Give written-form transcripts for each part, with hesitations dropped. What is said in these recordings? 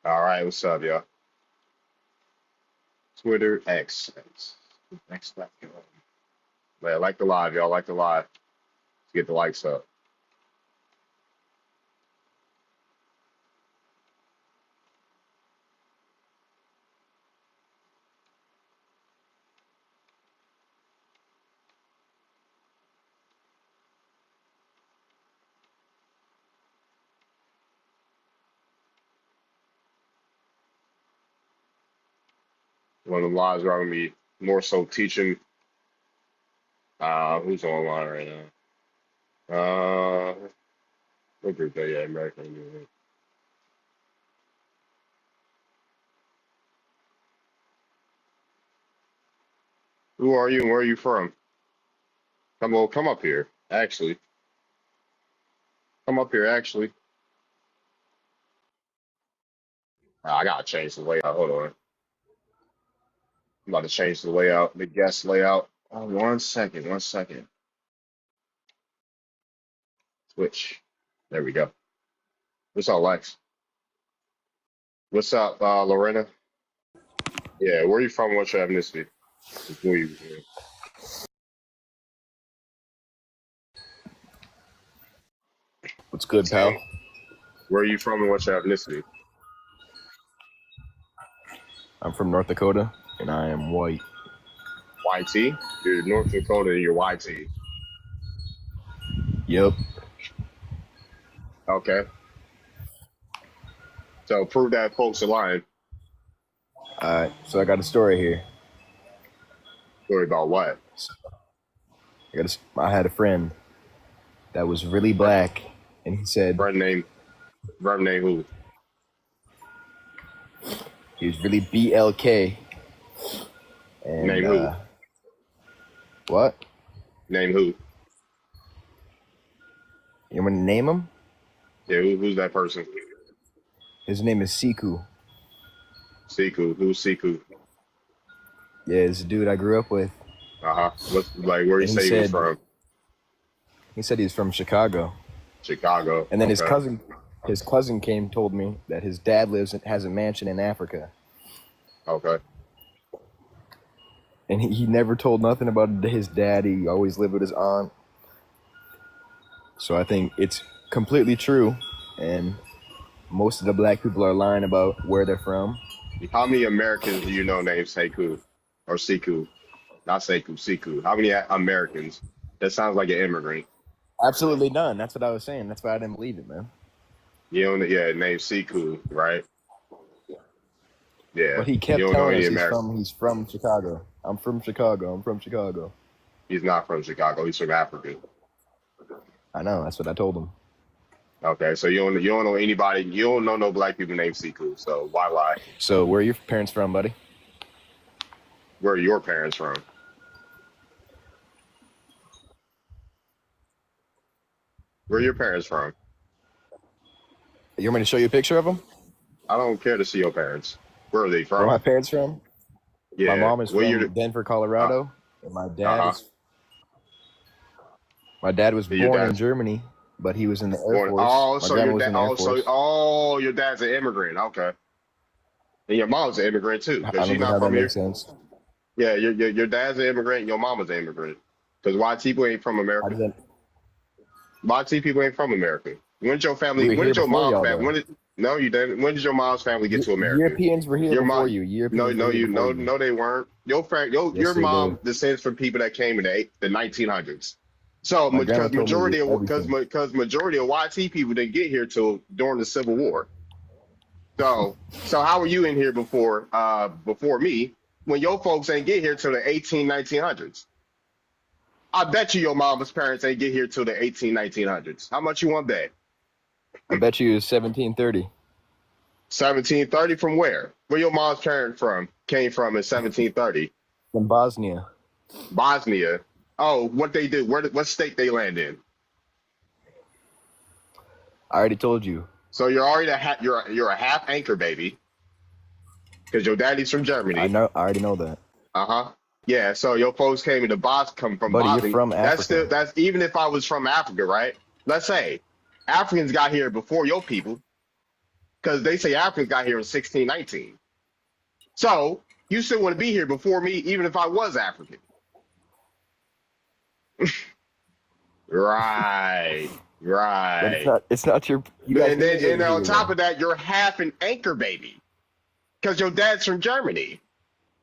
All right, what's up, y'all? Twitter X. X. Yeah, like the live, y'all. Like the live. Let's get the likes up. One of the lives are gonna be more so teaching. Who's online right now? What group they at? American Music. Who are you and where are you from? Come up here. Actually, come up here. Actually, I gotta change the layout. Hold on. I'm about to change the layout, the guest layout. Oh, 1 second. 1 second. Switch. There we go. What's up, Lex? What's up, Lorena? Yeah, where you from? What's your ethnicity? Before you, What's good, pal? saying, where are you from and what's your ethnicity? I'm from North Dakota, and I am white. YT? You're North Dakota and you're YT. Yep. Okay. So prove that folks are lying. All right. So I got a story here. Story about what? I had a friend that was really black, and he said Friend name who? he was really BLK. And Name who? what? Name who? You want me to name him? Yeah, who's that person? His name is Siku. Siku. Who's Siku? Yeah, it's a dude I grew up with. What's like where you And say he was from? He said he's from Chicago. Chicago. And then Okay. his cousin came told me that his dad has a mansion in Africa. Okay. And he never told nothing about his dad. He always lived with his aunt. So I think it's completely true. And most of the black people are lying about where they're from. How many Americans do you know named Sekou or Siku? Not Sekou, Siku. How many Americans? That sounds like an immigrant. Absolutely none. That's what I was saying. That's why I didn't believe it, man. You don't, yeah, named Siku, right? Yeah. But he You kept don't know telling any us Americans. he's from Chicago. I'm from Chicago. I'm from Chicago. He's not from Chicago. He's from Africa. I know. That's what I told him. Okay, so you don't know anybody. You don't know no black people named Siku. So why lie? So where are your parents from, buddy? Where are your parents from? Where are your parents from? You want me to show you a picture of them? I don't care to see your parents. Where are they Where are from? my parents from? My Yeah. mom is Where you? from Denver, Uh Colorado, and huh. my dad was Your born in dad's Germany, but he was in the Air born. Force. Oh, My so grandma your was dad. in the Air Force. Your dad's an immigrant. Okay. And your mom's an immigrant too, I because don't she's think not how that from makes here. sense. Yeah, your dad's an immigrant. And your mama's an immigrant. Because YT people ain't from How America. does that? YT people ain't from America. When did your We family? were When here did your before mom's y'all, family? though. When did? No, you didn't. When did your mom's family get to America? Europeans were here Your before mom? you. No, Europeans were no, here before you. no, they weren't. Yes, Your they mom did. descends from people that came in the 1900s. So, My grandma because told me everything. majority of YT people didn't get here till during the Civil War. So how were you in here before me when your folks ain't get here till the 1900s? I bet you your mama's parents ain't get here till the 1900s. How much you want bet? I bet you it was 1730 1730 from where? Where your mom's parents came from in 1730? in Bosnia. Bosnia. Oh, what they did? What state they land in? I already told you. So you're already you're a half anchor baby because your daddy's from I Germany. know. I already know that. Uh-huh. Yeah, so your folks come from Buddy, you're Bosnia. from Africa. That's even if I was from Africa, right? Let's say Africans got here before your people. because they say Africans got here in 1619. So you still want to be here before me, even if I was African. Right, But it's right. not. It's not your. You guys And then immigrated and on here, top though. of that, you're half an anchor baby because your dad's from Germany.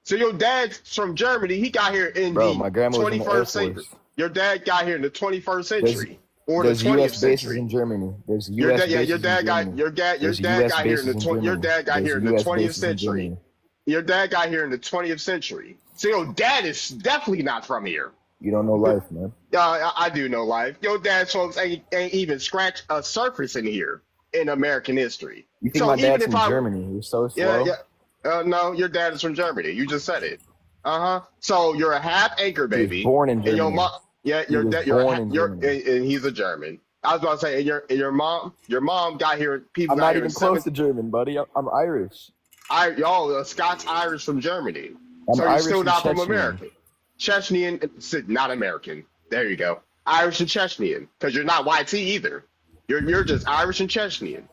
So your dad's from Germany. He got here in Bro, the my grandma was in the Air 21st century. Force. Your dad got here in the 21st There's century or the there's U.S. 20th bases century. in Germany. There's Your U.S. dad, yeah, your bases in dad got Germany. your There's dad U.S. got here in bases the in your Germany. dad got There's here in the U.S. 20th bases in century. Germany. Your dad got here in the 20th century. So your dad is definitely not from here. You don't know life, man. I do know life. Your dad's folks ain't even scratched a surface in here in American history. You think So my even dad's if from I, Germany? You're so yeah, slow, no, your dad is from Germany. You just said it. Uh-huh. So you're a half anchor he was baby, born in and your Germany. mom, yeah, He your was dad, born in you're, Germany. and he's a German. I was about to say, your mom got here. People I'm got not here in even close seven. to German, buddy. I'm Irish. Y'all, Scots Irish from Germany. I'm So you're Irish still and not from Chechnyan. America. Chechnyan, not American. There you go. Irish and Chechnyan, because you're not YT either. You're just Irish and Chechnyan,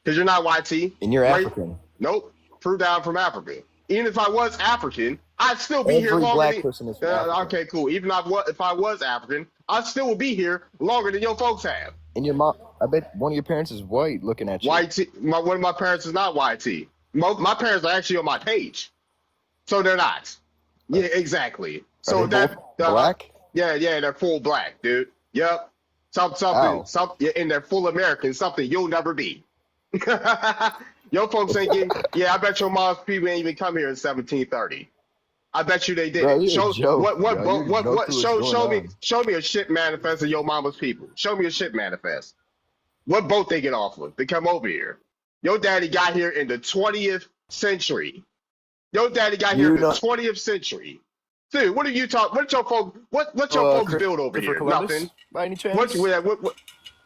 because you're not YT. And you're Right? African. Nope. Prove down from Africa. Even if I was African, I'd still be here Every longer black than. person is from Africa. Okay, cool. Even if I was African, I still would be here longer than your folks have. And your mom, I bet one of your parents is white looking at you. YT, one of my parents is not YT. My parents are actually on my page, so they're not. Yeah, exactly. Are So they both black? yeah, they're full black, dude. Yep. Ow. Yeah, and they're full American, something you'll never be. Your folks ain't getting. Yeah, I bet your mom's people ain't even come here in 1730. I bet you they Bro, didn't. you're a joke. You What? know what's Show going me, on. show me a ship manifest of your mama's people. Show me a ship manifest. What boat they get off of to come over here? Your daddy got here in the 20th century. Your daddy got here You in the know, 20th century. Dude, what are you talking? What your folks build over Christopher here? Columbus, Nothing. by any What, chance? what,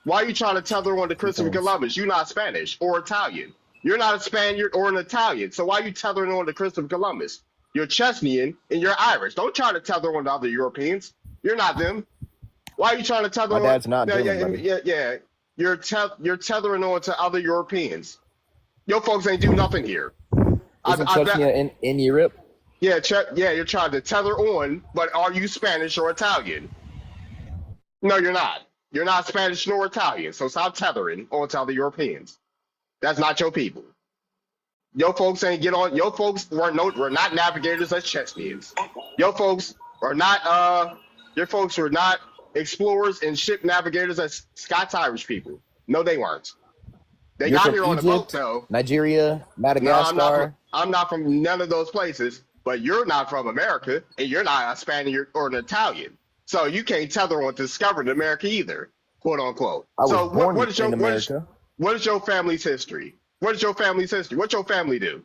why are you trying to tether on to Christopher Depends. Columbus? You're not Spanish or Italian. You're not a Spaniard or an Italian. So why are you tethering on to Christopher Columbus? You're Chesnian and you're Irish. Don't try to tether on to other Europeans. You're not them. Why are you trying to tether My on? dad's not German, buddy. Yeah. You're tethering on to other Europeans. Your folks ain't do nothing here. Isn't I bet. Chechnya in Europe? Yeah, you're trying to tether on, but are you Spanish or Italian? No, you're not. You're not Spanish nor Italian, so stop tethering on to other Europeans. That's not your people. Your folks ain't get on. Your folks were not navigators as Chechens. Your folks are not. Your folks were not explorers and ship navigators as Scots Irish people. No, they weren't. They You're got from here on a boat Egypt, though. Nigeria, No, Madagascar. I'm not from none of those places. But you're not from America, and you're not a Spaniard or an Italian. So you can't tether on discovering America either, quote unquote. I was So born what is your in America. what is your family's history? What is your family's history? What your family do?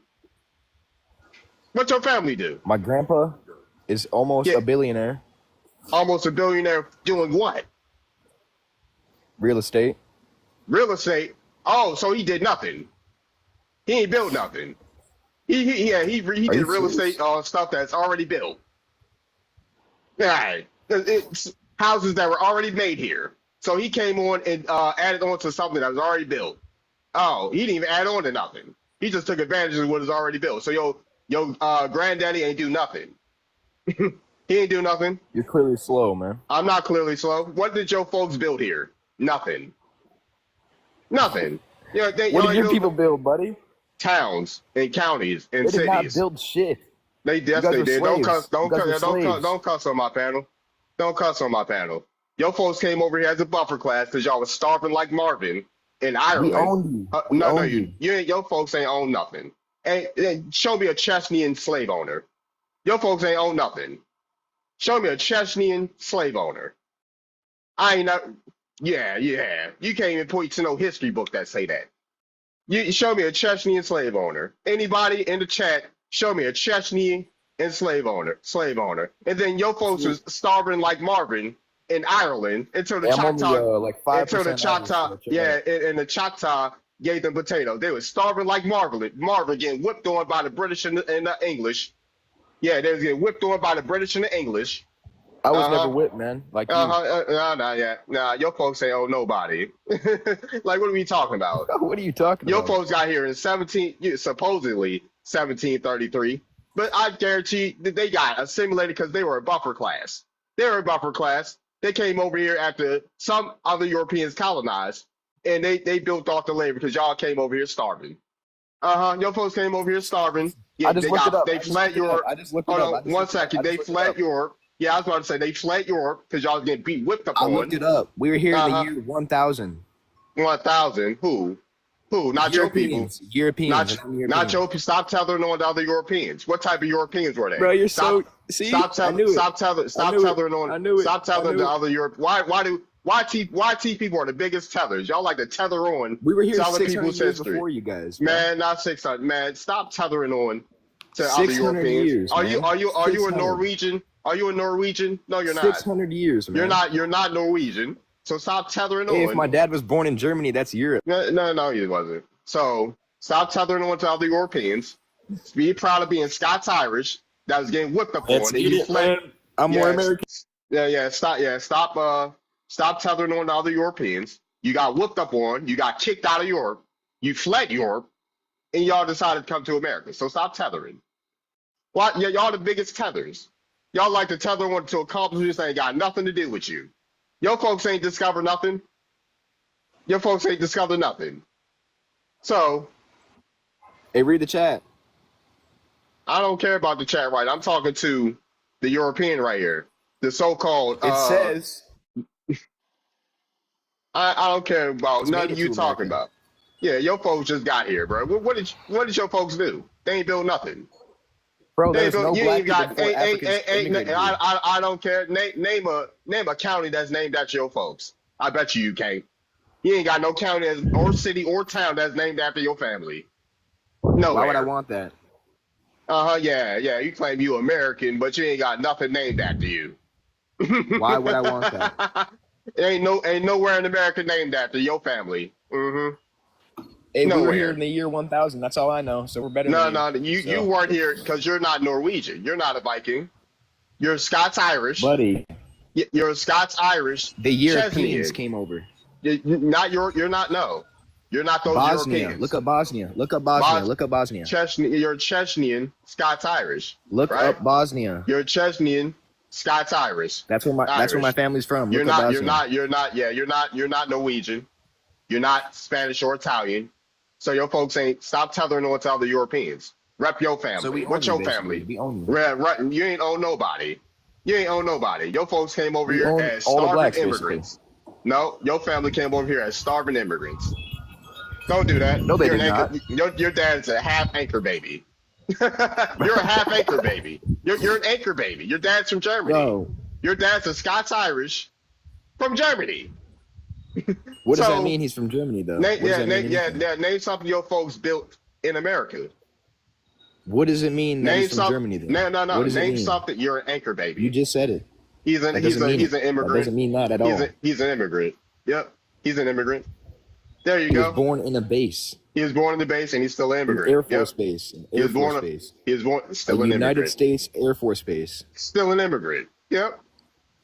What your family do? My grandpa is almost Yeah, a billionaire. almost a billionaire doing what? Real estate. Real estate. Oh, so he did nothing. He ain't built nothing. He Are did you real estate serious? stuff that's already built. Right. It's houses that were already made here. So he came on and added on to something that was already built. Oh, he didn't even add on to nothing. He just took advantage of what is already built. So your granddaddy ain't do nothing. He ain't do nothing. You're clearly slow, man. I'm not clearly slow. What did your folks build here? Nothing. Nothing. What did Y'all your built people build, buddy? towns and counties and They did not cities. build shit. They You yes guys they were did. slaves. You guys were slaves. Don't cuss on my panel. Don't cuss on my panel. Your folks came over here as a buffer class because y'all was starving like Marvin in We Ireland. owned you. We No, owned you. you ain't. Your folks ain't own nothing. And show me a Chesnian slave owner. Your folks ain't own nothing. Show me a Chesnian slave owner. I ain't not. Yeah. You can't even point to no history book that say that. You show me a Chechnyan slave owner. Anybody in the chat, show me a Chechnyan and slave owner. And then your folks was starving like Marvin in Ireland until the Yeah, I'm only Choctaw, like until the 5% Irish, Choctaw, so check it yeah, out. and the Choctaw gave them potatoes. They was starving like Marvin getting whipped on by the British and the English. Yeah, they was getting whipped on by the British and the English. I was never Uh-huh. whipped, man. Like you. Uh-huh. Nah, yeah. Nah, your folks say, oh, nobody. Like, what are we talking about? What are you talking Your about? folks got here in supposedly 1733, but I guarantee that they got assimilated because they were a buffer class. They were a buffer class. They came over here after some other Europeans colonized, and they built off the labor because y'all came over here starving. Uh-huh. Your folks came over here starving. Yeah, I just looked it up. they fled Europe. I just looked it Hold up. on one second. They fled Europe. Yeah, I was about to say they fled Europe because y'all was getting beat whipped I looked upon. it up. We were here in the Uh-huh. year 1000. 1,000. Who? Who? Not your people. Europeans. Not And I'm not European. your. Stop tethering on the other Europeans. What type of Europeans were they? Bro, you're Stop. so. See? Stop I tethering. knew it. Stop tethering. I Stop knew it. tethering on. I knew it. Stop I tethering knew the it. other Europe. Why T people are the biggest tethers? Y'all like to tether on We were here to other 600 people's years history. before you guys, bro. Man, not 600. Man, stop tethering on to other 600 Europeans. years, Are man. you a 600. Norwegian? Are you a Norwegian? No, you're not. 600 years, man. You're not Norwegian. So stop tethering Hey, if on. my dad was born in Germany, that's Europe. No, he wasn't. So stop tethering on to other Europeans. Be proud of being Scots-Irish that was getting whipped up That's on, and you it, fled. man. I'm more American. Stop tethering on to other Europeans. You got whooped up on. You got kicked out of Europe. You fled Europe, and y'all decided to come to America. So stop tethering. Why? Yeah, y'all the biggest tethers. Y'all like to tether on to accomplishments that ain't got nothing to do with you. Your folks ain't discovered nothing. Your folks ain't discovered nothing. So Hey, read the chat. I don't care about the chat right. I'm talking to the European right here. The so-called It says I don't care about it's made nothing it you to talking America. about. Yeah, your folks just got here, bro. What did your folks do? They ain't built nothing. Bro, They ain't there's built, no you black ain't people got before Africans immigrated here. I don't care. Name a county that's named after your folks. I bet you can't. You ain't got no county or city or town that's named after your family. Why would I Nowhere. want that? Yeah. You claim you American, but you ain't got nothing named after you. Why would I want that? Ain't nowhere in America named after your family. Hey, we were here in Nowhere. the year 1000. That's all I know. So we're better No, than you. no, you So, weren't here because you're not Norwegian. You're not a Viking. You're Scots Irish. buddy, You're Scots Irish. the Europeans Chesnian. came over. You're not no. You're not those Bosnia. Europeans. Look up Bosnia. Look up Bosnia. Bos- Look up Bosnia. You're Chesnian, Scots Irish. Look Right? up Bosnia. You're Chesnian, Scots Irish. That's where my family's from. You're Look up not. Bosnia. You're not Norwegian. You're not Spanish or Italian. So your folks ain't stop tethering on to other Europeans. Rep your family. So we own What's you, your basically. family? We own you. You ain't own nobody. You ain't own nobody. Your folks came over We here own as all the starving blacks, immigrants. No, your family came over here as starving immigrants. Don't do that. No, they You're did an anchor. not. Your dad's a half anchor baby. You're a half anchor baby. You're an anchor baby. Your dad's from Germany. Bro, Your dad's a Scots Irish from Germany. what does that So, mean? He's from Germany, though. What does that mean? Name something your folks built in America. What does it mean that Name he's from something. Germany, then? No. What does it Name mean? something. You're an anchor You baby. just said it. He's an That doesn't mean he's it. an immigrant. That doesn't mean that at all. He's an immigrant. Yep. He's an immigrant. There you He was go. born in a base. He was born in the base and he's still an An immigrant. Air Force Yep. Base. An He Air was Force born. Base. He was born A still an United immigrant. States Air Force Base. Still an immigrant. Yep.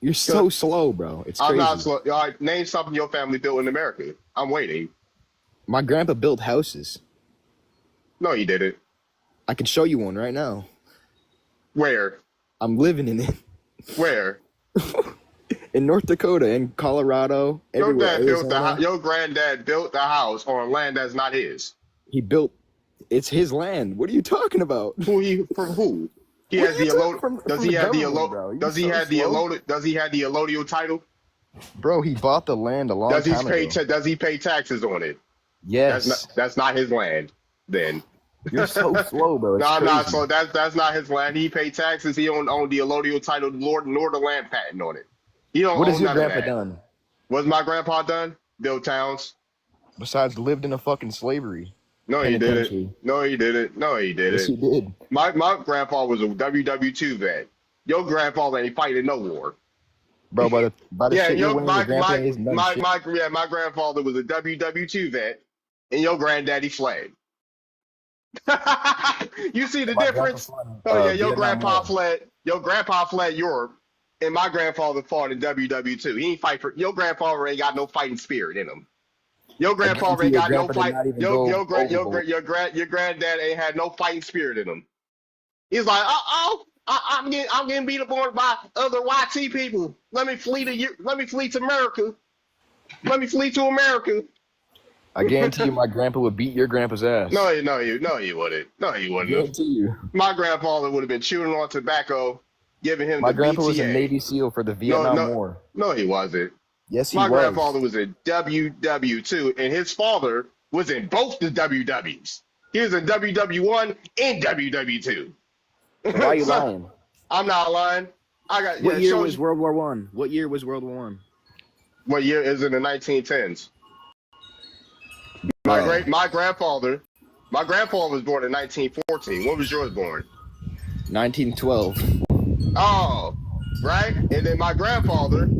You're so slow, bro. It's I'm crazy. not slow. All right, name something your family built in America. I'm waiting. My grandpa built houses. No, he didn't. I can show you one right now. Where? I'm living in it. Where? In North Dakota, in Colorado, everywhere. Arizona. Your granddad built the house on land that's not his. He built. It's his land. What are you talking about? From who? He What has are you the talking allot. from Does the he have the government, bro? allot? You Does he so have the slow. allotted? Does he have the allodial title? Bro, he bought the land a long Does he time pay? ago. Does he pay taxes on it? Yes. That's not his land. Then. You're so slow, bro. It's No, crazy. no. So that's not his land. He paid taxes. He owned the allodial title, nor the land patent on it. He don't What own has your none of grandpa that. done What's my grandpa done? Build towns. besides lived in a fucking slavery? No, he didn't. Penitentiary. No, he didn't. No, he Yes, he didn't. did. My grandpa was a WW2 vet. Your grandfather ain't fighting no war. Bro, by the Yeah, shit you're wearing, your grandpa ain't done shit. my grandfather was a WW2 vet, and your granddaddy fled. You see the My grandpa difference? fought in, Oh yeah, Vietnam War. Your grandpa fled Europe, and my grandfather fought in WW2. He ain't fight for your grandfather ain't got no fighting spirit in him. Your I grandfather guarantee ain't your got no grandpa did fight. not even go overboard. Your granddad ain't had no fighting spirit in him. He's like, I'm getting beat up on by other YT people. Let me flee to America. Let me flee to America. I guarantee you my grandpa would beat your grandpa's ass. No, he wouldn't. No, he I wouldn't have. guarantee you. My grandfather would have been chewing on tobacco, giving him My the grandpa was a BTA. Navy SEAL for the No, Vietnam no, War. no, he wasn't. Yes, he My was. grandfather was in WW2, and his father was in both the WWs. He was in WW1 and WW2. So why are you So lying? I'm not lying. I got What yeah. year Show was World War One? What year was World War One? what year is in the 1910s. Bruh. My grandfather was born in 1914. When was yours born? 1912. Oh, right. And then my grandfather,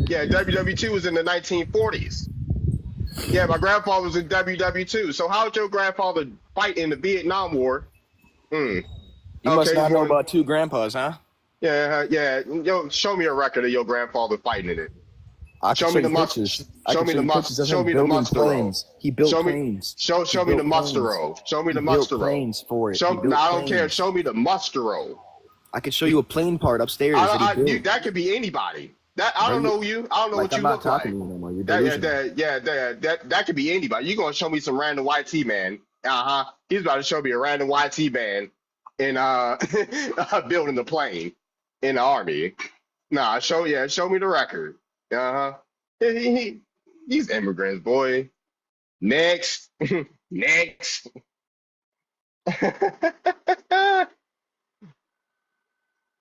yeah, WW2 was in the 1940s. Yeah, my grandfather was in WW2. So how did your grandfather fight in the Vietnam War? Hmm. You must Okay, he was not know born. about two grandpas, huh? Yeah, yeah. Yo, show me a record of your grandfather fighting in it. I can Show show me the you must. pictures. I can show you pictures of Show him me the building muster roll. planes. He built Show me planes. He show me the built muster planes. roll. Show me He the built muster roll. planes for it. He Show no, built I don't care. planes. Show me the muster roll. I can show you a plane part upstairs that he built. That could be anybody. That I Bro, don't know you. I don't know like what I'm you not look talking like. to you no more. You're That yeah delusional. that yeah that could be anybody. You gonna show me some random YT man? He's about to show me a random YT man in building the plane in the army. Nah, show me the record. Uh huh. These immigrants, boy. Next, next.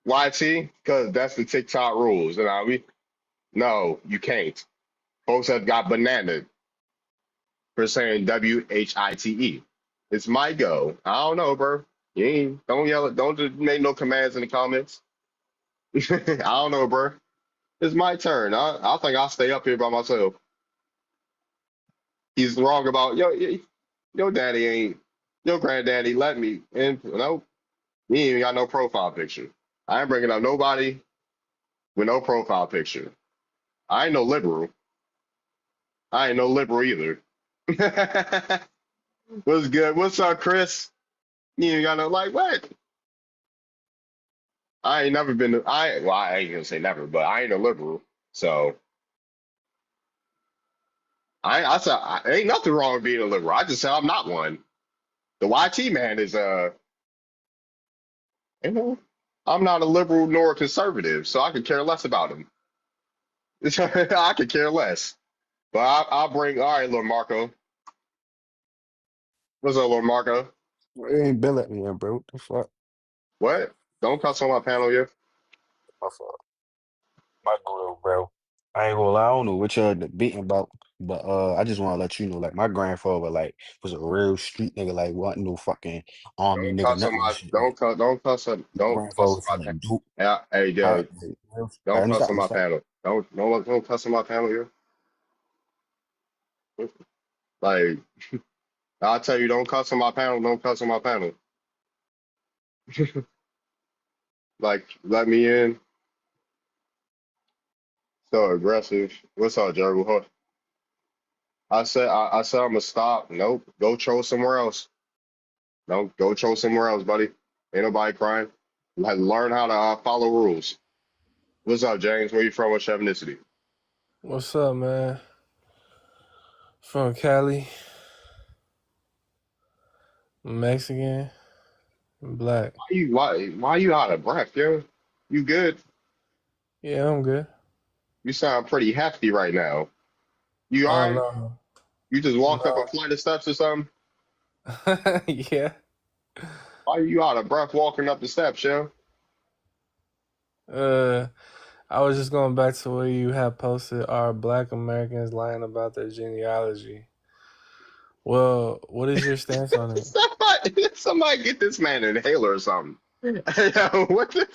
YT, because that's the TikTok rules. And no, you can't. Folks have got bananaed for saying WHITE. It's my go. I don't know, bro. You ain't, don't yell it. Don't just make no commands in the comments. I don't know, bro. It's my turn. I think I'll stay up here by myself. He's wrong about your daddy ain't your granddaddy let me in. No, he ain't even got no profile picture. I ain't bringing up nobody with no profile picture. I ain't no liberal. I ain't no liberal either. What's good? What's up, Chris? You ain't got no like what? I ain't never been. I ain't gonna say never, but I ain't a liberal. So I said ain't nothing wrong with being a liberal. I just said I'm not one. The YT man is you know, I'm not a liberal nor a conservative, so I could care less about him. I could care less. But I'll bring. All right, Lord Marco. What's up, Lord Marco? You ain't been at me yet, bro. What the fuck? What? Don't cuss on my panel yet. My fault. My go, bro. I ain't gonna lie, I don't know what y'all debating about, but I just want to let you know, like my grandfather, like was a real street nigga, like wasn't no fucking army Don't nigga, cuss on nothing. my. Shit. Like my Don't grandfather cuss on was my selling panel. dope. Yeah, hey, All right, dude. like, all right, Don't let me cuss stop. on Let me my stop. panel. Don't cuss on my panel here. Like I'll tell you, don't cuss on my panel. Don't cuss on my panel. Like let me in. So aggressive. What's up, Jerry? I said I'm gonna stop. Nope. Go troll somewhere else. No, go troll somewhere else, buddy. Ain't nobody crying. Like learn how to follow rules. What's up, James? Where you from? What's your ethnicity? What's up, man? From Cali, Mexican, and black. Why you out of breath, yo? You good? Yeah, I'm good. You sound pretty hefty right now. You all Oh right? no, You just walked up a no. flight of steps or something? Yeah. Why are you out of breath walking up the steps, yo? Uh, I was just going back to where you had posted are Black Americans lying about their genealogy. Well, what is your stance on it? Somebody get this man an inhaler or something. Yo, what the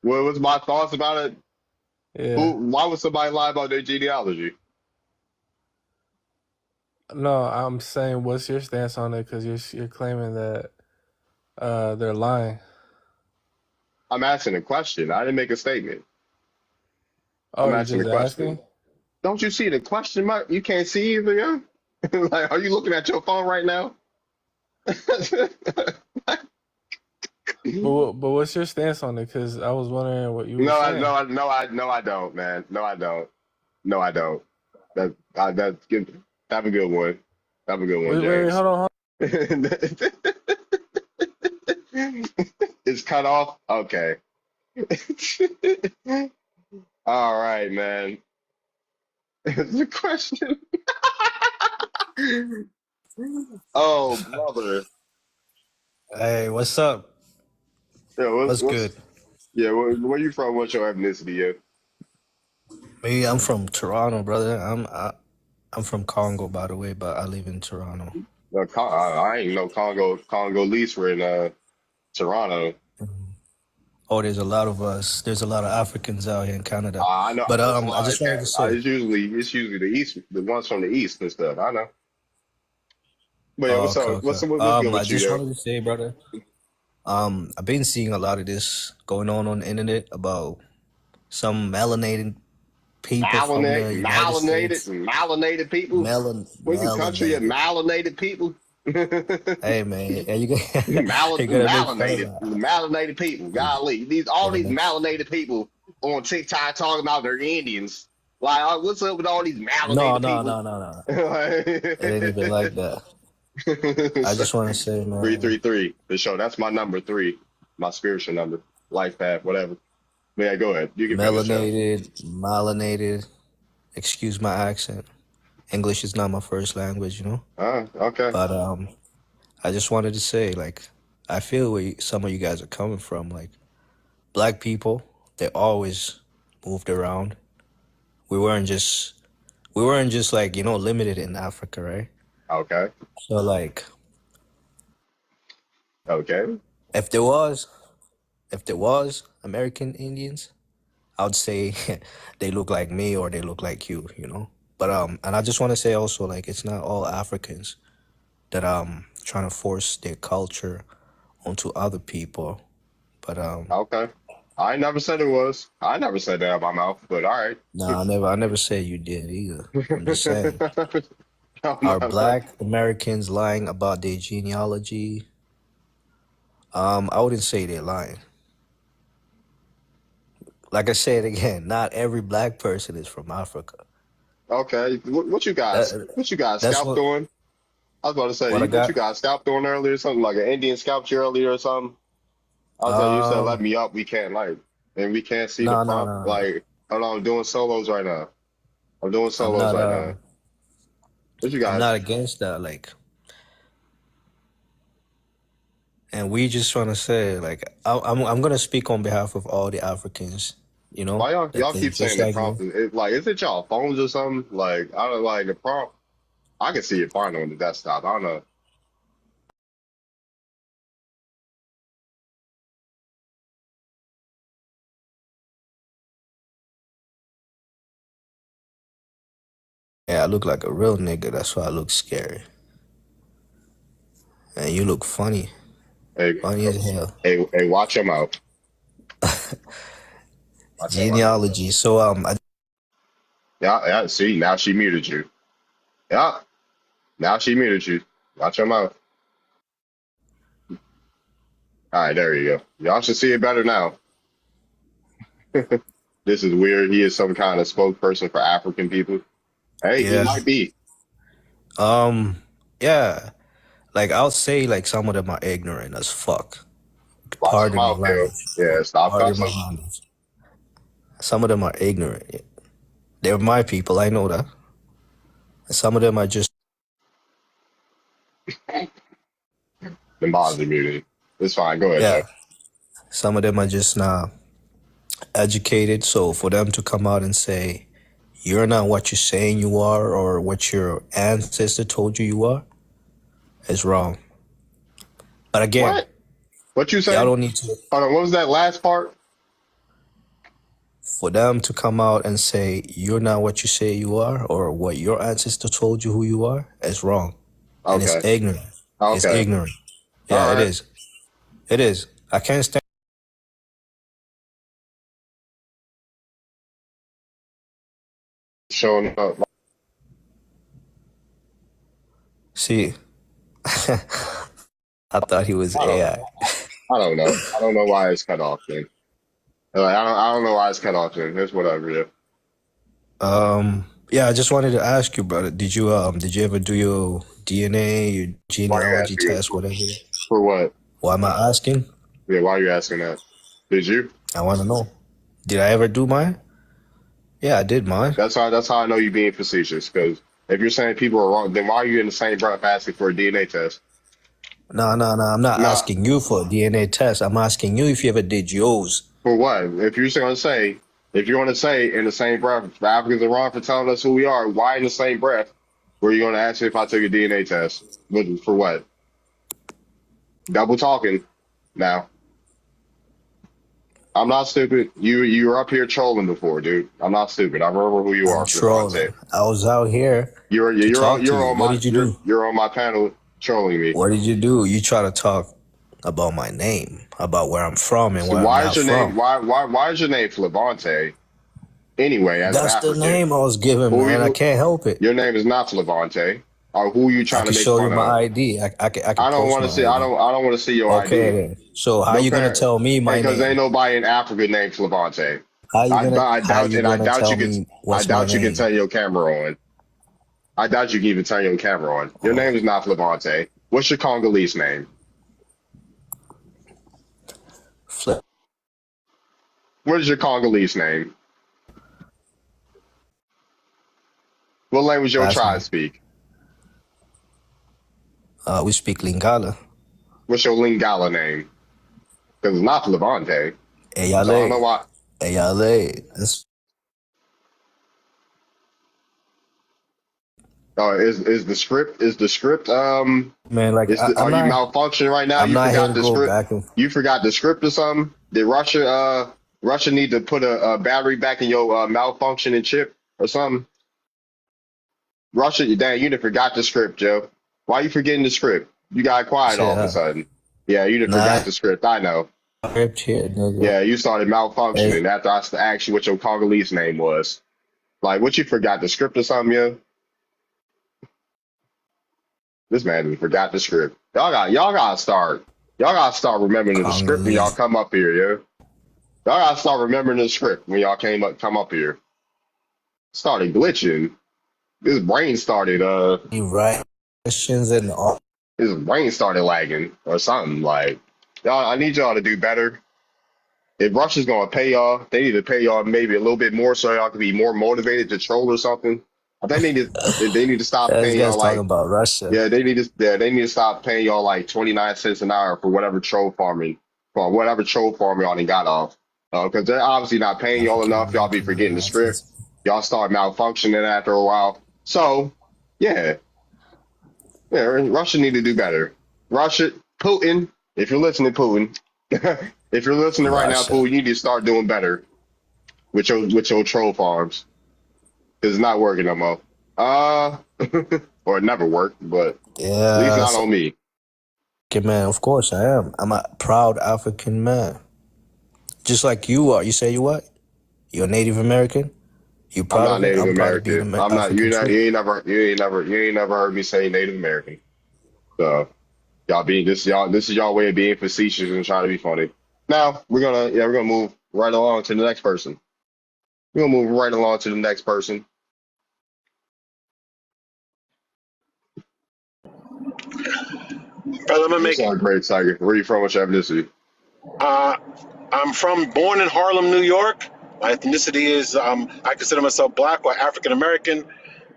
What was my thoughts about it? Yeah. Why would somebody lie about their genealogy? No, I'm saying what's your stance on it? Because you're claiming that they're lying. I'm asking a question. I didn't make a statement. Oh, I'm you're asking a just question. asking? Don't you see the question mark? You can't see either, yeah? Like, are you looking at your phone right now? But what's your stance on it? Because I was wondering what you were No, saying. no, I don't, man. No, I don't. No, I don't. That's good. Have a good one. Have a good one, Wait, James. hold on. It's cut off. Okay. All right, man. The question. Oh, brother. Hey, what's up? Yeah, What's good? yeah, where you from? What's your ethnicity? Yeah. Me, I'm from Toronto, brother. I'm from Congo, by the way, but I live in Toronto. I ain't no Congolese for in Toronto. Oh, there's a lot of us. There's a lot of Africans out here in Canada. I know But there's a I lot of just wanted cat. to say, It's usually the east, the ones from the east and stuff. I know. But yeah, oh, what's okay, up? okay. What's good I with you just though? wanted to say, brother. I've been seeing a lot of this going on the internet about some melanated people from the United States. Melanated people. What you country of Melanated. melanated people? Hey, man, you you gotta make fun of that. Melanated people. Golly, You all gotta these make. melanated people on TikTok talking about they're Indians. Like, what's up with all these No, melanated no, people? no, no, no. It ain't even like that. I So, just want to say, man, 333 for sure. That's my number three, my spiritual number, life path, whatever. Yeah, go ahead. You can finish up. melanated. Excuse my accent. English is not my first language, you know. Okay. But I just wanted to say, like, I feel where some of you guys are coming from. Like, black people, they always moved around. We weren't just, we weren't just like limited in Africa, right? Okay. So like, Okay. if there was, if there was American Indians, I would say they look like me or they look like you, you know. But and I just want to say also, like, it's not all Africans that trying to force their culture onto other people. But Okay. I never said it was. I never said that out of my mouth, but all right. no, I never said you did either. I'm just saying, No, are no. Black Americans lying about their genealogy? I wouldn't say they're lying. Like I said again, not every black person is from Africa. Okay. That, What you guys that's scalped on? I was about to say, what I what you got. guys scalped on earlier, something like an Indian scalped you earlier or something. I was like, you said let Um, me up. We can't like, and we can't see the no, no, prompt. no, no. Like, hold on, I'm doing solos right now. I'm doing I'm solos not. right now. What you I'm guys? not against that. Like, and we just trying to say, like, I'm gonna speak on behalf of all the Africans, Why that y'all think keep saying just the like me. prompt? Like, is it y'all phones or something? Like, I don't like the prompt. I can see it fine on the desktop. I don't know. Yeah, I look like a real nigga. That's why I look scary. And you look funny, Hey, funny as hell. hey, watch your mouth. Watch your mouth. Genealogy. So Yeah, yeah. See, now she muted you. Yeah, now she muted you. Watch your mouth. All right, there you go. Y'all should see it better now. This is weird. He is some kind of spokesperson for African people. Hey, he yeah, might be. um, yeah. Like I'll say, like some of them are ignorant as fuck. Watch your Pardon my mouth, Bill. language. Yeah, stop Pardon my cussing. language. Some of them are ignorant. They're my people. I know that. And some of them are just Then bother muted. It's fine. Go ahead, yeah. Jay. Some of them are just not educated. So for them to come out and say you're not what you're saying you are or what your ancestor told you you are is wrong. But again, What? What you y'all say? don't need to. Hold on. What was that last part? For them to come out and say you're not what you say you are or what your ancestor told you who you are is wrong. And it's Okay. ignorant. It's Okay. ignorant. All Yeah, it right. is. It is. I can't stand showing up. See, I thought he was I don't. AI. I don't know. I don't know why it's cut off then. Like, I don't know why it's cut off then. It's whatever. Yeah. Yeah, I just wanted to ask you, brother. Did you ever do your DNA, your Why are you genealogy asking test, whatever? for what? Why am I asking? Yeah. Why are you asking that? Did you? I want to know. Did I ever do mine? Yeah, I did mine. That's how I know you being facetious. Because if you're saying people are wrong, then why are you in the same breath asking for a DNA test? No, no, no. I'm not Nah. asking you for a DNA test. I'm asking you if you ever did yours. For what? If you're going to say in the same breath, the Africans are wrong for telling us who we are, why in the same breath were you going to ask me if I took a DNA test? For what? Double talking. Now, I'm not stupid. You were up here trolling before, dude. I'm not stupid. I remember who you I'm are, Levante. trolling. I was out here to talk to you. What did you do? You're on my panel trolling me. What did you do? You try to talk about my name, about where I'm from and So where I'm why is not your name from. why is your name Flavante anyway as an That's the African? name I was given, Who man. I you can't help it. your name is not Flavante. Or who you I trying to can make show you fun of? my ID. I can I don't post want to my see ID. I don't want to see your Okay ID. then. So how No you gonna parent tell me my because ain't name? nobody in Africa named Flavante. How you I gonna doubt tell you can me what's my name? turn your camera on. I doubt you can even turn your camera on. Your Oh, name is not Flavante. What's your Congolese name? flip. What is your Congolese name? What language your Ask tribe me. speak? We speak Lingala. What's your Lingala name? Because it's not Flavante. So I don't know Eyale. why. Eyale. That's Is the script man. Like are you malfunctioning right now? I'm You not here forgot to the go script. back and. You forgot the script or something? Did Russia need to put a battery back in your malfunctioning chip or something? Russia, damn, you done forgot the script, Joe. Why you forgetting the script? You got quiet Shit, all of a sudden. Yeah, you done nah, forgot the script. I know. script here, nigga. Yeah, you started Hey, malfunctioning after I asked you what your Congolese name was. Like, what you forgot the script or something, yeah? This man done forgot the script. Y'all gotta start remembering the script when y'all Congolese. come up here, yeah. Y'all gotta start remembering the script when y'all come up here. Started glitching. His brain started You right. Questions and all. his brain started lagging or something. Like y'all, I need y'all to do better. If Russia's gonna pay y'all, they need to pay y'all maybe a little bit more so y'all can be more motivated to troll or something. I think they need to stop This paying y'all guy's talking like about Russia. they need to stop paying y'all like 29 cents an hour for whatever troll farming y'all done got off. Because they're obviously not paying y'all African enough. Y'all be American forgetting the script. nonsense. Y'all start malfunctioning after a while. So yeah, yeah, Russia need to do better. Russia, Putin, if you're listening, Putin, if you're listening right now, Russia. Putin, you need to start doing better with your troll farms because it's not working no more. Uh, or it never worked, but at least Yeah, not on me. okay, man. Of course I am. I'm a proud African man, just like you are. You say you what? You're Native American. You I'm proud not of it? Native I'm proud of being American. I'm not. African too. You ain't never heard me say Native American. So this is y'all way of being facetious and trying to be funny. Now we're gonna move right along to the next person. We're gonna move right along to the next person. Brother, I'm gonna You make it. sound great, Tiger. Where you from? What's your ethnicity? Uh, I'm born in Harlem, New York. My ethnicity is I consider myself black or African American,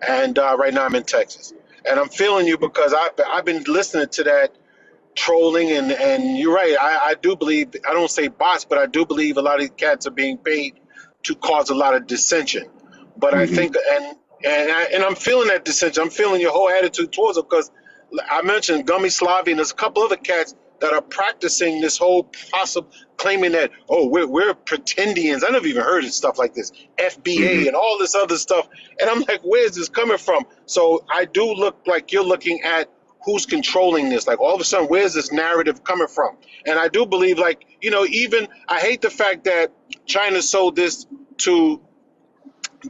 and right now I'm in Texas. And I'm feeling you because I've been listening to that trolling, and you're right. I do believe, I don't say bots, but I do believe a lot of these cats are being paid to cause a lot of dissension. But I Hmm. think, and I'm feeling that dissension. I'm feeling your whole attitude towards it because I mentioned Gummy Slavi and there's a couple other cats that are practicing this whole possible claiming that, oh, we're pretendians. I never even heard of stuff like this, Hmm. FBA and all this other stuff. And I'm like, where's this coming from? So I do look like you're looking at who's controlling this. Like all of a sudden, where's this narrative coming from? And I do believe, even I hate the fact that China sold this to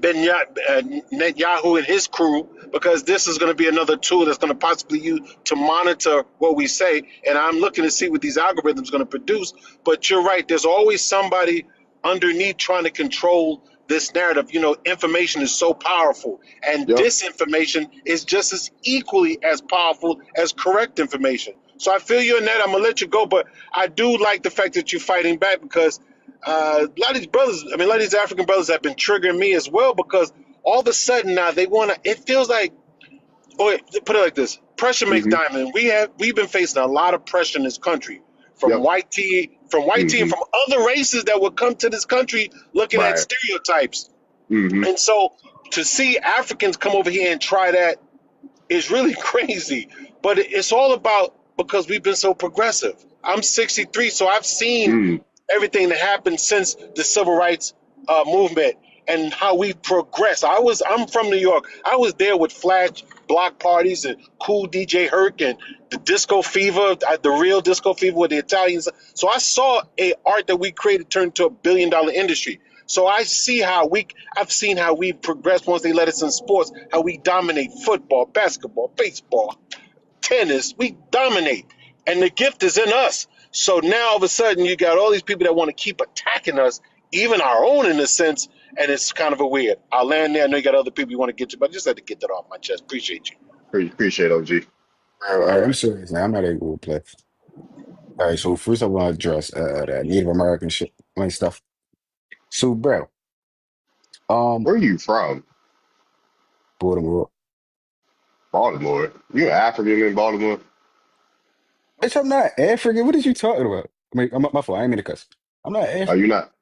Netanyahu and his crew, because this is going to be another tool that's going to possibly use to monitor what we say. And I'm looking to see what these algorithms are going to produce. But you're right. There's always somebody underneath trying to control this narrative. You know, information is so powerful, and Yep. disinformation is just as equally as powerful as correct information. So I feel you in that. I'm gonna let you go, but I do like the fact that you're fighting back, because a lot of these brothers, I mean, a lot of these African brothers have been triggering me as well, because all of a sudden now they want to. It feels like, or put it like this: pressure makes Hmm. diamond. We've been facing a lot of pressure in this country from Yep. white tea, and Hmm. from other races that would come to this country looking at Right. stereotypes. Hmm. And so to see Africans come over here and try that is really crazy. But it's all about, because we've been so progressive. I'm 63, so I've seen Mm. everything that happened since the civil rights movement and how we progressed. I'm from New York. I was there with flash block parties and cool DJ Herc and the disco fever, the real disco fever with the Italians. So I saw a art that we created turn into $1 billion industry. So I've seen how we progressed once they let us in sports, how we dominate football, basketball, baseball, tennis. We dominate, and the gift is in us. So now all of a sudden you got all these people that want to keep attacking us, even our own in a sense, and it's kind of a weird. I'll land there. I know you got other people you want to get to, but I just had to get that off my chest. Appreciate you. Appreciate OG. All right, I'm serious now. I'm not able to play. All right, so first I want to address that Native American shit and stuff. So, bro, um, Where are you from? Baltimore. Baltimore. You African in Baltimore? Bitch, I'm not African. What are you talking about? I mean, my fault. I ain't mean to cuss. I'm not Are you African. not?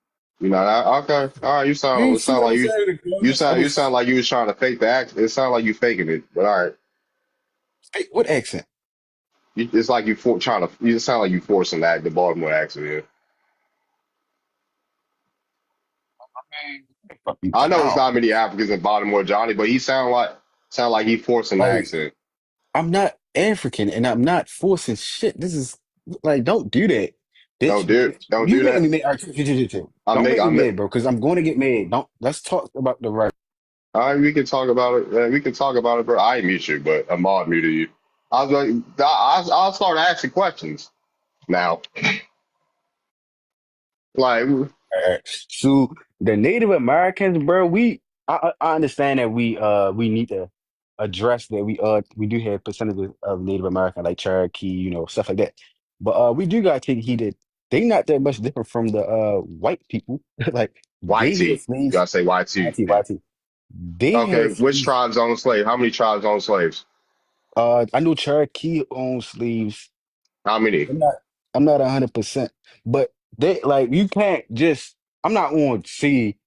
You not? Okay. All right. You You sound. ain't It see sound what I like you. said in the You comments? I sound. You was, sound like you was trying to fake the accent. It sound like you faking it. But all right. hey, what accent? It's like trying to. You sound like you forcing the Baltimore accent. Yeah. Fucking I know it's clown. not many Africans in Baltimore, Johnny, but he sound like he forcing the Like, accent. I'm not African and I'm not forcing shit. This is like, don't do that, bitch. Don't You do making that. me mad. All right, I'm don't make. make me I'm. mad, bro, because I'm going to get mad. Don't. Let's talk about the right. All right. We can talk about it. We can talk about it, bro. I ain't mute you, but Ahmad muted you. I was like, I'll start asking questions now. Like, So the Native Americans, bro, I understand that we need to address that we do have percentages of Native American like Cherokee, stuff like that. But we do gotta take heed that they not that much different from the white people. Like they YT. had You slaves, gotta say YT. YT, Yeah. YT. They Okay. had Which slaves. tribes own slaves? How many tribes own slaves? I know Cherokee owned slaves. How many? I'm not 100%, but they like you can't just. I'm not going to see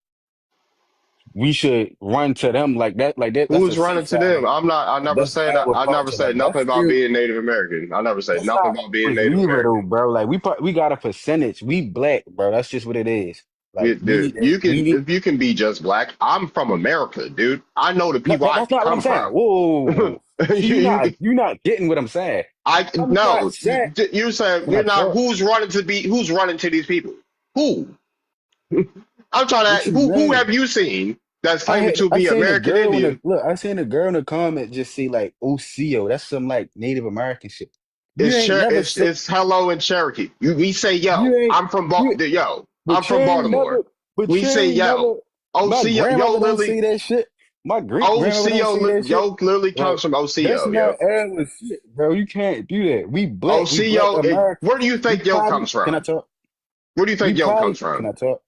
we should run to them like that. Like that. That's a Who's running to them? seaside. I'm not. That's our I never culture. said Like nothing that's about still. being Native American. I never said That's nothing not about being always Native neither though, American. bro. Like we got a percentage. We black, bro. That's just what it is. Like we Dude, need to. We need. you can be just black. I'm from America, dude. I know the No, people I that's not what I'm come saying. from. Whoa. See, you, you not getting what I'm saying. I I'm not no. saying. You're saying Can I you're not. talk? Who's running to these people? Who? I'm trying What to. you Who mean? have you seen that's claiming to I be seen a American girl in the Indian? look. I seen a girl in the comment just say like OCO. That's some like Native American shit. You It's ain't never said. it's hello in Cherokee. We say You yo. ain't you I'm but you from ain't Baltimore. never but We you say ain't never yo. my OCO yo grandmother don't literally say that shit. My great grandmother don't OCO say that shit. yo literally Like comes from that's OCO not yo. Aaron's shit, bro. You can't do that. We black OCO where do Americans. you We think yo probably comes can I from? talk? Where do you think yo comes Can from? I talk?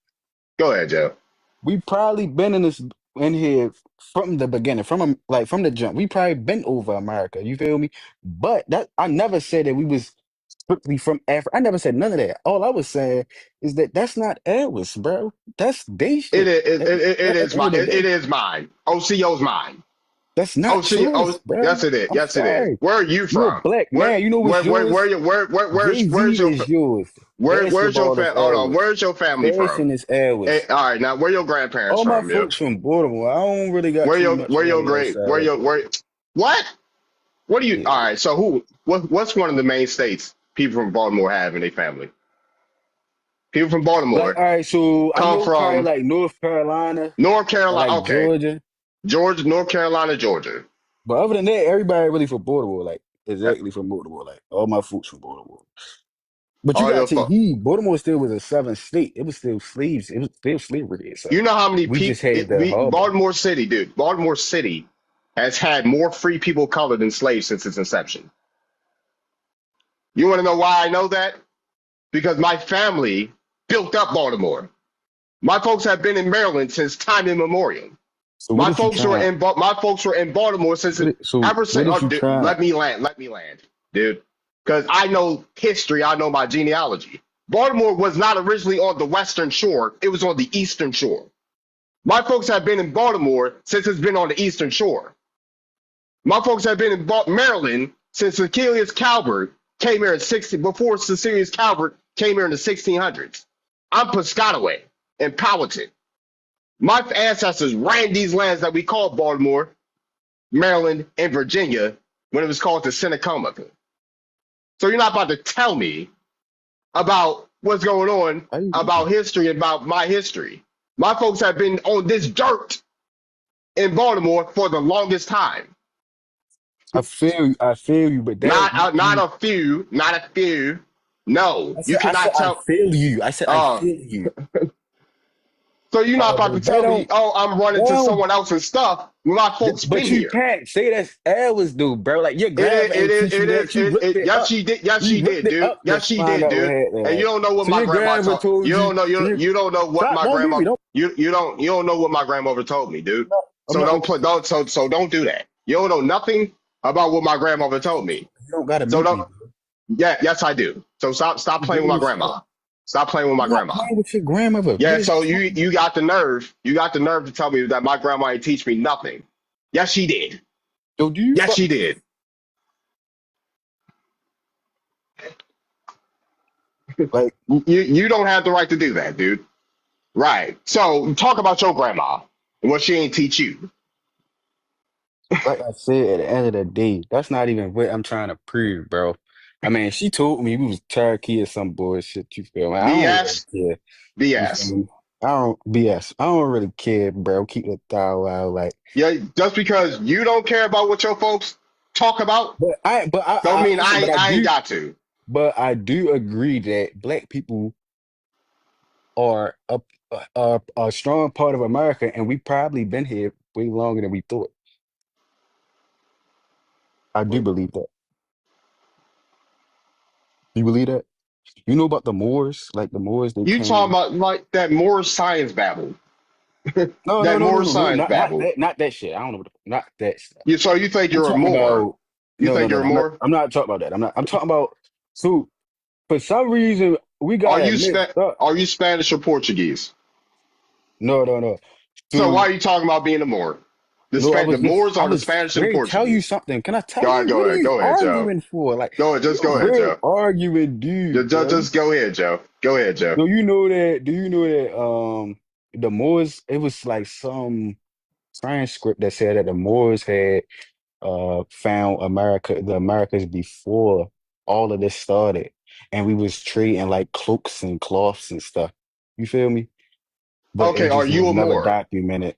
Go ahead, Joe. We probably been in here from the beginning, from the jump. We probably been over America. You feel me? But that I never said that we was strictly from Africa. I never said none of that. All I was saying is that that's not ours, bro. That's they It shit. is At it is the end my of the it day, is mine. OCO's mine. that's not OCO yours, yes bro. it is. I'm Yes it is. sorry. Where are you You're a from? black man. You know what's yours? Where's Jay-Z your is yours. where's your Basketball is hold on, ours. where's your family from? Fashion is ours. All right, now where your grandparents All my from, yo? folks from Baltimore. I don't really got too much family outside of Where what? What do you all yeah. right, so what's one of the main states people from Baltimore have in their family? People from Like, Baltimore all right, so I come know probably from like North Carolina North or Carolina. like Okay, Georgia. Georgia, North Carolina, Georgia. But other than that, everybody really from Baltimore, like exactly from Baltimore. Like all my folks from Baltimore. But you All gotta your take fuck. heed, Baltimore still was a southern state. It was still slaves. It was still slavery there. So You know how many we just people? had the harbor. Baltimore City, dude. Baltimore City has had more free people of color than slaves since its inception. You want to know why I know that? Because my family built up Baltimore. My folks have been in Maryland since time immemorial. So what if you try? My folks were in Baltimore since So ever since. what if Oh, you dude, try? let me land, dude. Because I know history. I know my genealogy. Baltimore was not originally on the western shore. It was on the eastern shore. My folks have been in Baltimore since it's been on the eastern shore. My folks have been in Maryland since Cecilius Calvert came here in 60 before Cecilius Calvert came here in the 1600s. I'm Piscataway and Powhatan. My ancestors ran these lands that we call Baltimore, Maryland, and Virginia when it was called the Senecoma. So you're not about to tell me about what's going on Are you about history, about my history. My folks have been on this dirt in Baltimore for the longest time. I feel you, but that Not a few, not a few. No, you I said cannot I tell. feel you. I said I Uh, feel you. so you're not about to But that tell me, don't oh, I'm that running to don't someone else's stuff when my folks been but you here. can't say that's ours though, bro. Like your It is, grandmother ain't teach you that. She looked it yes, up. she did. Yes, She she looked did, it dude. up to Yes, she find did, out what dude. happened. And you Like, don't know what so my your grandma grandma told. told you. So You don't know what stop. my Don't mute grandma. me. Don't. You don't know what my grandmother told me, dude. I'm So not. don't put don't so don't do that. You don't know nothing about what my grandmother told me. You don't gotta So mute me, don't. bro. Yeah, yes, I do. So stop You playing with do my as fuck. grandma. Stop playing with my I'm not grandma. playing with your grandmother. What Yeah, is you so talking you about? got the nerve. You got the nerve to tell me that my grandma ain't teach me nothing. Yes, she did. Yo, do you Yes, fuck? she did. Like, You don't have the right to do that, dude. Right. So talk about your grandma and what she ain't teach you. like I said, at the end of the day, that's not even what I'm trying to prove, bro. I mean, she told me we was Cherokee or some bullshit. You feel me? I don't really BS. care. You feel BS. me? I don't BS. I don't really care, bro. Keep it thou out. Like, Yeah, just because you don't care about what your folks talk about, don't mean listen, I ain't got to. but I do agree that black people are a strong part of America, and we probably been here way longer than we thought. I do believe that. You believe that? You know about the Moors? Like the Moors, they You talking came. about like that more science babble. No, no, That no, no, more no, no, science babble. not that shit. I don't know, not that stuff. So you think I'm you're a talking more. about You no, no, think no, you're no. a more? I'm not talking about that. I'm talking about so for some reason we got Are it you mixed up. are you Spanish or Portuguese? No, no, no. So why So are you talking about being a Moor? no, The Moors I are the was Spanish and ready to tell you Portuguese. something. Can I tell you? What are you Go ahead, Joe. arguing for? Like Just you're go a ahead, real Joe. arguing dude, bro. Just go ahead, Joe. Go ahead, Joe. Do you know that? Do you know that? The Moors. It was like some transcript that said that the Moors had found the Americas before all of this started, and we was trading like cloaks and cloths and stuff. You feel me? But it Okay, are just you was a never Moor? documented.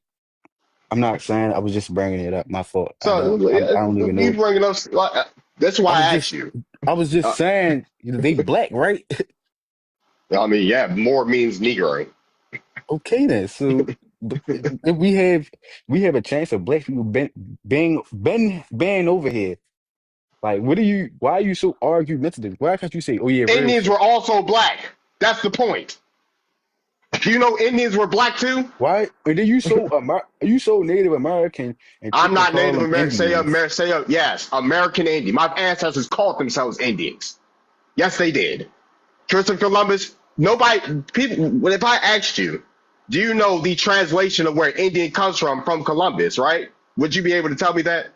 I'm not saying. I was just bringing it up. My fault. So I don't even you know. bringing up like that's I why was I just asked you. I was just Uh, saying they black, right? I mean, yeah, Moor means Negro. Okay then. So if we have a chance of black people being over here. Like, why are you so argumentative? Why can't you say, oh yeah, real Indians shit? were also black. That's the point. Do you know Indians were black too? Why? And then you so Native American and I'm quick to not call Native them American. Indians. Yes, American Indian. My ancestors called themselves Indians. Yes, they did. Christopher Columbus. Nobody. People. If I asked you, do you know the translation of where Indian comes from Columbus? Right? Would you be able to tell me that?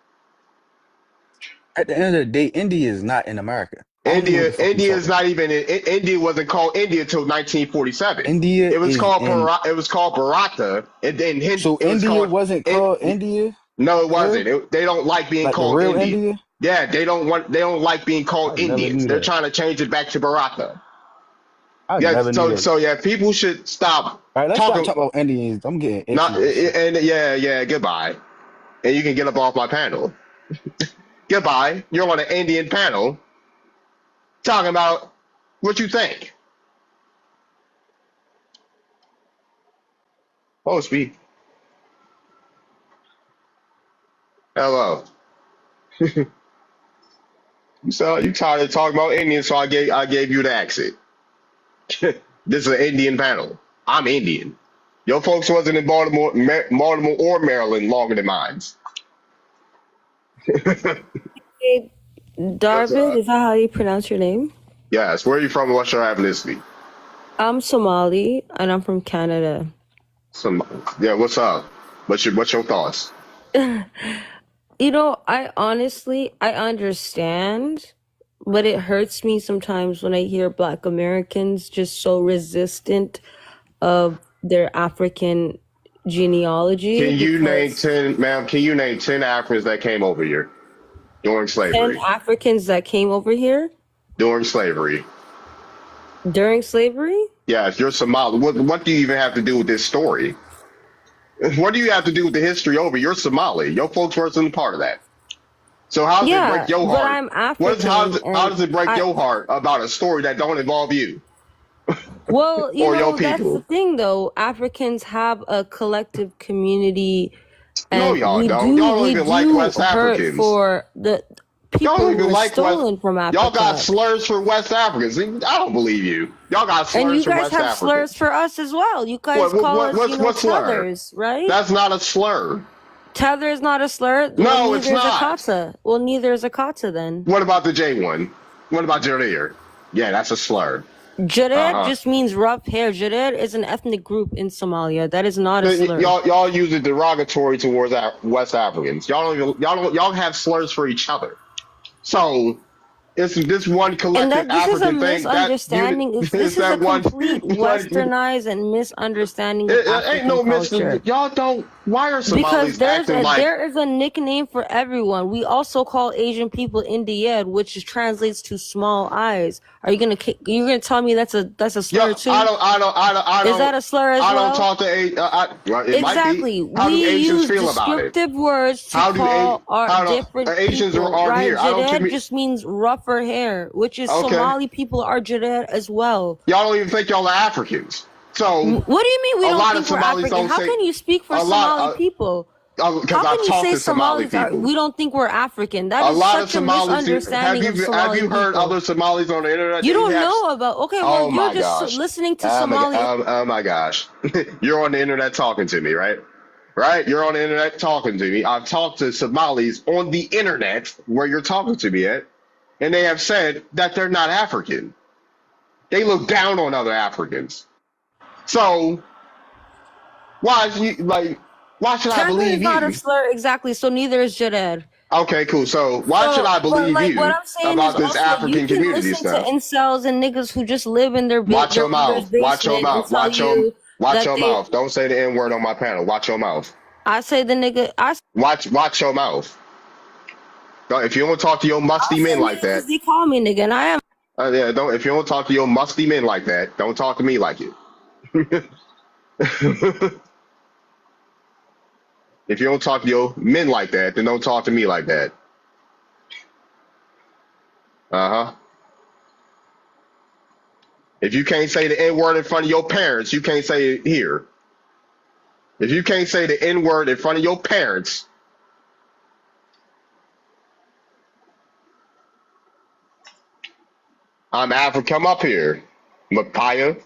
At the end of the day, India is not in America. I don't know what the fuck you India is talking not about. even. India wasn't called India until 1947. India is in. It was called Bharata, and then So it was India called. wasn't It, called India no, it for wasn't. real? They don't like being Like the called real India. India? Yeah, they don't like being I called never Indians. knew They're that. trying to change it back to Bharata. I Yeah, never knew that. so yeah, people should stop All right, let's stop talking. talking about Indians. I'm getting itchy Not and shit. and yeah, goodbye. And you can get up off my panel. Goodbye. You're on an Indian panel talking about what you think. Oh, speak. Hello. You tired of talking about Indians, so I gave you the accent. This is an Indian panel. I'm Indian. Your folks wasn't in Baltimore or Maryland longer than mine. Hey, What's Darvin, up? is that how you pronounce your name? Yes. Where are you from? And what's your ethnicity? I'm Somali and I'm from Canada. Yeah. What's up? What's your thoughts? I understand, but it hurts me sometimes when I hear Black Americans just so resistant of their African genealogy Can you name because 10, ma'am? Can you name 10 Africans that came over here during 10 slavery? Africans that came over here During slavery. during slavery? Yes, you're Somali. What do you even have to do with this story? What do you have to do with the history over? You're Somali. Your folks weren't a part of that. So how does it break Yeah, your but heart? I'm What is how African does it, how and does it break I your heart about a story that don't involve you Well, or your that's the people? thing though. Africans have a collective community No, and y'all don't. Y'all don't we even like do West hurt Africans. for the Y'all people don't who even were like West. stolen from Y'all got Africa. slurs for West Africans. I don't believe you. Y'all got And slurs you for guys West have slurs Africans. for us as well. You guys call us, What slur? tethers, right? That's not a slur. Tether is not a slur. Well, No, it's neither is a not. kata. Well, neither is a kata then. What about the J one? What about Jareer? Yeah, that's a slur. Jared Uh just means rough hair. Jared is an ethnic group in Somalia. That is not a huh. slur. Y'all use it derogatory towards West Africans. Y'all have slurs for each other. So it's this one And collective that this is a African thing that you misunderstanding. is This is a that one. complete westernized and misunderstanding of It ain't African no mister. culture. Y'all don't. Why are Because Somalis acting like? there is a nickname for everyone. We also call Asian people Indian, which translates to small eyes. Are you you're gonna tell me that's a Yo, slur too? Is that a slur as I don't well? talk to well, it might be. Exactly. How do We Asians use feel about it? descriptive words to How do call our how do different Asians people, aren't right? here? I don't Jared commu- just means rougher hair, which is Okay, Somali people are Jared as well. y'all don't even think y'all are Africans. So What do you mean we a don't lot of think we're Somalis African? don't How say can you speak for a Somali lot people? because How can I've you talked say to Somali Somalis are? people. We don't think we're African. That A is lot of such a Somalis do. misunderstanding of Have Somali you heard people. other Somalis on the internet? You They don't have. know about. Okay, well Oh you're my just gosh. listening to Somali. Oh my gosh. You're on the internet talking to me, right? Right? You're on the internet talking to me. I've talked to Somalis on the internet where you're talking to me at, and they have said that they're not African. They look down on other Africans. So why is you like why should I Tether is believe not a you? slur exactly, so neither is Jared. Okay, cool. So why should So, I but believe like what you I'm saying is about this also you African can community listen to stuff? incels and niggas who just live in Watch their your mother's mouth. Watch your basement and mouth. tell you Watch that your mouth. Don't say the N word on my panel. Watch your mouth. I say the nigga Watch your mouth. If you don't talk to your I'll musty say men like nigga because that, they call me nigga and I am. yeah, don't. If you don't talk to your musty men like that, don't talk to me like it. If you don't talk to your men like that, then don't talk to me like that. Uh huh. If you can't say the N word in front of your parents, you can't say it here. If you can't say the N word in front of your parents, I'm African. Come up here, Mapaya.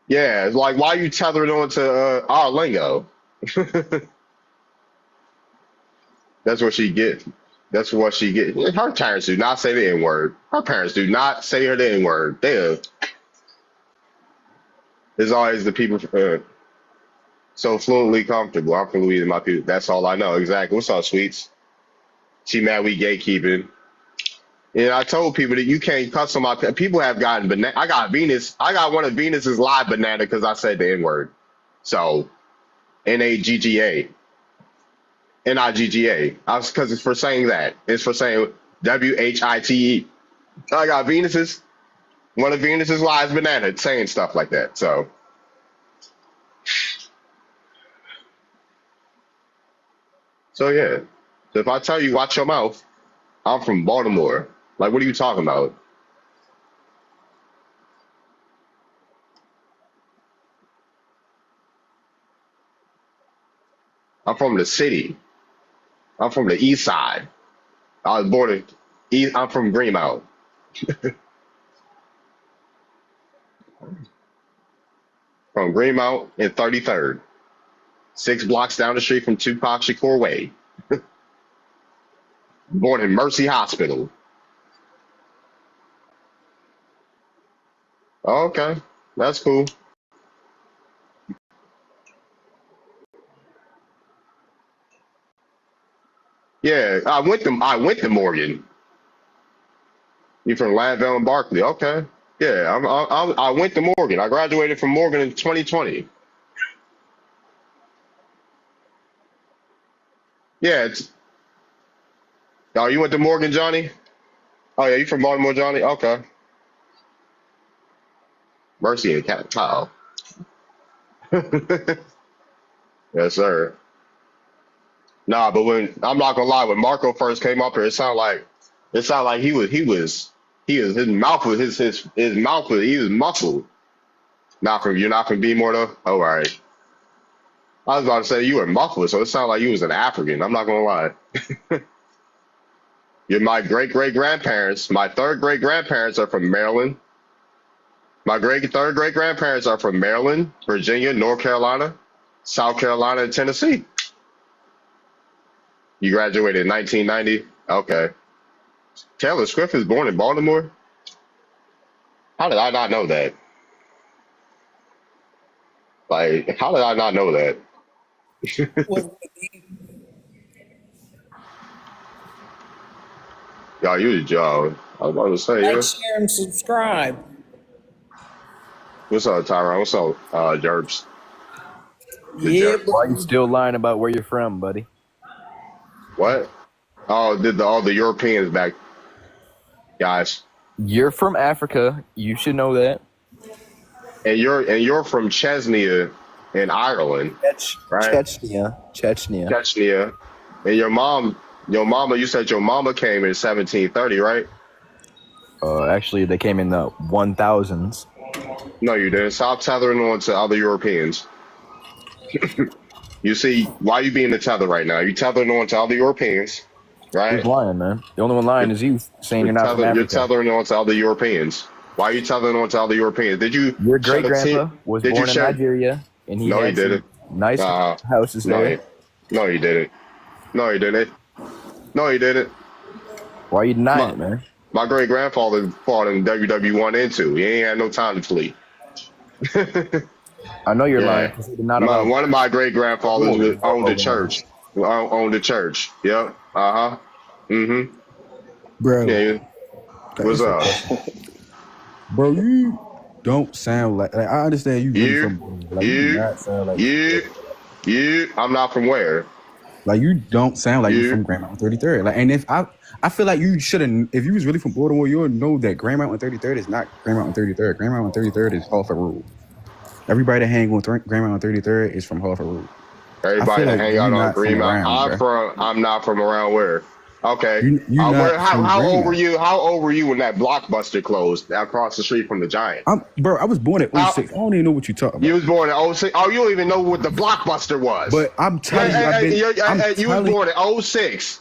Yeah, it's like why you tethered onto our lingo? That's what she get. That's what she get. Her parents do not say the N word. Her parents do not say her the N word. There's always the people so fluently comfortable. I'm fluently in my people. That's all I know. Exactly. What's up, sweets? She mad we gatekeeping. And I told people that you can't cuss on my people have gotten banana. I got Venus. I got one of Venus's live banana because I said the N word. So NAGGA. Nigga. Because it's for saying that. It's for saying WHITE. I got Venus's. One of Venus's lies banana saying stuff like that. So yeah. So if I tell you watch your mouth, I'm from Baltimore. Like, what are you talking about? I'm from the city. I'm from the east side. I was born in east. I'm from Greenmount. From Greenmount and 33rd. 6 blocks down the street from Tupac Shakur Way. Born in Mercy Hospital. Okay, that's cool. Yeah, I went to Morgan. You from Ladville and Barkley? Okay. Yeah, I went to Morgan. I graduated from Morgan in 2020. Yeah. Oh, you went to Morgan, Johnny? Oh yeah, you from Baltimore, Johnny? Okay. Mercy and Cat. Oh. Yes, sir. Nah, but when I'm not gonna lie, when Marco first came up here, it sounded like his mouth was his mouth was he was muffled. You're not from B more though? Oh, all right. I was about to say you were muffled, so it sounded like you was an African. I'm not gonna lie. You're my great-great-grandparents. My third-great-grandparents are from Maryland. My third-great-grandparents are from Maryland, Virginia, North Carolina, South Carolina, and Tennessee. You graduated in 1990? Okay. Taylor Swift is born in Baltimore? How did I not know that? Like, how did I not know that? Y'all, you the job. I was about to say, Like, yeah. share, and subscribe. What's up, Tyron? What's up, Jerps? The Yeah, Jerps. Why are you bro. still lying about where you're from, buddy? What? Oh, did all the Europeans back, guys? You're from Africa. You should know that. And you're from Chesnea in Ireland, right? Chechnya. Chechnya. And your mama, you said your mama came in 1730, right? Actually, they came in the 1000s. No, you didn't. Stop tethering on to other Europeans. You see, why you being the tether right now? You tethering on to other Europeans, Who's right? lying, man? The only one lying is you, saying you're not from You're Africa. tethering on to other Europeans. Why are you tethering on to other Europeans? Did you Your shed a great tear? grandpa was Did you born in shed? Nigeria, and he No, he had some didn't. nice Uh, houses no, there. he, no, he didn't. No, he didn't. No, he didn't. Why are you denying My, it, man? my great grandfather fought in WW1 and 2. He ain't had no time to flee. I know you're lying Yeah. because he did not allow. One of my great grandfathers owned the organized. church. Owned the church. Yep. Uh huh. Mm-hmm. Bro, Yeah. What's it's a up? question. Bro, you don't sound like I understand you really You, from Baltimore. Like you do you, not sound like you. I'm not from where? like you don't sound like you You. from Grand Mountain 33rd. Like, and if I feel like you should have, if you was really from Baltimore, you would know that Grand Mountain 33rd is not Grand Mountain 33rd. Grand Mountain 33rd is Harford Road. Everybody that hang on Grand Mountain 33rd is from Harford Road. Everybody that like hang you out on not from Green Mountain. around, I'm not from around where? Okay. You not from How old Greenmount. were you? How old were you when that Blockbuster closed across the street from the Giant? Bro, I was born at How, 06. I don't even know what you're talking you about. was born in '06. Oh, you don't even know what the Blockbuster was. But I'm telling you, You was born in '06.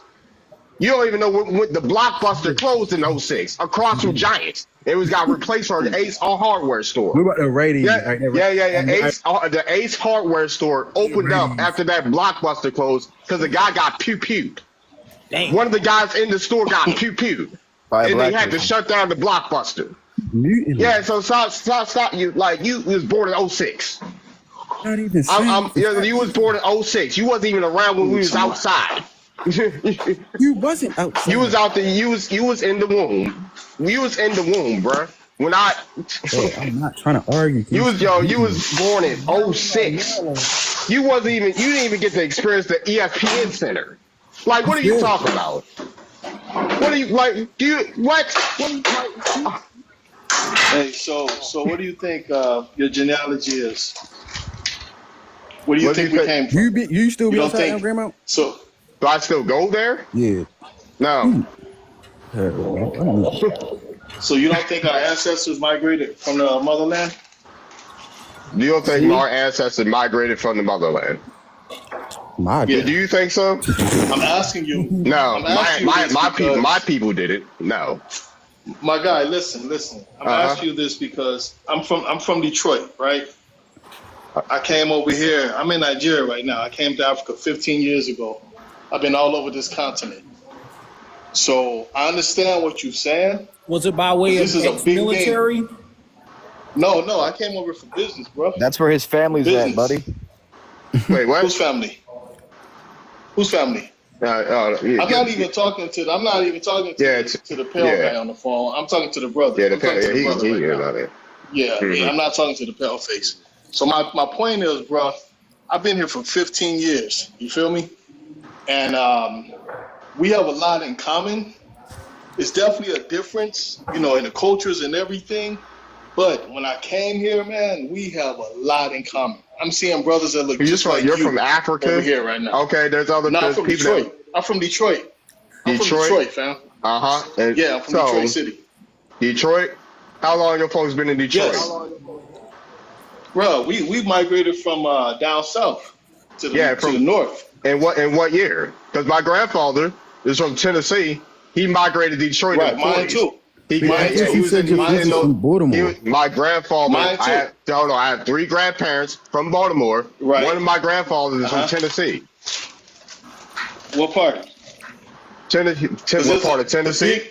You don't even know when the Blockbuster closed in '06 across from Giants. It got replaced for the Ace Hardware store. What about the ratings? The Ace Hardware store opened up after that Blockbuster closed because the guy got pew-pewed. One of the guys in the store got pew-pewed. And they had to shut down the Blockbuster. Yeah, so stop. You was born in '06. Not even saying. You was born in '06. You wasn't even around when we was outside. You wasn't outside. You was out there. You was in the womb. You was in the womb, bruh. When I'm not trying to argue. you was born in '06. You didn't even get to experience the ESPN Center. Like, what are you talking about? What are you like? Do you what? What are you like? Hey, so what do you think your genealogy is? Where do you What do you think we think? came from? You still You be don't outside now, think Grandma? so? Do I still go there? Yeah. No. Ooh. I mean, So you don't think our ancestors migrated from the motherland? You don't think see? our ancestors migrated from the motherland? My Yeah, Do you think so? I'm asking you. No. I'm asking you this My because people did it. No. my guy, listen. I'm Uh asking you this because I'm from Detroit, right? I came over here. I'm in Nigeria right now. I came to Africa 15 years ago. I've been all over this continent. So I understand what you're saying Was it by because way this of is a big game. ex-military? No, I came over for business, bro. That's where his family's at, Business. buddy. Wait, what? Whose family? Whose family? Yeah, I'm not even talking to. I'm not even talking yeah, to the pale yeah, guy on the phone. I'm talking to the brother. yeah. I'm talking to the brother He right knew now. about it. Yeah. I'm not talking to the pale face. So my point is, bro, I've been here for 15 years. You feel me? And we have a lot in common. It's definitely a difference, in the cultures and everything. But when I came here, man, we have a lot in common. I'm seeing brothers that look just like You're you from Africa over here right now. Okay, there's No, I'm there's from people Detroit. I'm from Detroit. I'm from Detroit. Detroit, fam. And Yeah, I'm from so Detroit City. Detroit. How long your folks been in Detroit? Yes. Bro, we migrated from down south to the Yeah, to the north. in what year? Because my grandfather is from Tennessee. He migrated to Detroit Right, in the mine 40s. too. He, I Mine yeah, thought he too. you was said in your he was in cousins those. from Baltimore. My grandfather. Mine too. I had three grandparents from Baltimore. Right. One of my grandfathers is from Uh-huh. Tennessee. What part? Tennessee. Is What this part of the Tennessee? big?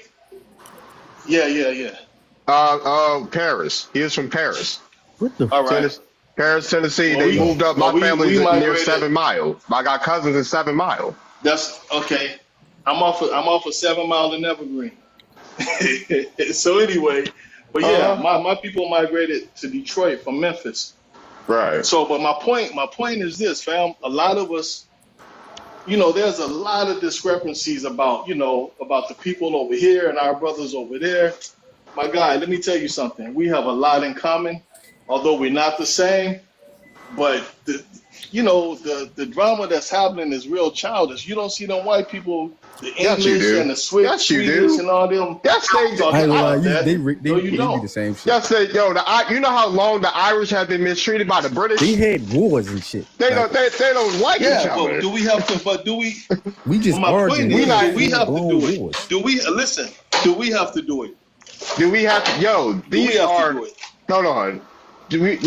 Yeah. Paris. He is from Paris. What the? All right. Paris, Tennessee. Well, They moved up. My family's we near migrated. 7 Mile. I got cousins in 7 Mile. That's okay. I'm off of 7 Mile and Evergreen. So anyway, but yeah, my people migrated to Detroit from Memphis. Right. So, but my point is this, fam. A lot of us, there's a lot of discrepancies about the people over here and our brothers over there. My guy, let me tell you something. We have a lot in common, although we're not the same. But the drama that's happening is real childish. You don't see them white people, the Yes, you English do. and the Swiss, Yes, you Swedish do. and all them. Yes, they do. talking I ain't gonna lie, about that. they No, you do the don't. same shit. Yes, you know how long the Irish have been mistreated by the British? They had wars and shit. They Like, don't like each Yeah, other. but do we have to? But do we? we just My point arguing. is, not- do we have to blown do it? wars. Do we listen? Do we have to do it? Do we have to? Yo, Do we these have are. to do it? Hold on. Do we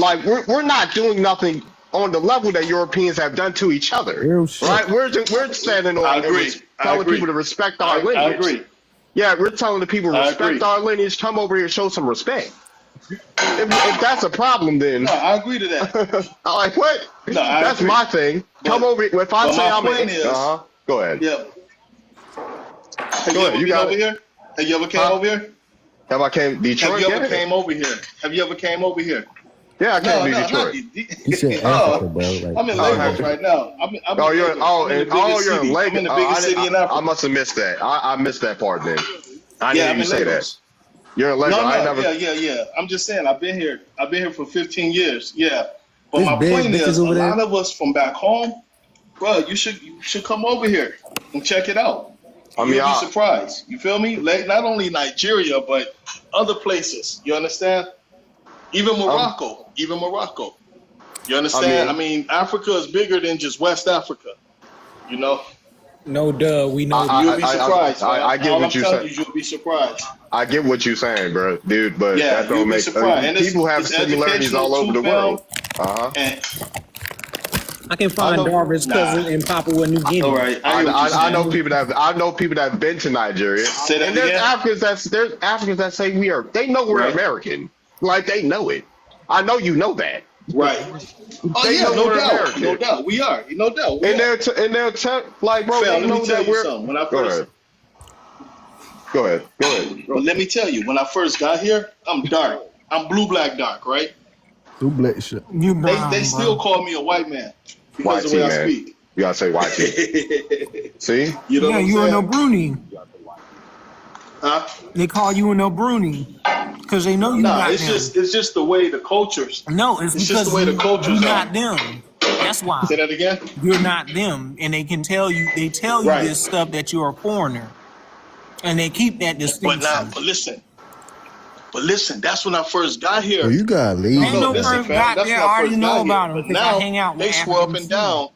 we're not doing nothing on the level that Europeans have done to each other, Real shit. right? We're standing on I and agree. I telling agree. people to respect our I lineage. agree. Yeah, we're telling the people I respect agree. our lineage. Come over here, show some respect. If that's a problem, then No, I agree to that. I'm like, what? No, I That's agree. my thing. Come But- over. If I but say my I'm point is- go ahead. Yeah. Have Go you ahead, ever you been got over it. here? Have you ever came Huh? over here? Have I came Detroit? Have you ever Yeah. came over here? Have you ever came over here? Yeah, I came to not Detroit. He said Oh, Africa, bro. Like, I'm in Oh, Lagos have you? right now. I'm in Oh, you're Lagos. I'm in the biggest you're in city. Lagos. I'm in the biggest city in I Africa. must have missed that. I missed that part then. I Yeah, didn't I'm even in say that. Lagos. You're in Lagos. No, I never. yeah. I'm just saying, I've been here for 15 years. Yeah. But There's my bad point bitches is, a over there. lot of us from back home, bro, you should come over here and check it out. I mean, You'll be surprised. You feel me? Like, not only Nigeria, but other places. You understand? Even Morocco. You understand? I mean- Africa is bigger than just West Africa. You know? No, duh. We know. You'll be surprised. I get All what I'm you're telling saying. you'll be surprised. I get what you're saying, bro, dude. But Yeah, that you'll don't be make surprised. And people have it's similarities educational all over too, the world. And I can find I know- Darvin's cousin Nah. in Papua New Guinea. all right, I, hear what you're I know saying. people that have been to Nigeria, Say that and there's again? Africans that say they know we're Right. American, like they know it. I know you know that. Right. Oh They yeah, know no we're doubt, American. no doubt. We are, no doubt. We And are. they're like, bro, Fam, they let know me tell that you we're. something. When I Go first, ahead. Go ahead. bro, let me tell you. When I first got here, I'm dark. I'm blue black dark, right? blue black shit. You They still call me a white man. because of the YT, way I man. speak. You gotta say YT. See? You know Yeah, what I'm you are no saying? Bruni. Huh? They call you a no Bruni because they know you Nah, not it's them. just the way the cultures. No, it's It's just the because way the you cultures are. not them. That's why Say that again. you're not them, and they can tell you. They tell you Right. this stuff that you're a foreigner, and they keep that But distinction. not. But listen. That's when I first got Bro, here. you got No, Ain't lazy, no. no Listen, bro. first fam. got That's there. when I I already first know got here. about them But because I now hang out with they swear up Africans and too. down.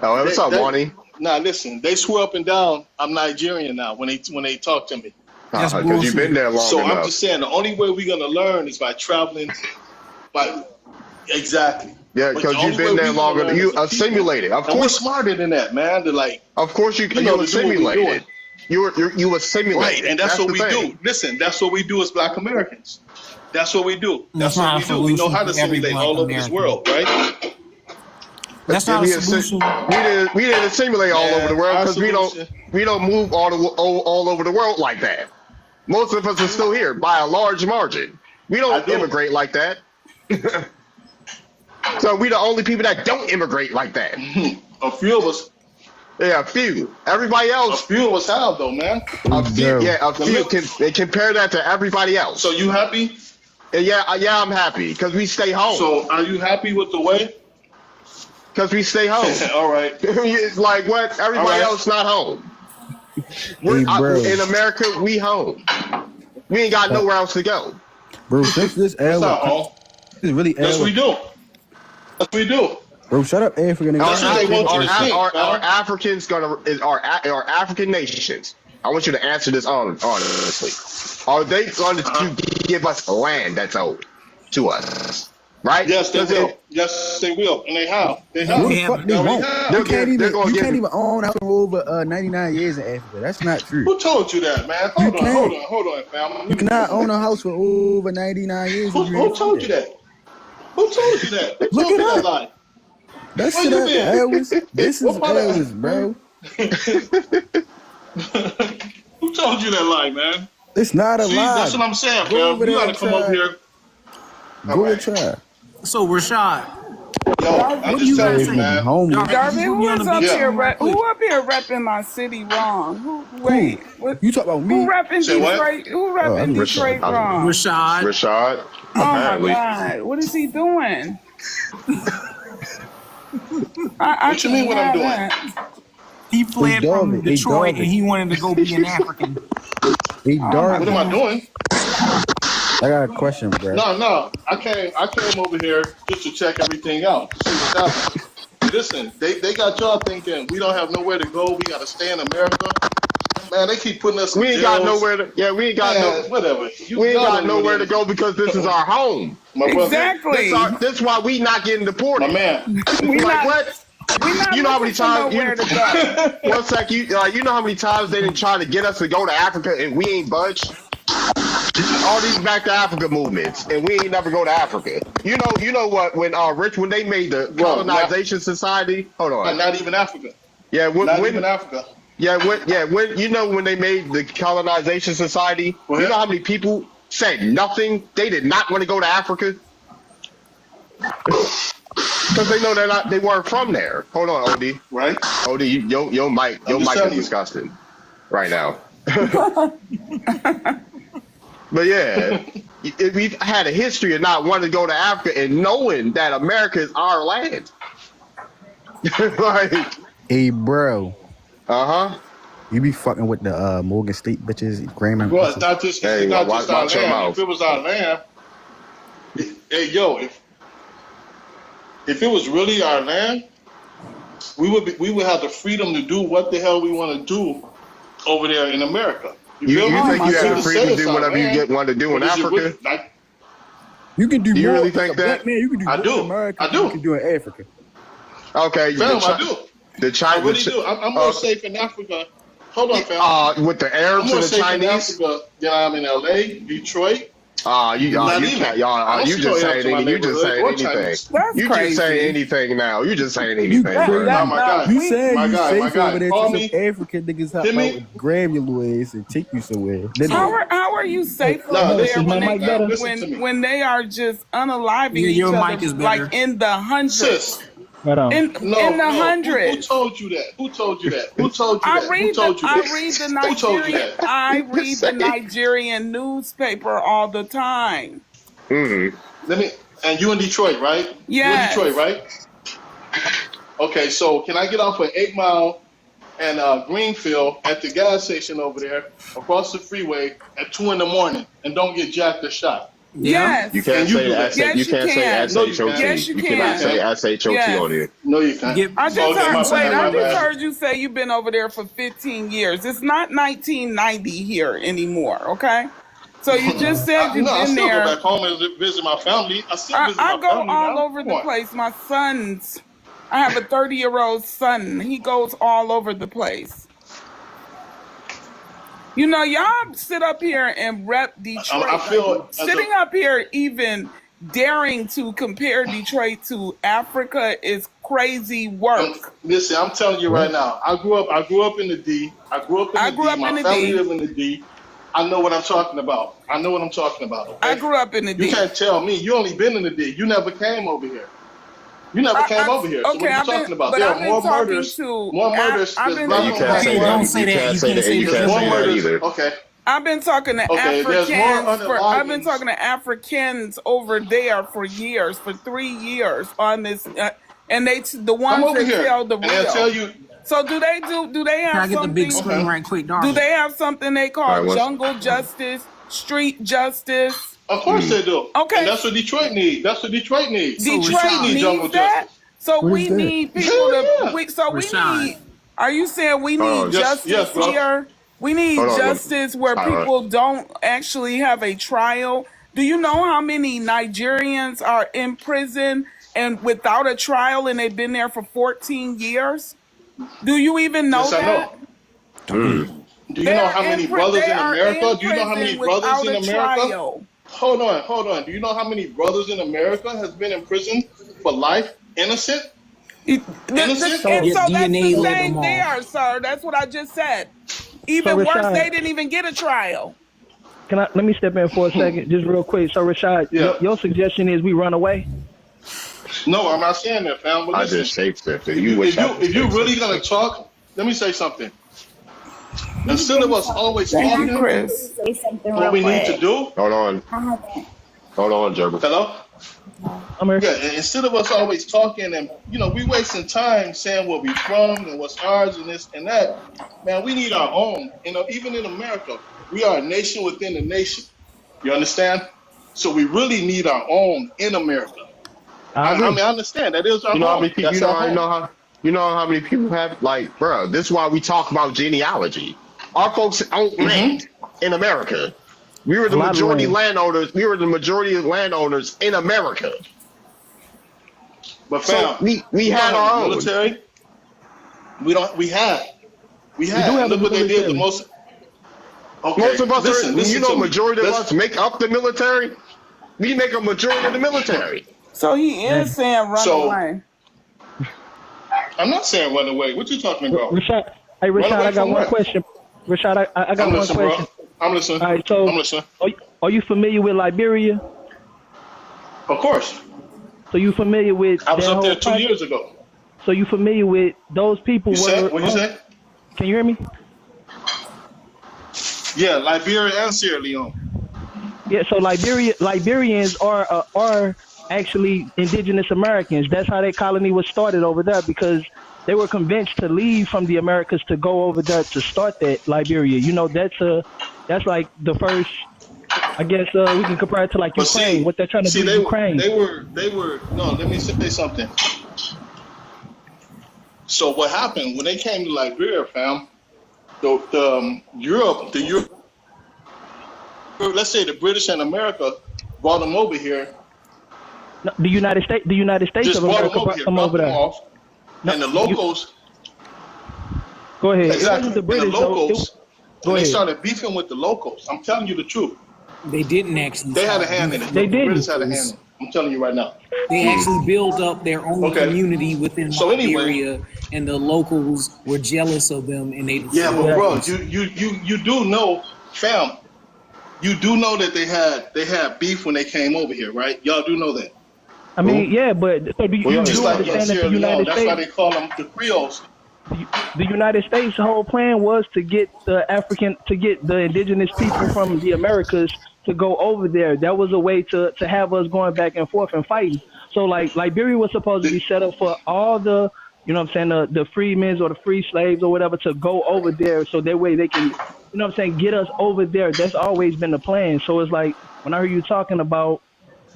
Oh, what's up, They Monty? Nah, listen. They swear up and down. I'm Nigerian now when they talk to me. That's Because you've been bullshit. there long So I'm enough. just saying the only way we're gonna learn is by traveling. By exactly. Yeah, But the because you've only way been there we're gonna long enough. learn You as a people, assimilated. Of and we're course, smarter than that, man. To like, of course you to do what we're assimilated. doing. You Right, assimilated. and that's what the we thing. do. Listen, that's what we do as Black Americans. That's what we do. That's That's what not a we do. We know solution how to for every assimilate Black all over this American. world, right? That's not a solution. We didn't assimilate all over the Man, world our because solution. we don't move all over the world like that. Most of us are still here by a large margin. We I don't do. immigrate like that. So we the only people that don't immigrate like that. A few of us. Yeah, a few. Everybody A else, few of us have though, man. a few. Bro. Yeah, a The few look- can they compare that to everybody else. So you happy? And yeah, I'm happy because we stay home. So are you happy with the way? Because we stay home. All right. It's like what? Everybody All right. else not home. Hey, bro. In America, we home. We ain't got nowhere else to go. Bro, since this That's not era, home. this is really That's what we era. do. That's what we do. Bro, shut up, Africa nigga. That's what they want you to think, Are man. Africans are African nations? I want you to answer this honestly. Are they going to give us land that's owed to us? Right? Yes, they Does will. it- Yes, they will, and they have. They No, have. What the Yeah, fuck they they won't? have. You can't they're gonna give even own a house for over 99 years in Africa. That's not true. Who told you that, man? You Hold can't. on, fam. You cannot own a house for over 99 years. Who told you that? Who told you that? Who Look told it you that up. lie? That's Where shit you up been? Elvis. This is What part of- Elvis, bro. Who told you that lie, man? It's not a See, lie. that's what I'm saying, Go fam. over You there gotta and come try. over here. Go All and right. try. So Rashad, Yo, I'm what do just you telling guys you, say? man. Homeless. Darby, Darby, put who me on is the up big Yeah. here? screen right quick. Who up here repping my city wrong? Who? Who? Wait, what? You talk about Who me? repping Say what? Detroit? Who Oh, I repping think Rashad. Detroit wrong? Rashad, Rashad, Oh my apparently. God, what is he doing? I What you mean can't what I'm have doing? that. he fled from Darby. Hey, Detroit and Darby. he wanted to go be an African. Hey, Oh my Darby. What am I God. doing? I got a question, bro. No. I came over here just to check everything out, to see what's happening. Listen, they got y'all thinking we don't have nowhere to go. We got to stay in America. Man, they keep putting us in We ain't jails. got nowhere to. Yeah, we ain't got Man, whatever. We ain't y'all got don't even nowhere to live- go because this is our home. My brother, Exactly. This why we not getting my deported. man. We Like not. what? We not You know how many looking for times? nowhere to go. One sec, you know how many times they didn't try to get us to go to Africa and we ain't budged. All these back to Africa movements and we ain't never go to Africa. You know what? When when they made the Bro, colonization society. Hold on. Not even Africa. Yeah, Not when even Africa. when you know when they made the colonization society, Go you ahead. know how many people said nothing? They did not want to go to Africa because they know they weren't from there. Hold on, OD. Right? OD, your mic I'm just is telling you. disgusting right now. But yeah, we've had a history of not wanting to go to Africa and knowing that America is our land. Like, Hey, bro. uh-huh. You be fucking with the Morgan State bitches, grandma. Well, it's not just Hey, it's not watch just our your land. mouth. If it was our land, hey yo, if it was really our land, we would have the freedom to do what the hell we want to do over there in America. You feel me? think my you have God. the freedom to do whatever you want to do in But is it Africa? really- like, You can do Do you more. really as a think black that? man, you can do I more do. in America I than do. you can do in Africa. Okay, fam, I do. The I China, really do. I'm more safe in Africa. Hold on, fam. with the I'm Arabs more and the safe in Chinese. Africa than I am in LA, Detroit. You Not even. I just don't saying see no anything. You just Arabs saying or anything. Chinese. That's You crazy. just saying anything now. You just saying You anything, That- bro. crazy. Oh my God. You said My you guy, safe over there call to me. some African niggas hop Hit me. out and grab your little ass and take you somewhere. Then How are you safe No, over listen there to when me, they listen to me. when they are just unaliving Yeah, each your other mic is better. like in the hundreds? Sis, Right on. In the Who hundreds. told you that? Who told you that? Who told you that? Who told you I that? read the Who told you Nigerian that? I read the Say, Nigerian newspaper all the time. mm, Let me. And you in Detroit, right? You in Detroit, Yes. right? Okay. So can I get off of 8 Mile and Greenfield at the gas station over there across the freeway at 2 in the morning and don't get jacked or shot? Yes. you Can can't you say do that? you Yes, you can't say can. No, you can't. Yes, SHOT. you You No, cannot you can. say can't. SHOT Yes. on it. No, you can't. I just Okay, my heard, wait, bad. I My just bad. heard you say you've been over there for 15 years. It's not 1990 here anymore, okay? So you just said you've I been still go there. back home and visit my family. I still visit I my go family all now. over Come the on. place. I have a 30-year-old son. He goes all over the place. You know, y'all sit up here and rep Detroit. I feel Like, sitting up here even daring to compare Detroit to Africa is crazy work. listen. I'm telling you right now. I grew up in the D. I grew up in I the grew D. up in My the family D. live in the D. I know what I'm talking about. I Okay. grew up in the You D. can't tell me. You only been in the D. You never came over here. You never came over here. So what are you talking about? There I've are been talking more to, murders. I've There's been And black you on talking can't black say to, crime. Don't that. say You that. can't You say can't that. say You that. There's can't Just more say say that that. murders. either. Okay. I've been talking to There's more Africans unalivings. over there for years, for 3 years on this, and the Come ones over that here, tell the and they'll tell real. you. So do they Can have I get the big something? screen Okay. right quick, Do darling? they have something they All call right, once. jungle justice, street justice? Of course Mm, they do. And Okay, that's what Detroit needs. That's what Detroit needs. So Detroit Detroit Rashad, needs jungle needs that. justice. So What is we that? need people Hell to yeah. we Rashad. need, are you saying we hold need on. Yes, justice bro. here? We need Hold on. justice where All right. people don't actually have a trial. Do you know how many Nigerians are in prison and without a trial and they've been there for 14 years? Do you even know Yes, I that? know. Mm, Do you know how many brothers They in are America? in Do you know how many prison brothers without in a America? trial. Hold on. Do you know how many brothers in America has been in prison for life, innocent? Innocent? And So Yes, so that's the DNA led them same all. there, sir. That's what I just said. so Even worse, Rashad, they didn't even get a trial. let me step in for a second, just real quick. So Rashad, Yeah. your suggestion is we run away? No, I'm not saying that, fam. But I listen, just shapeshifted. if You you wish if I you could if you really shapeshift. gonna talk, let me say something. Instead of us always Thank you, talking, Chris. Say something what real we need to quick. do. Hold on. I haven't. Hold on, Gerbil. Hello. I'm here. Yeah, and instead of us always talking and we wasting time saying what we from and what's ours and this and that, man, we need our own. Even in America, we are a nation within a nation. You understand? So we really need our own in America. I I agree. mean, I understand that is our You know how home. many people? That's our home. You know how many people have like, bro. This is why we talk about genealogy. Our folks own land in America. We were A the lot of majority land. landowners. We were the majority of landowners in America. But So fam, we we don't had have a our own. military. We don't. We have. We do have a Look what they did. The military. most. Okay. Most of us Listen. are, Listen to me. majority of us make up the military. We make a majority of the military. So he is saying run So- away. I'm not saying run away. What you talking about? Rashad, hey Run Rashad, away I got from one what? question. Rashad, I got I'm one listening, question. bro. I'm listening. All right, so I'm listening. are you familiar with Liberia? Of course. So you familiar with I was that up there whole 2 project? years ago. So you familiar with those people? You said? What you say? Can you hear me? Yeah, Liberia and Sierra Leone. Yeah. So Liberians are actually indigenous Americans. That's how their colony was started over there because they were convinced to leave from the Americas to go over there to start that Liberia. That's like the first. I guess we can compare it to like But Ukraine. see, What they're trying to do in Ukraine. they were. No, let me say something. So what happened when they came to Liberia, fam? Europe, let's say the British and America brought them over here. No, the United States Just of brought America them over brought here, them dropped over them there. off, and the locals. Go ahead. It Exactly. wasn't the And British. the locals, Go when they ahead. started beefing with the locals, I'm telling you the truth. They didn't actually. They had a start hand in it. beefing They with the didn't. British had a hand locals. in it. I'm telling you right now. They actually built up their own Okay. community within So anyway, Liberia, and the locals were jealous of them, and they yeah, destroyed but bro, them. you do know, fam. You do know that they had beef when they came over here, right? Y'all do know that. I Who? mean, yeah, but so We do Just you like understand in that. understand that the Sierra Leone, United that's why States they call them the Creoles. the United States' whole plan was to get the indigenous people from the Americas to go over there. That was a way to have us going back and forth and fighting. So like Liberia was supposed to be set up for all the, you know what I'm saying, the freemen or the free slaves or whatever to go over there so that way they can, you know what I'm saying, get us over there. That's always been the plan. So it's like when I hear you talking about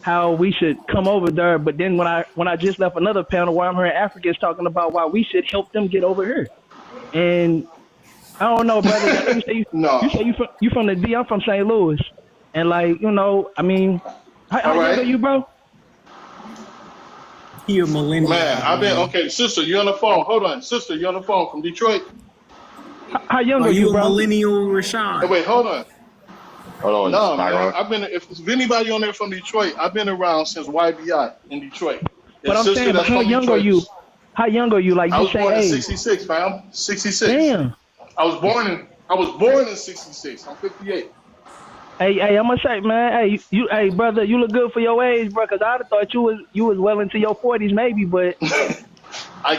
how we should come over there, but then when I just left another panel where I'm hearing Africans talking about why we should help them get over here. And I don't know, brother. I know you say you No. say you from the D. I'm from St. Louis, and like you know, I mean, how All young are right. you, bro? He a millennial, Man, I've been man. okay, sister, you on the phone. Hold on. Sister, you on the phone from Detroit. How young Are are you, you a bro? millennial, Hey, Rashad? wait, hold on. Hold on, No, man. Tyrone. I've been if anybody on there from Detroit, I've been around since YBI in Detroit. But Your I'm sister saying, but that's how from young are Detroit. you? How young are you? Like, I was just say born in age. '66, fam. '66. Damn. I was born in '66. I'm 58. Hey, I'm gonna say, man. Hey, brother, you look good for your age, bro. Cause I'd have thought you was well into your 40s, maybe. But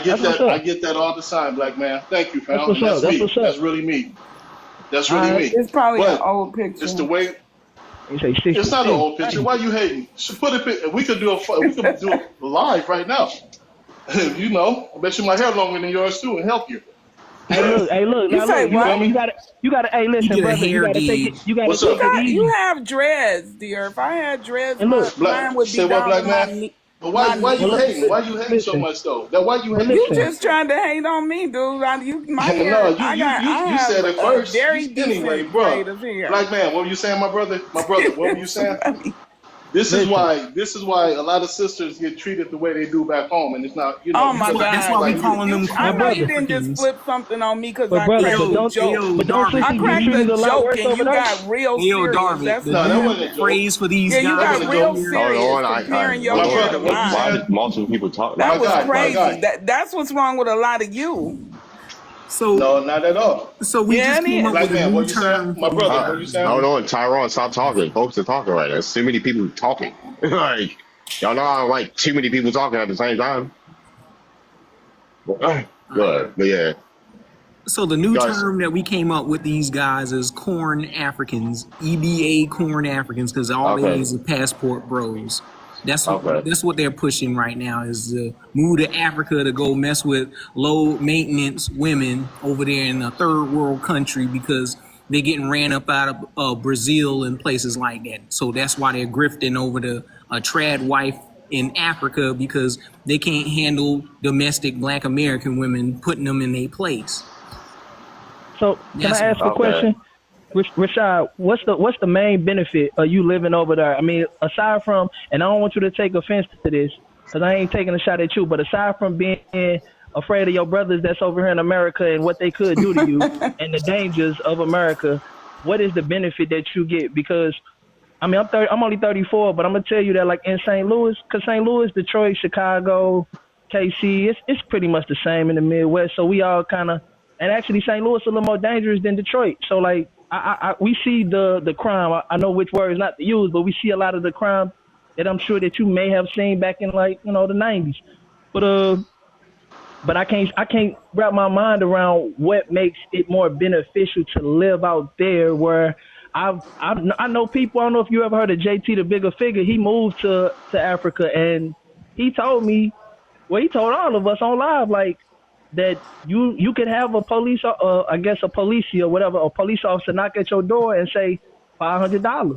that's what's I up. get that all the time, black man. Thank you, That's fam. what's And up. that's That's me. what's up. That's really me. That's All really right. me. It's probably an But old it's picture. the way. You say It's not an 66. old picture. Hey, Why you hating? Put it. We could do it live right now. You know, I bet you my hair longer than yours too, and help you. Look, You now say look. You You feel what? you me? gotta you gotta. Hey, He listen, get a brother. hair dig. You gotta What's You take up? it got you easy. have dreads, dear. If I had dreads, And look, Black. mine would be Say what, down to black man? But my why you well, look, hating? knees. Why you hating so listen, much though? That why you but hating You so listen. just much? trying to hate on me, dude. My No, hair, I you have said it a first. You very anyway, decent bro. braid of hair. Black man, what were you saying, my brother? My brother, what were you It's saying? funny. Listen, This is why a lot of sisters get treated the way they do back home, and it's not, Oh my because of That's people why God, we like you. calling them my I know corn you brother. didn't just Africans. flip something on me because But I brother, cracked but a don't joke. sisters I get cracked a treated a lot joke worse and over you there? got real Yo, serious. Darvin, That's the No, that new wasn't a funny. joke. phrase for these Yeah, you That guys got wasn't a out real joke. here. Hold serious on. comparing your Hold My hair on. to brother, what were you Why mine. saying? did multiple people talk My That like was that? guy, my crazy. guy. That's what's wrong with a lot of you. So, No, not at all. so we Yeah, just it came up Black with is. a man, new what you saying? term for My these brother, what you guys, saying? Hold man. on, Tyrone, stop talking. Folks are talking right now. There's too many people talking. Like, y'all know I don't like too many people talking at the same time. All right. Good. But yeah, So the new guys, term that we came up with these guys is corn Africans, EBA corn Africans, because all they okay. is passport bros. That's Okay. that's what they're pushing right now is to move to Africa to go mess with low maintenance women over there in a third world country because they're getting ran up out of Brazil and places like that. So that's why they're grifting over to a trad wife in Africa because they can't handle domestic Black American women putting them in their place. So can I That's ask a why. Okay. question? Rashad, what's the main benefit of you living over there? I mean, aside from, and I don't want you to take offense to this, because I ain't taking a shot at you, but aside from being afraid of your brothers that's over here in America and what they could do to you and the dangers of America, what is the benefit that you get? Because I mean, I'm only 34, but I'm gonna tell you that like in St. Louis, because St. Louis, Detroit, Chicago, KC, it's pretty much the same in the Midwest. So we all kind of, and actually St. Louis is a little more dangerous than Detroit. So like, we see the crime. I know which words not to use, but we see a lot of the crime that I'm sure that you may have seen back in like the 90s. But I can't wrap my mind around what makes it more beneficial to live out there where I know people. I don't know if you ever heard of JT the Bigger Figure. He moved to Africa and he told me, well, he told all of us on live like that you could have a police, I guess a policia or whatever, a police officer knock at your door and say $500,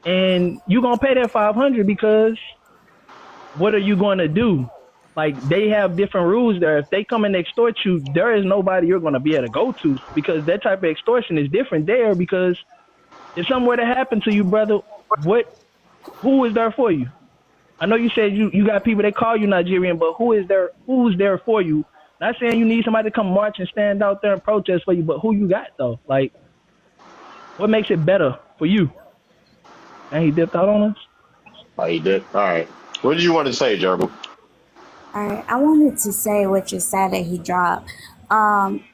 and you gonna pay that 500 because what are you going to do? Like they have different rules there. If they come and extort you, there is nobody you're going to be able to go to because that type of extortion is different there. Because if something were to happen to you, brother, what? Who is there for you? I know you said you got people that call you Nigerian, but who is there? Who's there for you? Not saying you need somebody to come march and stand out there and protest for you, but who you got though? Like, what makes it better for you? And he dipped out on us. Oh, he did. All right. What did you want to say, Gerbil? All right, I wanted to say what you said that he dropped. Um,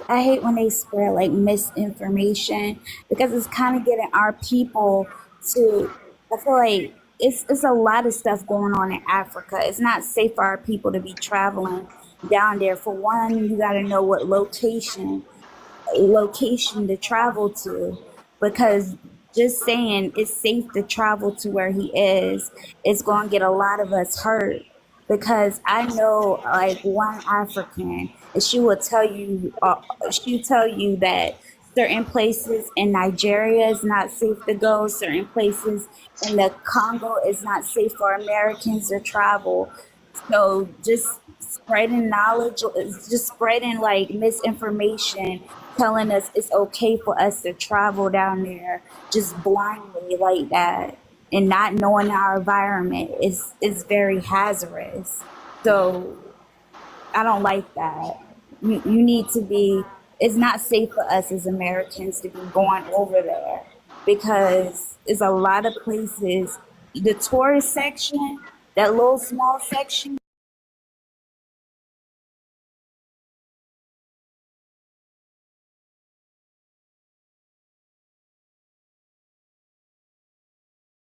I hate when they spread like misinformation because it's kind of getting our people to. I feel like it's a lot of stuff going on in Africa. It's not safe for our people to be traveling down there. For one, you got to know what location to travel to, because just saying it's safe to travel to where he is going to get a lot of us hurt. Because I know like one African, and she'll tell you that certain places in Nigeria is not safe to go, certain places in the Congo is not safe for Americans to travel. So just spreading knowledge, just spreading like misinformation, telling us it's okay for us to travel down there just blindly like that and not knowing our environment is very hazardous. So I don't like that. You need to be, it's not safe for us as Americans to be going over there because it's a lot of places. The tourist section, that little small section,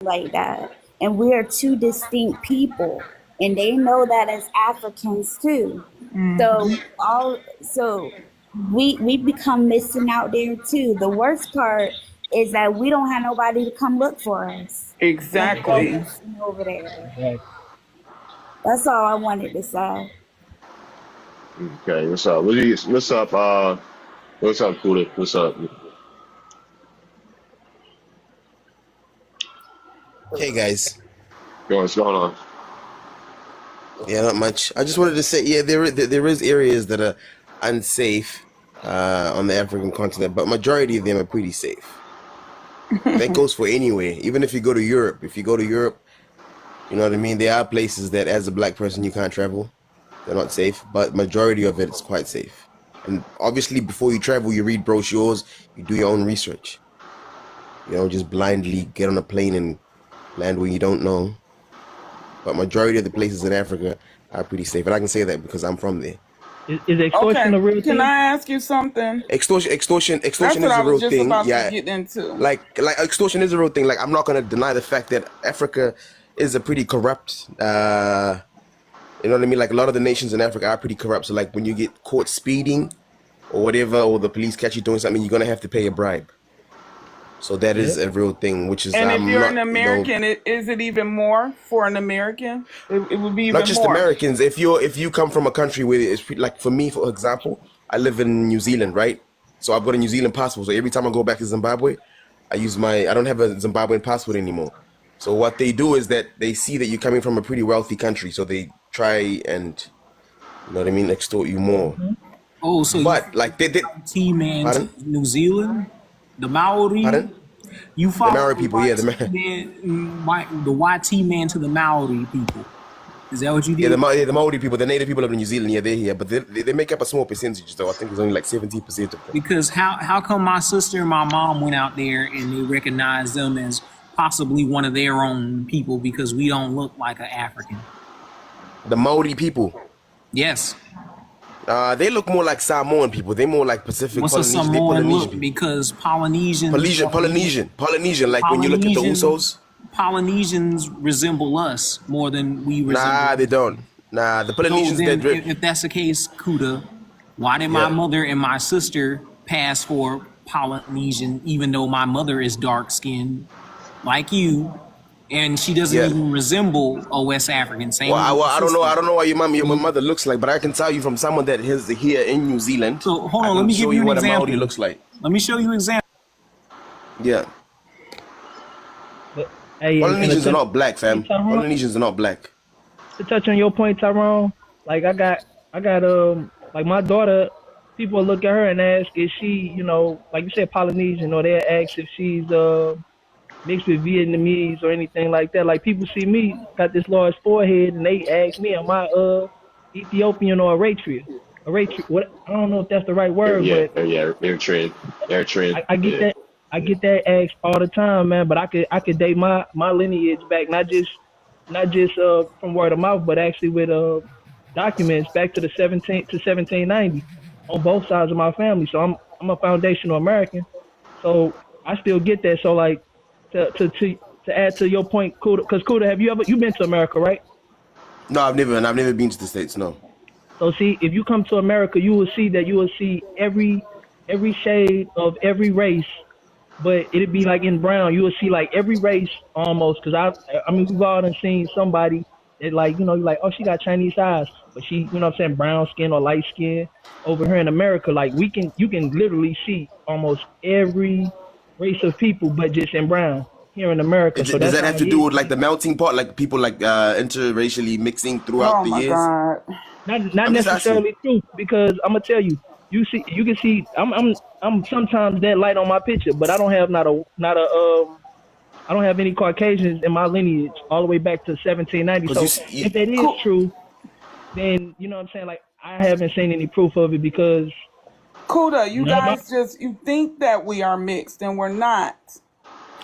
like that. And we are two distinct people. And they know that as Africans too. So we become missing out there too. The worst part is that we don't have nobody to come look for us when we go Exactly. missing over there. Exactly. That's all I wanted to say. Okay, what's up? What's up? What's up, Cooler? What's up? Hey guys, What's going on? yeah, not much. I just wanted to say, yeah, there is areas that are unsafe on the African continent, but majority of them are pretty safe. That goes for anywhere. Even if you go to Europe, you know what I mean. There are places that, as a black person, you can't travel. They're not safe, but majority of it is quite safe. And obviously, before you travel, you read brochures, you do your own research. You know, just blindly get on a plane and land where you don't know. But majority of the places in Africa are pretty safe, and I can say that because I'm from there. Is extortion Okay. a real Can thing? I ask you something? Extortion That's is what I a was real just thing. about to Yeah, get into. like extortion is a real thing. Like, I'm not gonna deny the fact that Africa is a pretty corrupt. You know what I mean? Like, a lot of the nations in Africa are pretty corrupt. So like, when you get caught speeding or whatever, or the police catch you doing something, you're gonna have to pay a bribe. So that is Yep. a real thing, which is, And if I'm you're an not, you know, American, is it even more for an American? It would be not even just more. Americans. If you come from a country where it's like, for me, for example, I live in New Zealand, right? So I've got a New Zealand passport. So every time I go back to Zimbabwe, I don't have a Zimbabwean passport anymore. So what they do is that they see that you're coming from a pretty wealthy country, so they try and, you know what I mean, extort you more. Oh, so you But like, they did, YT man to pardon, New Zealand, the Maori. pardon, You the follow Maori the people, yeah, YT man, the YT man to the Maori people. Is that what you yeah, did? the Maori people, the native people of New Zealand, yeah, they're here, but they make up a small percentage, though. I think it's only like 70% of them. Because how come my sister and my mom went out there and they recognized them as possibly one of their own people because we don't look like an African? The Maori people. Yes. They look more like Samoan people. They're more like Pacific What's a Polynesian. They Samoan Polynesian look? people. Because Polynesians Polynesian. Like, when you look at the Polynesian Usos. Polynesians resemble us more than we Nah, resemble. they don't. Nah, the So Polynesians, then, if that's the case, Kuda, why did my yeah, mother and my sister pass for Polynesian, even though my mother is dark skinned like you, and she doesn't yeah. even resemble a West African? Same Well, with my I don't know. sister. I don't know what your So, mother looks like, but I can tell you from someone that is here in New Zealand. so hold I on, let can me show give you you an what a Maori example. looks like. Let me show you an example. Yeah, But hey, and Polynesians are not black, point, fam. Tyrone, Polynesians are not black. to touch on your point, Tyrone, like I got like my daughter, people look at her and ask is she, like you said, Polynesian, or they ask if she's mixed with Vietnamese or anything like that. Like people see me got this large forehead and they ask me, am I Ethiopian or Eritrean? Eritrea, what, I don't know if that's the right word, Yeah, but yeah, they're trend. I get Yeah, that. I get that asked all the time, man. But I could date my lineage back, not just from word of mouth, but actually with documents back to the 1790 on both sides of my family. So I'm a foundational American. So I still get that. So like to to add to your point, Kuda, because Kuda, you've been to America, right? No, I've never been to the States. No. So see, if you come to America, you will see every shade of every race, but it'd be like in brown. You will see like every race almost. Cause I mean, we've all done seen somebody that like, you're like, oh, she got Chinese eyes, but she, what I'm saying, brown skin or light skin. Over here in America, like you can literally see almost every race of people, but just in brown here in America. So Does that's that how have it to do is. with like the melting pot, like people like interracially mixing throughout Oh the my years? God. Not I'm just asking. necessarily true, because I'm gonna tell you, you can see I'm sometimes that light on my picture, but I don't have I don't have any Caucasians in my lineage all the way back to 1790. Because So if that is Cool. true, then you know what I'm saying, like I haven't seen any proof of it because Kuda, you none of my guys you think that we are mixed and we're not.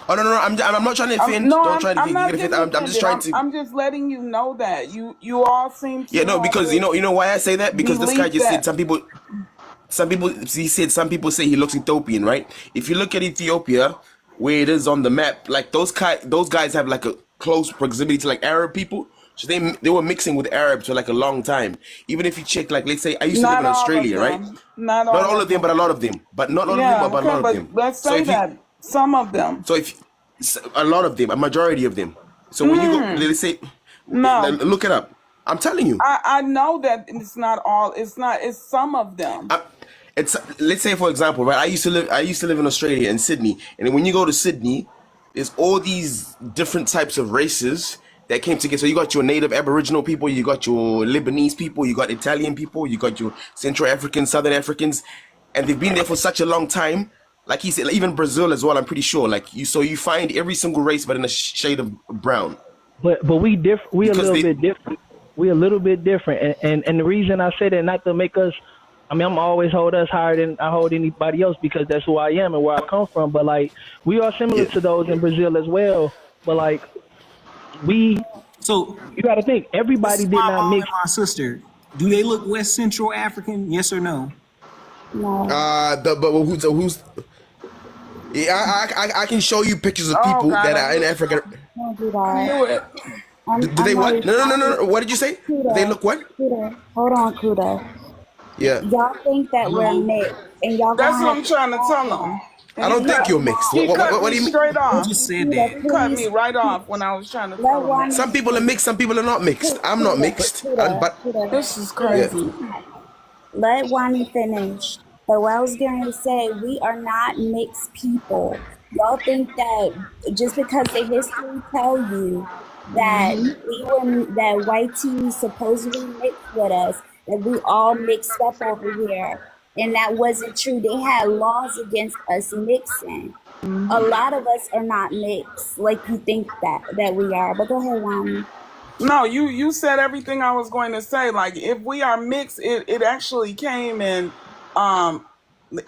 Oh no, I'm not trying to offend. Don't try to I'm get not offended. getting I'm just offended. trying to. I'm just letting you know that you all seem to Yeah, no, have because this you know why I say that, because this guy belief just said that some people he say he looks Ethiopian, right? If you look at Ethiopia, where it is on the map, like those guys have like a close proximity to like Arab people, so they were mixing with Arabs for like a long time. Even if you check, like let's say I used to live not in all of Australia, right? them, not Not all all of of them, but them. a lot of them. But not all of them, Yeah, but a okay, lot of but them. let's So say if you that some of them. so if a lot of them, a majority of them. So when you go, let's say, No, look it up. I'm telling you. I know that it's not all. It's not. It's some of them. It's let's say for example, right? I used to live in Australia in Sydney, and when you go to Sydney, there's all these different types of races that came together. So you got your native Aboriginal people, you got your Lebanese people, you got Italian people, you got your Central Africans, Southern Africans, and they've been there for such a long time. Like he said, like even Brazil as well. I'm pretty sure. Like you find every single race, but in a shade of brown, but we a because little they. bit different. We a little bit different, and the reason I say that, not to make us, I mean, I'm always hold us higher than I hold anybody else because that's who I am and where I come from. But like we are similar Yeah. to those in Brazil as well. But like you So got to think this everybody is did my not mom mix. and my sister. Do they look West Central African? Yes or no? No. But who's yeah, I can show you pictures of Oh people God, that I are in knew, Africa. Don't do I that. knew it. Do they I'm what? already No. What did you say? Do they Kuda. look what? Kuda. Hold on, Kuda. Yeah. Y'all think that we're mixed, and y'all That's gonna what have I'm to trying to stop tell him. that. And I don't think you're mixed. he cut What me do you mean? straight You off. just said Kuda, that. He cut me please, right off when I was trying to let tell him that. Some Wani people are finish. mixed. Some people are not mixed. I'm not Kuda, mixed. Kuda, But Kuda, This is yeah. crazy. let Wani finish. But what I was going to say, we are not mixed people. Y'all think that just because the history tell you that that white tea supposedly mixed with us, that we all mixed up over here, and that wasn't true. They had laws against us mixing. A lot of us are not mixed like you think that we are. But go ahead, Wani. No, you said everything I was going to say. Like if we are mixed, it actually came um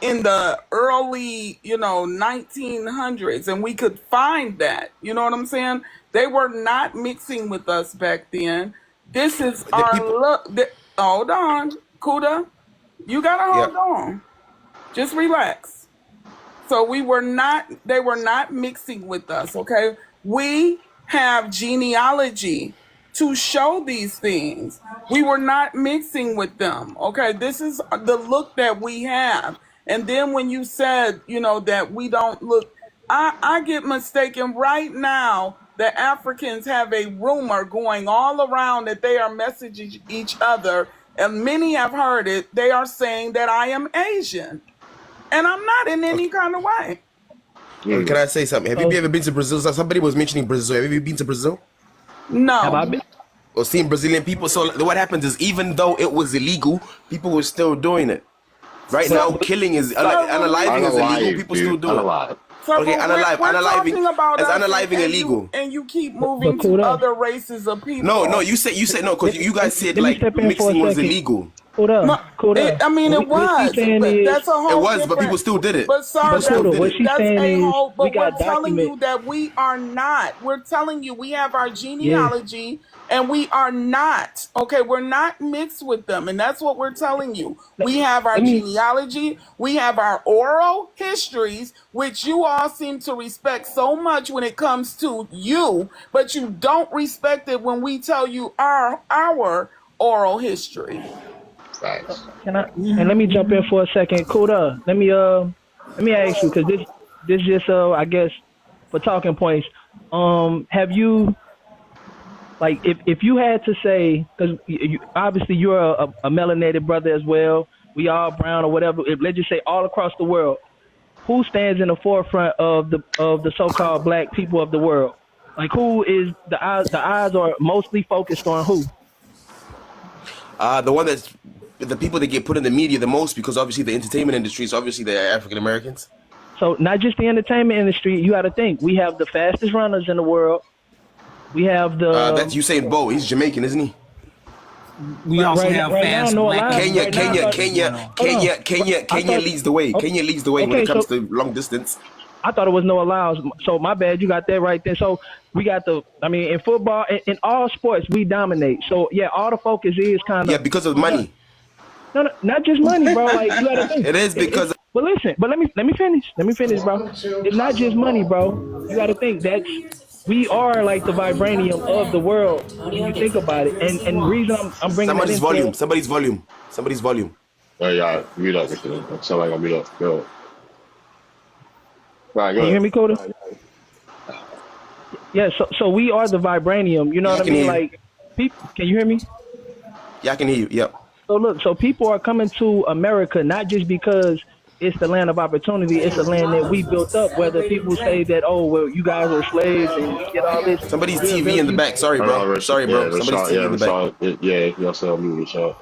in the early 1900s, and we could find that. You know what I'm saying? They were not mixing with us back then. This is The our people. look. Hold on, Kuda. You gotta Yeah. hold on. Just relax. So they were not mixing with us, okay? We have genealogy to show these things. We were not mixing with them, okay? This is the look that we have. And then when you said, that we don't look, I get mistaken right now. The Africans have a rumor going all around that they are messaging each other, and many have heard it. They are saying that I am Asian. And I'm not in any Okay. kind of way. Okay. Can I say something? Have So you ever been to Brazil? Somebody was mentioning Brazil. Have you been to Brazil have No. I been? or seen Brazilian people? So what happens is, even though it was illegal, people were still doing it. Right But now, So, killing is so when we, unaliving is illegal. Unalive, People still dude. do it. Unalive. so Okay, but we're unaliving talking about is us, unaliving illegal. and you keep but moving to Kuda, other races of No, people. you said no, because you guys said let me like step in for a mixing was second. illegal. No, Kuda. I mean it What she's was, saying but is, that's a It whole was, but people different. still did it. But sir, People but still Kuda, did what it. she's that's saying a is, whole. we But we're got telling document. you that we are not. We're telling you we have our Yes, genealogy And we are not, okay, we're not mixed with them. And that's what we're telling you. We have our Let me genealogy, we have our oral histories, which you all seem to respect so much when it comes to you, but you don't respect it when we tell you our oral history. Facts. can I and let me jump in for a second. Kuda, let me ask you because this just I guess for talking points. Have you like if you had to say because obviously you're a melanated brother as well. We all brown or whatever. If, let's just say all across the world, who stands in the forefront of the so-called black people of the world? Like who is the eyes? The eyes are mostly focused on who? The one that's the people that get put in the media the most, because obviously the entertainment industry is obviously the African Americans. So not just the entertainment industry. You got to think we have the fastest runners in the world. We have That's the Usain Bolt. He's Jamaican, isn't he? We also right have right now fast no black alive Kenya, right now. I Kenya, thought, Kenya, going on. Kenya, hold Kenya, on. I Kenya thought leads the way. oh, Kenya leads the way when okay. it comes So to long distance. I thought it was no allows. So my bad. You got that right there. So we got in football, in all sports, we dominate. So yeah, all the focus is kind Yeah, of because of on us. money. No, not just money, bro. Like you got to think. It is because But listen, but let me finish. Let me finish, bro. It's not just money, bro. You got to think we are like the vibranium of the world when you think about it. And the reason I'm bringing that somebody's into volume, somebody's volume, somebody's volume. Oh yeah, mute up. Somebody gonna mute up. Go. All right, go can you hear ahead. me, Coda? Yeah. So we are the vibranium. You know Yeah, I what I can mean? hear you. Like, people, can you hear me? Yeah, I can hear you. Yep. So look, so people are coming to America not just because it's the land of opportunity. It's a land that we built up. Whether people say that, oh, well, you guys are slaves and you get all this. Somebody's We're TV in the very back. Sorry, Hold bro. on, Sorry, yeah, bro. Somebody's TV in the back. Y'all stay on mute, Rashad.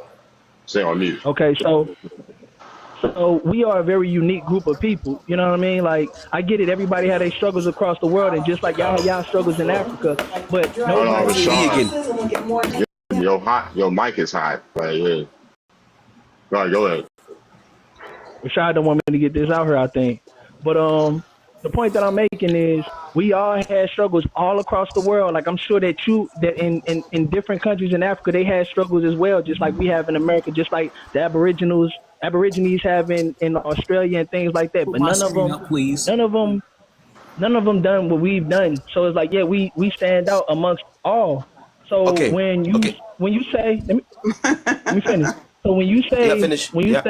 Stay on mute. okay. So we are a very unique group of people. You know what I mean? Like I get it. Everybody had their struggles across the world, and just like y'all had y'all struggles in Africa, but Hold on, nobody. TV again. Rashad. Your mic is hot. Like, yeah. All right, go ahead. Rashad don't want me to get this out here, I think. But the point that I'm making is we all had struggles all across the world. Like I'm sure that in different countries in Africa they had struggles as well, just like we have in America, just like the Aborigines have in Australia and things like that. Put But my screen up, please. none of them done what we've done. So it's like, yeah, we stand out amongst all. So Okay. when Okay. you say, let me finish. So when you Yeah, say, finish. Yeah.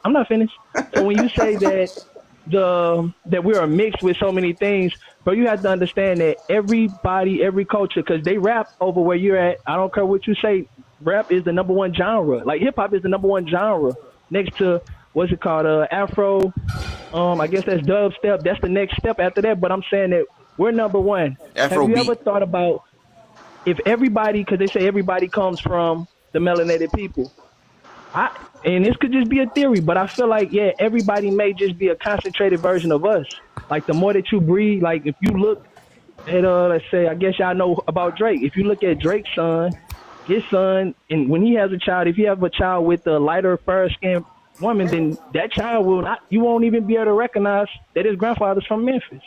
I'm not finished. So when you say that we are mixed with so many things, bro, you have to understand that everybody, every culture, because they rap over where you're at. I don't care what you say. Rap is the number one genre. Like hip hop is the number one genre next to what's it called? Afro. I guess that's dubstep. That's the next step after that. But I'm saying that we're number one. Have you ever Afrobeat. thought about if everybody, because they say everybody comes from the melanated people. And this could just be a theory, but I feel like, yeah, everybody may just be a concentrated version of us. Like the more that you breed, like if you look at let's say, I guess y'all know about Drake. If you look at Drake's son, his son, and when he has a child, if you have a child with a lighter fair skinned woman, then that child you won't even be able to recognize that his grandfather's from Memphis.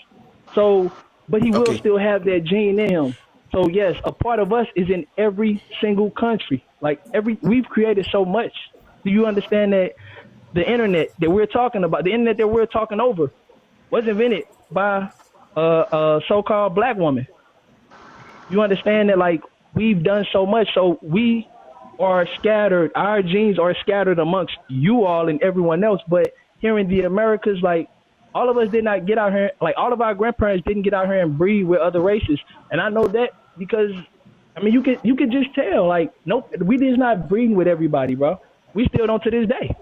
So, but he will Okay. still have that gene in him. So yes, a part of us is in every single country. Like we've created so much. Do you understand that the internet that we're talking about, the internet that we're talking over, was invented by a so-called black woman? You understand that, like, we've done so much, so we are scattered. Our genes are scattered amongst you all and everyone else. But here in the Americas, like, all of us did not get out here. Like, all of our grandparents didn't get out here and breed with other races. And I know that because, I mean, you could just tell. Like, nope, we just not breeding with everybody, bro. We still don't to this day.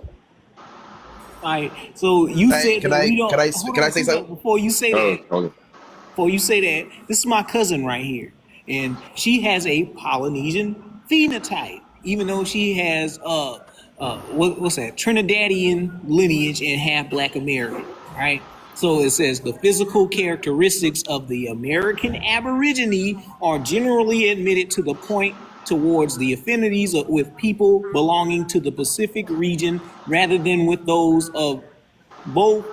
All right. So you said that we don't. Can I Hold can I on, say something? before you say that? Okay. Before you say that, this is my cousin right here, and she has a Polynesian phenotype, even though she has what's that, Trinidadian lineage and half Black American, right? So it says the physical characteristics of the American Aborigine are generally admitted to the point towards the affinities with people belonging to the Pacific region rather than with those of both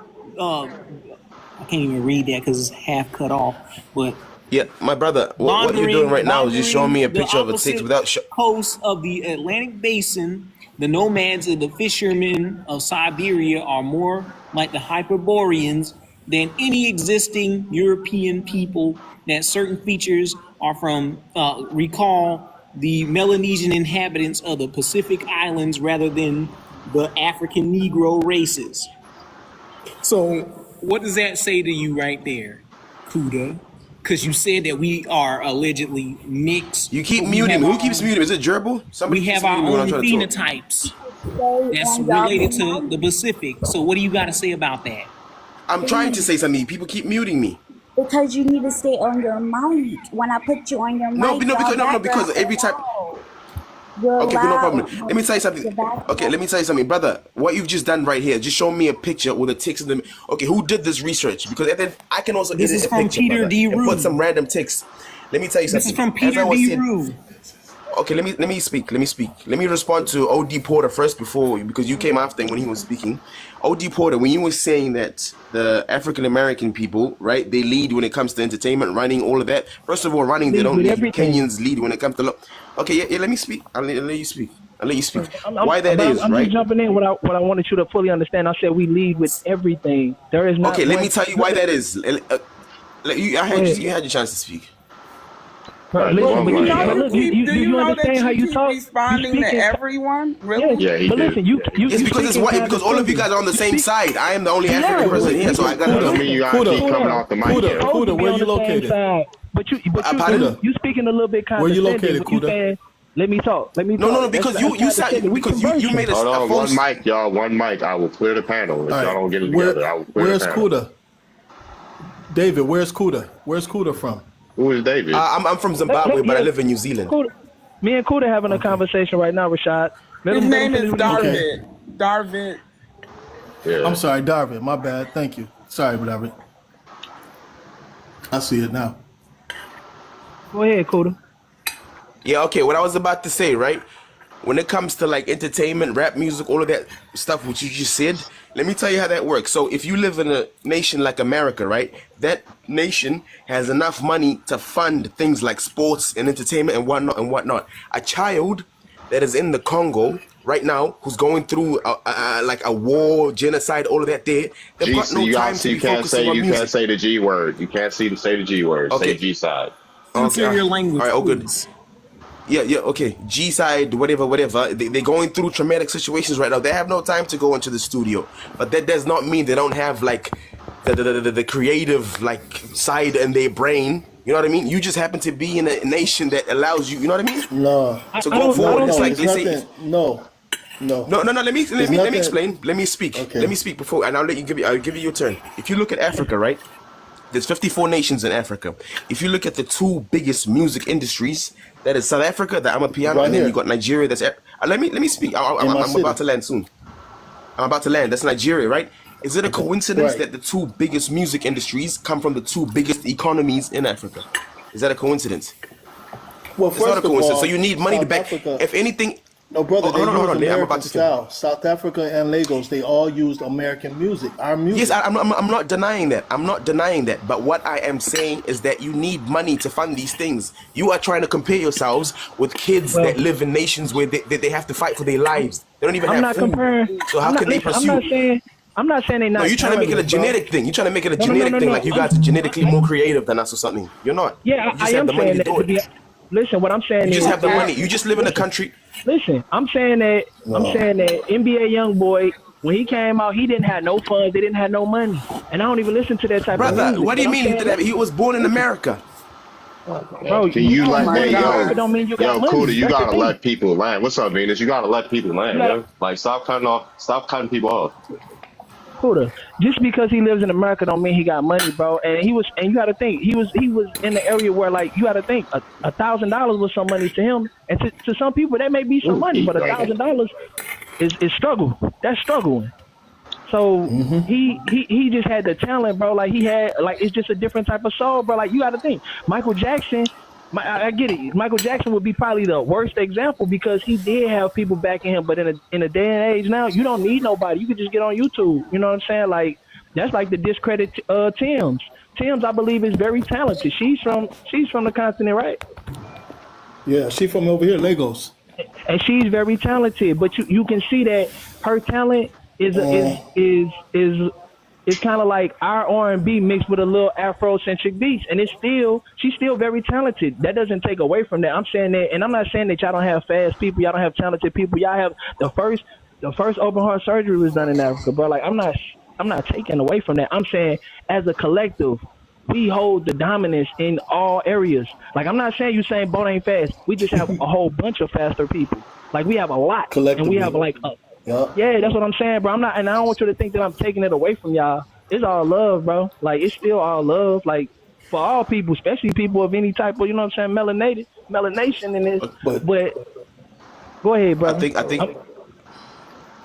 I can't even read that because it's half cut off. But Yeah, my brother, what you're doing right now is just showing me a the picture of a tick opposite without. coast of the Atlantic Basin. The nomads and the fishermen of Siberia are more like the Hyperboreans than any existing European people. That certain features are from recall the Melanesian inhabitants of the Pacific Islands rather than the African Negro races. So, what does that say to you right there, Kuda? Because you said that we are allegedly mixed, You keep but we muting have me. our Who keeps own, muting me? Is it Gerbil? Somebody we keeps have our muting me when I'm own trying to talk. phenotypes Stay that's on your related to the mic. Pacific. So, what do you got to say about that? I'm trying to Please, say something. People keep muting me. because you need to stay on your mic. When I put you on your No, mic, no, your because background every is time. loud. You're Okay, no problem. loud. Let me tell you something. Your Okay, background. let me tell you something, brother. What you've just done right here, just show me a picture with the ticks in them. Okay, who did this research? Because then I can also This edit is a from picture, Peter brother, D. and put some Rue. random ticks. Let me tell you This is something. from As I Peter was D. saying, Rue. okay, let me speak. Let me speak. Let me respond to OD Porter first before because you came after him when he was speaking. OD Porter, when you were saying that the African American people, right, they lead when it comes to entertainment, running, all of that. First of all, running they Lead don't with lead. everything. Kenyans lead when it comes to okay, yeah, let me speak. I'll let you speak. I'll let you speak. I'm, Why that is, I'm just right? jumping in. What I wanted you to fully understand. I said we lead with everything. There is Okay, not let me one. tell you why that is. Go ahead. You had your chance to speak. But Like, But listen, one you mic, know but yo. you look, you, keep. you Do do you you know that understand how you you keep talk? You responding to speak in everyone? yes, Really? Yeah, he but do. listen, Yes, you because speak it's in white. Because all of you condescending. guys are on the You same speak. side. I am the only We African are. person We here, so we I just gotta That but don't know. mean you listen. gotta keep coming Kuda, off the mic, we yo. supposed to be Where on you the same located? side, but Pardon? Kuda, you speaking a little bit where you condescending located, when you Kuda? saying, "Let me talk, let me No, no, no. talk." Because That's you said condescending. We because you conversing. made Hold a on, one false. mic, y'all. One mic. I will clear the panel. All If y'all right. don't get it together, I will clear the Where's panel. Kuda? David, where's Kuda? Where's Kuda from? Who is David? I'm from Zimbabwe, but I Yeah, live in New Zealand. Kuda, me and Kuda having a Okay. conversation right now, Rashad. His Let him name finish is what he's saying. Okay. Darvit. Darvit. I'm Yeah. sorry, Darvin. My bad. Thank you. Sorry, Darvin. I see it now. Go ahead, Kuda. Yeah, okay. What I was about to say, right? When it comes to like entertainment, rap music, all of that stuff, which you just said, let me tell you how that works. So, if you live in a nation like America, right, that nation has enough money to fund things like sports and entertainment and whatnot and whatnot. A child that is in the Congo right now, who's going through like a war, genocide, all of that, they've G. got So no you got time to so be focusing on you can't music. say the G word. You can't say the G word. Say Okay, G side. okay, Censor your all language, right, all good. please. Yeah, yeah, okay. G side, whatever, whatever. They're going through traumatic situations right now. They have no time to go into the studio, but that does not mean they don't have like the creative like side in their brain. You know what I mean? You just happen to be in a nation that allows you. You know what I mean? No, To I go don't I forward. don't It's no. think. like It's they say. nothing. No, no. No, no, no. It's Let me nothing. explain. Let me speak. Let Okay. me speak before, and I'll let you give. I'll give you your turn. If you look at Africa, right? There's 54 nations in Africa. If you look at the two biggest music industries, that is South Africa, the Amapiano, Right and then you here got Nigeria. Let me speak. in my I'm about city. to land soon. I'm about to land. That's Nigeria, right? Is it a Okay. coincidence Right. that the two biggest music industries come from the two biggest economies in Africa? Is that a coincidence? Well, It's not a first of coincidence. So all, you need money to South back. Africa. If anything, No, brother, they hold use on. I'm about American to finish. style. South Africa and Lagos, they all used American music. Our Yes, music. I'm not denying that. I'm not denying that. But what I am saying is that you need money to fund these things. You are trying to compare yourselves with kids Well, that live in nations where they have to fight for their lives. They don't even I'm have not food. comparing. So how I'm not. can they Listen, pursue? I'm not saying they're No, not you're trying to make it a talented, bro. genetic thing. You're trying to make it a No, no, no, genetic no, thing, no. like you guys are genetically more creative than us or something. You're not. Yeah, You I just have am the money saying to that do to it. be. Listen, what I'm You saying just is, have the money. You just live in a listen, country. listen. I'm No. saying that NBA YoungBoy when he came out, he didn't have no funds. They didn't have no money, and I don't even listen to that type of Brother, music. what do But you I'm mean he saying, did that? He was born in listen, America. bro, Can you Oh let? my Hey, born in America God. don't mean you got yo, money. Cuda, you That's the gotta thing. let people land. What's up, Venus? You gotta let people You land, gotta, man. Like, stop cutting people off. Huda, just because he lives in America don't mean he got money, bro. And you got to think he was in the area where like you got to think $1,000 was some money to him, and to some people that may be some Ooh, money, he but a drinking. thousand dollars is struggle. That's struggling. So he just had the talent, bro. Like he had like it's just a different type of soul, bro. Like you got to think Michael Jackson. I get it. Michael Jackson would be probably the worst example because he did have people backing him. But in a day and age now, you don't need nobody. You could just get on YouTube. You know what I'm saying? Like That's like the discredit Tim's. Tim's, I believe, is very talented. She's from the continent, right? Yeah, she from over here, Lagos. And she's very talented. But you can see that her talent is kind of like our R&B mixed with a little Afrocentric beats, and she's still very talented. That doesn't take away from that. I'm saying that, and I'm not saying that y'all don't have fast people, y'all don't have talented people. Y'all have the first open heart surgery was done in Africa, bro. Like I'm not taking away from that. I'm saying as a collective, we hold the dominance in all areas. Like I'm not saying Usain Bolt ain't fast. We just have a whole bunch of faster people. Like we have a lot, and we have Collectively. like Yup. yeah, that's what I'm saying, bro. I'm not, and I don't want you to think that I'm taking it away from y'all. It's all love, bro. Like it's still all love, like for all people, especially people of any type of, you know what I'm saying, melanation in this. But But go ahead, I brother. think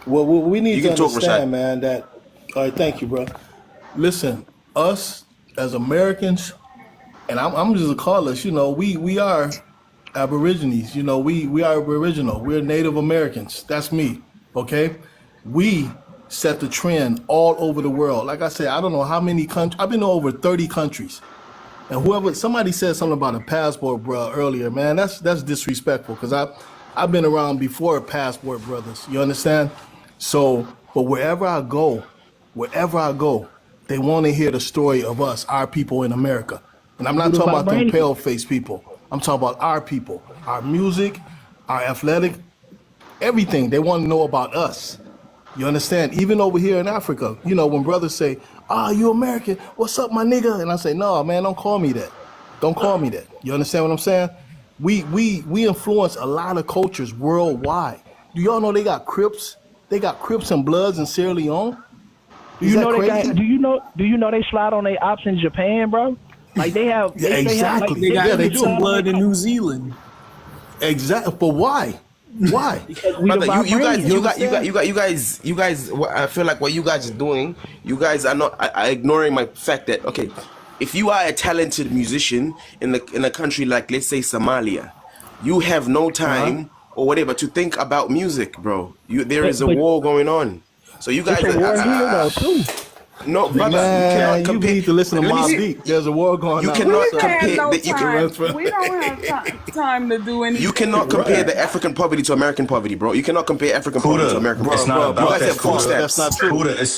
well, we you need to can talk, Rashad. understand, man, that, all right, thank you, bro. Listen, us as Americans, and I'm just a callus, we are Aborigines, we are Aboriginal. We're Native Americans. That's me, okay? We set the trend all over the world. Like I said, I don't know how many countries, I've been to over 30 countries. And somebody said something about a passport, bro, earlier, man. That's disrespectful because I've been around before passport brothers. You understand? So, but wherever I go, they want to hear the story of us, our people in America. And I'm not Buddha talking about them vibranium. pale faced people. I'm talking about our people, our music, our athletic, everything. They want to know about us. You understand? Even over here in Africa, when brothers say, you American, what's up, my nigga? And I say, no, man, don't call me that. Don't call me that. You understand what I'm saying? We influence a lot of cultures worldwide. Do y'all know they got Crips? They got Crips and Bloods in Sierra Leone? Do Is you that know they got? crazy? Do you know they slide on their ops in Japan, bro? Like they have, Yeah, they have like exactly. They they got Yeah, they really Crips do. and slide on Blood their in ops New Zealand. Exactly. But why? Why? because we the Brother, You vibranium. understand? you guys. I feel like what you guys are doing, you guys are not are ignoring my fact that okay, if you are a talented musician in a country like let's say Somalia, you have no Uh-huh. time or whatever to think about music, bro. There is a But war going on, so you it's guys a are war here though too. no, brother. You cannot Man, you compare. need to listen to Let me Mob see. Deep. There's a war going You on. We What's cannot up? had compare no You time. run for We don't have time to do You anything. cannot compare right. the African poverty to American poverty, bro. You cannot compare African poverty to Kuda, American it's Bro, poverty. not bro, You bro, about guys that, have it's food false. Kuda. That's not stamps. true.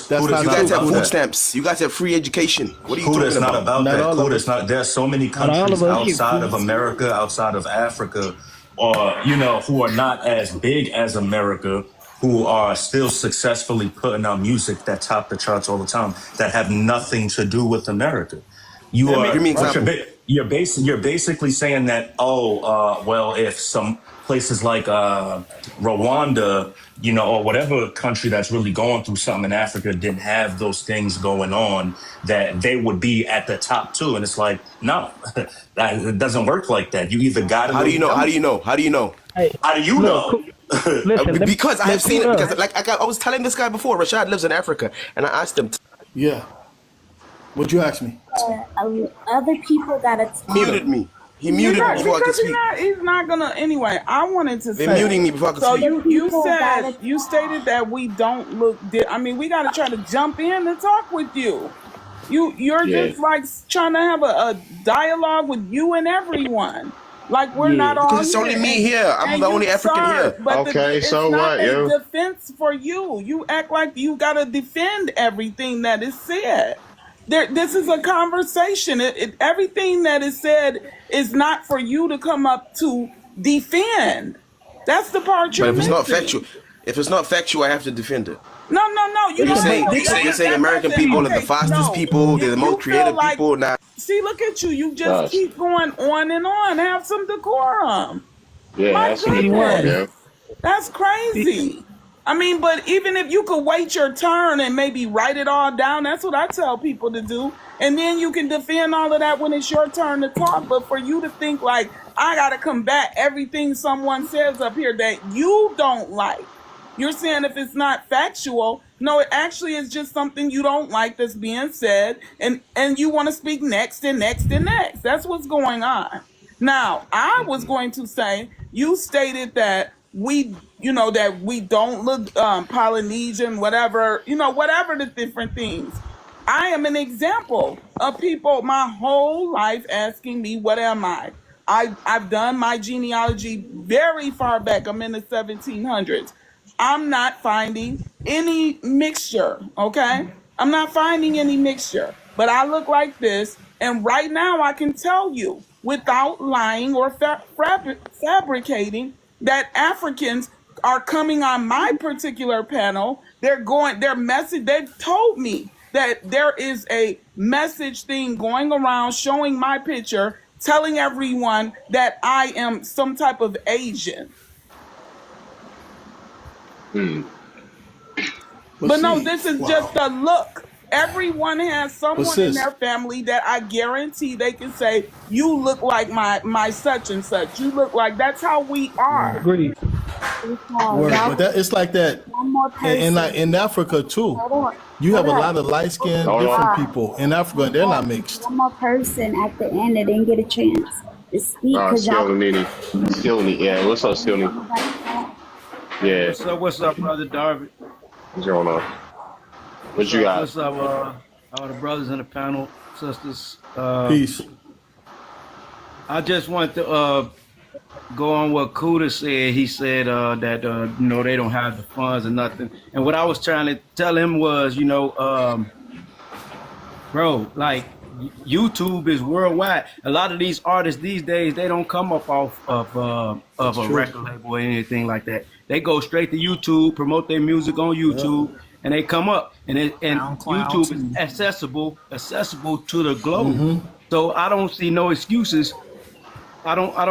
That's Kuda, it's not You not guys true, have about food Kuda. that. stamps. You guys have free education. What are you Kuda, talking it's not about? about Not that. all of Kuda, it's us. not. There's so many Not all countries of us. Get outside food of America, stamps. outside of Africa, or who are not as big as America, who are still successfully putting out music that top the charts all the time, that have nothing to do with America. You Give are, me an but example. you're basically saying that. Oh, well, if some places like Rwanda, or whatever country that's really going through something in Africa didn't have those things going on, that they would be at the top too. And it's like, no, it doesn't work like that. You either got it How or do you you know? How do don't. you know? How do you know? Hey, How do you look, know? listen, Because I have let seen it. Kuda. Because I was telling this guy before. Rashad lives in Africa, and I asked him. Yeah. What'd you ask me? Other people got a He muted time. me. He You're muted me not before I could because speak. he's not gonna anyway. I wanted to They're say muting me before I could so speak. Other you people got said a you stated time. that we don't look I mean we gotta try to jump in to talk with you. You're Yeah, just like trying to have a dialogue with you and everyone. Like we're not Yeah. Because all it's here only me here. I'm and the you only African sorry, here. but okay, it's so not what, a yo? defense for you. You act like you gotta defend everything that is said. This is a conversation. Everything that is said is not for you to come up to defend. That's the part But you're if it's not factual, missing. I have to defend it. No, no, no. You You're don't Listen, have saying to. you're saying That American doesn't. people are the Okay, fastest no. people. They're the most You feel creative like. people. Now, See, look at you. You just Gosh, keep going on and on. Have some decorum. yeah, My have some see decorum, goodness. one. yo. That's See, crazy. I mean, but even if you could wait your turn and maybe write it all down, that's what I tell people to do. And then you can defend all of that when it's your turn to talk. But for you to think like, I got to combat everything someone says up here that you don't like. You're saying if it's not factual, no, it actually is just something you don't like that's being said, and you want to speak next and next and next. That's what's going on. Now, I was going to say you stated that that we don't look Polynesian, whatever, whatever the different things. I am an example of people my whole life asking me, what am I? I've done my genealogy very far back. I'm in the 1700s. I'm not finding any mixture, okay? I'm not finding any mixture, but I look like this. And right now, I can tell you without lying or fabricating that Africans are coming on my particular panel. They've told me that there is a message thing going around showing my picture, telling everyone that I am some type of Asian. But no, see, this is just wow. a look. Everyone has But someone in sis, their family that I guarantee they can say, you look like my such and such. You look like, that's how we are. word, Agreed. word. Y'all But that it's like that one more like person. in Africa too. Hold on. You have Hold a up. lot of light skinned Hold on. different Uh, people in Africa, and they're not mixed. one more person at the end that didn't get a chance to speak because y'all. Still Nini. Still Nini. Yeah, what's up, Still Nini? Yeah, What's up, brother Darvin? what's going on? What you got? What's up, all the brothers in the panel, sisters? Peace. I just want to go on what Kuda said. He said that they don't have the funds or nothing. And what I was trying to tell him was, bro, like YouTube is worldwide. A lot of these artists these days, they don't come up off of That's a true. record label or anything like that. They go straight to YouTube, promote their music on Yeah. YouTube, and they come up. And SoundCloud YouTube is too. accessible to the globe. So I don't see no excuses.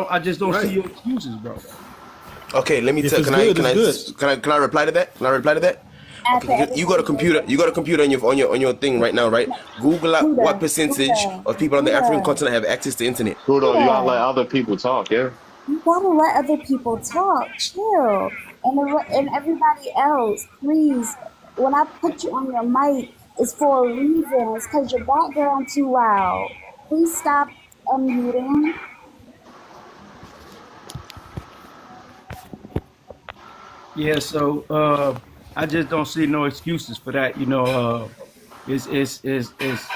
I just don't see Right. your excuses, bro. Okay, let me If tell. it's Can I good, can it's I good. can I reply to that? Can I reply to that? After Okay, you got a everybody computer. You got a computer on your thing right now, right? Google up what percentage of people on the African continent have access to internet. Kudo, you gotta let Huda, other people talk, yeah? you gotta let other people talk. Chill. And everybody else, please. When I put you on your mic, it's for a reason. It's because your background too loud. Please stop unmuting. Yeah, so I just don't see no excuses for that. It's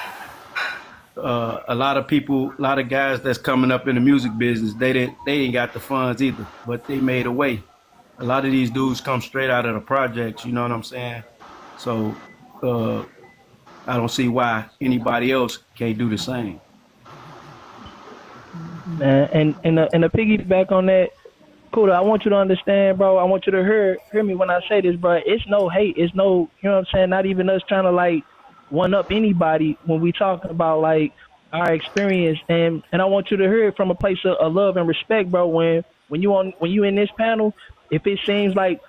a lot of people, a lot of guys that's coming up in the music business. They ain't got the funds either, but they made a way. A lot of these dudes come straight out of the projects. You know what I'm saying? So I don't see why anybody else can't do the same. And to piggyback on that, cool. I want you to understand, bro. I want you to hear me when I say this, bro. It's no hate. It's no, you know what I'm saying. Not even us trying to like one up anybody when we talking about like our experience. And I want you to hear it from a place of love and respect, bro. When you in this panel, if it seems like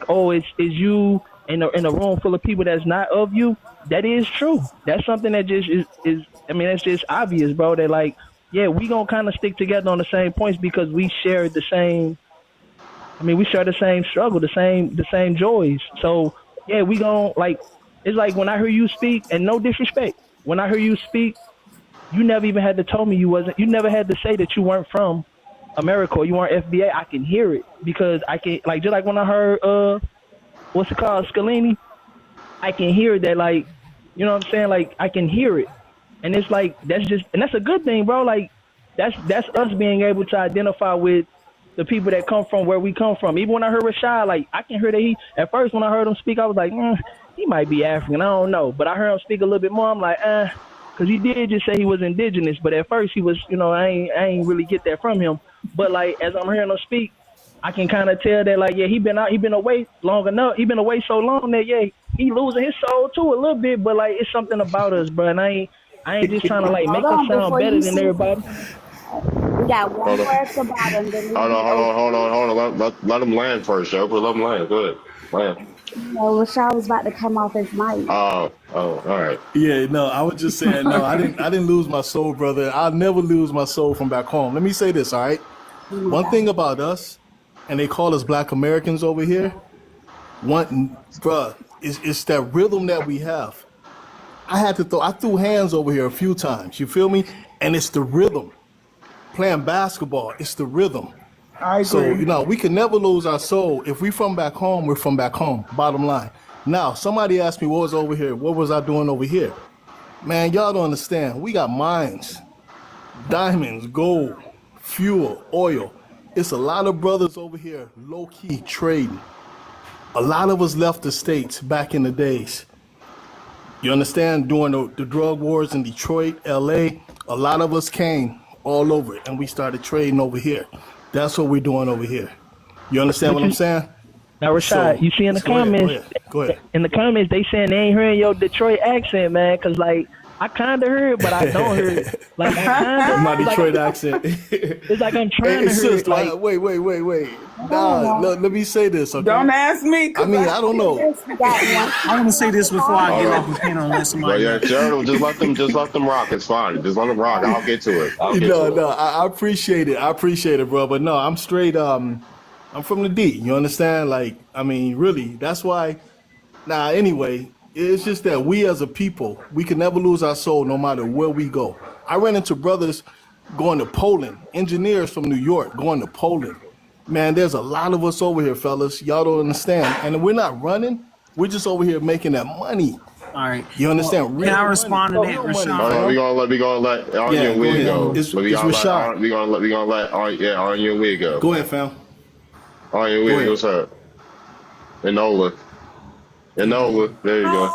oh it's you in a room full of people that's not of you, that is true. That's something that just is I mean that's just obvious, bro. That like yeah, we gonna kind of stick together on the same points because we share the same. I mean, we share the same struggle, the same joys. So yeah, we gonna like. It's like when I hear you speak, and no disrespect, when I hear you speak, you never even had to tell me you wasn't. You never had to say that you weren't from America or you weren't FBA. I can hear it because I can like just like when I heard what's it called, Scalini. I can hear that like, you know what I'm saying? Like I can hear it. And it's like that's a good thing, bro. Like that's us being able to identify with the people that come from where we come from. Even when I heard Rashad, like I can hear that he at first when I heard him speak, I was like, he might be African. I don't know. But I heard him speak a little bit more. I'm like, because he did just say he was indigenous, but at first he was, I ain't really get that from him. But like as I'm hearing him speak, I can kind of tell that like he been away long enough. He been away so long that he losing his soul too a little bit. But like it's something about us, bro. And I ain't just trying to like Hold make us on, sound before better you than say everybody. something. We got one Hold on. more at the bottom. Then Hold we on, hold on, open. hold on. Let them land first, yo. Let them land. Go ahead. Land. Rashad was about to come off his mic. All right. Yeah, no, I was just saying, no, I didn't lose my soul, brother. I'll never lose my soul from back home. Let me say this, all right? One thing about us, and they call us Black Americans over here, bruh, it's that rhythm that we have. I threw hands over here a few times, you feel me? And it's the rhythm. Playing basketball, it's the rhythm. I So, agree. we can never lose our soul. If we from back home, we're from back home, bottom line. Now, somebody asked me what was over here. What was I doing over here? Man, y'all don't understand. We got mines, diamonds, gold, fuel, oil. It's a lot of brothers over here low key trading. A lot of us left the States back in the days. You understand? During the drug wars in Detroit, LA, a lot of us came all over and we started trading over here. That's what we're doing over here. You understand But what I'm saying? now, Rashad, So, you see in the go ahead, go comments, ahead, go ahead. they saying they ain't hearing your Detroit accent, man. Cause like I kind of heard, but I don't hear it. Like I kind of, My it's like Detroit accent. it's like I'm trying Hey, to hear sis, it. Like wait. Nah, let me say this, Don't okay? ask me, I cause mean, I don't know. Yes, we got one. I want to say this before I Hold get off on. the panel and let Well, somebody yeah, else. Gerald, just let them rock. It's fine. Just let them rock. I'll get to it. I'll get No, to it. no, I appreciate it. I appreciate it, bro. But no, I'm straight. I'm from the D. You understand? Like, I mean, really, that's why. Nah, anyway, it's just that we as a people, we can never lose our soul no matter where we go. I ran into brothers going to Poland, engineers from New York going to Poland. Man, there's a lot of us over here, fellas. Y'all don't understand. And we're not running. We're just over here making that money. All right. You Well, understand? can I Real money. respond to that, Real money, Hold on. Rashawn? We fam. gonna let Anya Yeah, and go Wig ahead. go. Um, But It's Rashad. we gonna let Anya and Wig go. Go ahead, fam. Anya and Go Wig, ahead. what's up? Enola. Enola. There you go.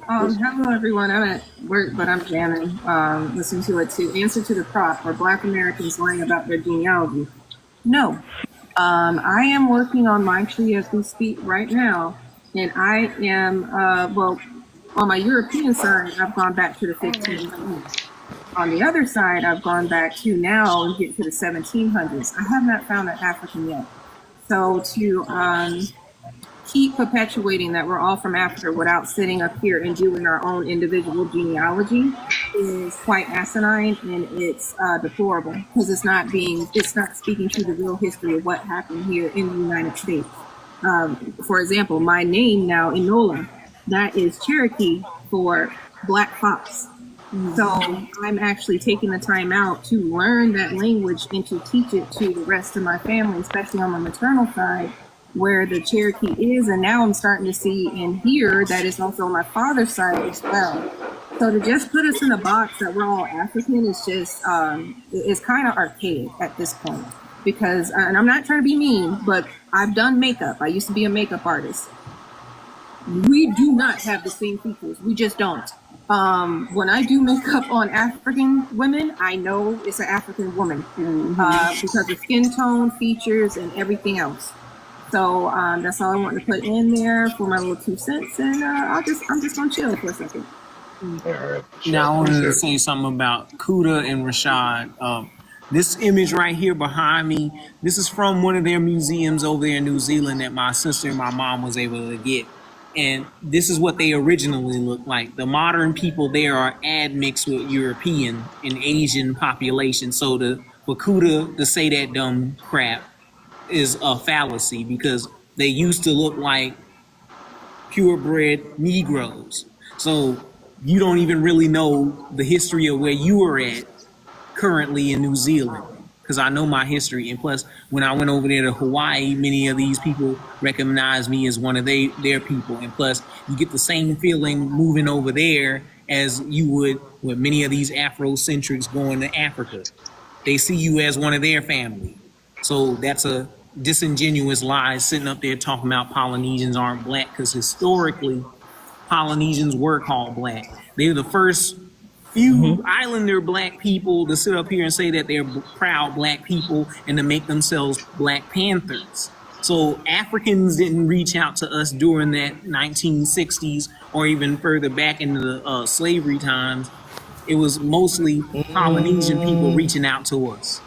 Hello everyone. I'm at work, but I'm jamming, listening to it. To answer to the prop, are Black Americans lying about their genealogy? No. I am working on my tree as we speak right now, and I am, well, on my European side, I've gone back to the 1500s. On the other side, I've gone back to now and get to the 1700s. I have not found an African yet. So to keep perpetuating that we're all from Africa without sitting up here and doing our own individual genealogy is quite asinine, and it's deplorable because it's not speaking to the real history of what happened here in the United States. For example, my name now, Enola, that is Cherokee for Black Fox. So I'm actually taking the time out to learn that language and to teach it to the rest of my family, especially on my maternal side, where the Cherokee is. And now I'm starting to see and hear that it's also on my father's side as well. So to just put us in a box that we're all African is just, it's kind of archaic at this point. Because, and I'm not trying to be mean, but I've done makeup. I used to be a makeup artist. We do not have the same features. We just don't. When I do makeup on African women, I know it's an African woman because of skin tone, features, and everything else. So that's all I want to put in there for my little 2 cents, and I'm just gonna chill for a second. All right. Now I wanted Appreciate to it. say something about Kuda and Rashad. This image right here behind me, this is from one of their museums over there in New Zealand that my sister and my mom was able to get. And this is what they originally looked like. The modern people there are admixed with European and Asian population. So for Kuda to say that dumb crap is a fallacy because they used to look like purebred Negroes. So you don't even really know the history of where you were at currently in New Zealand. Because I know my history. And plus, when I went over there to Hawaii, many of these people recognized me as one of their people. And plus, you get the same feeling moving over there as you would with many of these Afrocentrics going to Africa. They see you as one of their family. So that's a disingenuous lie sitting up there talking about Polynesians aren't black, because historically, Polynesians were called black. They're the first few islander black people to sit up here and say that they're proud black people and to make themselves Black Panthers. So Africans didn't reach out to us during that 1960s or even further back into the slavery times. It was mostly Polynesian people reaching out to us.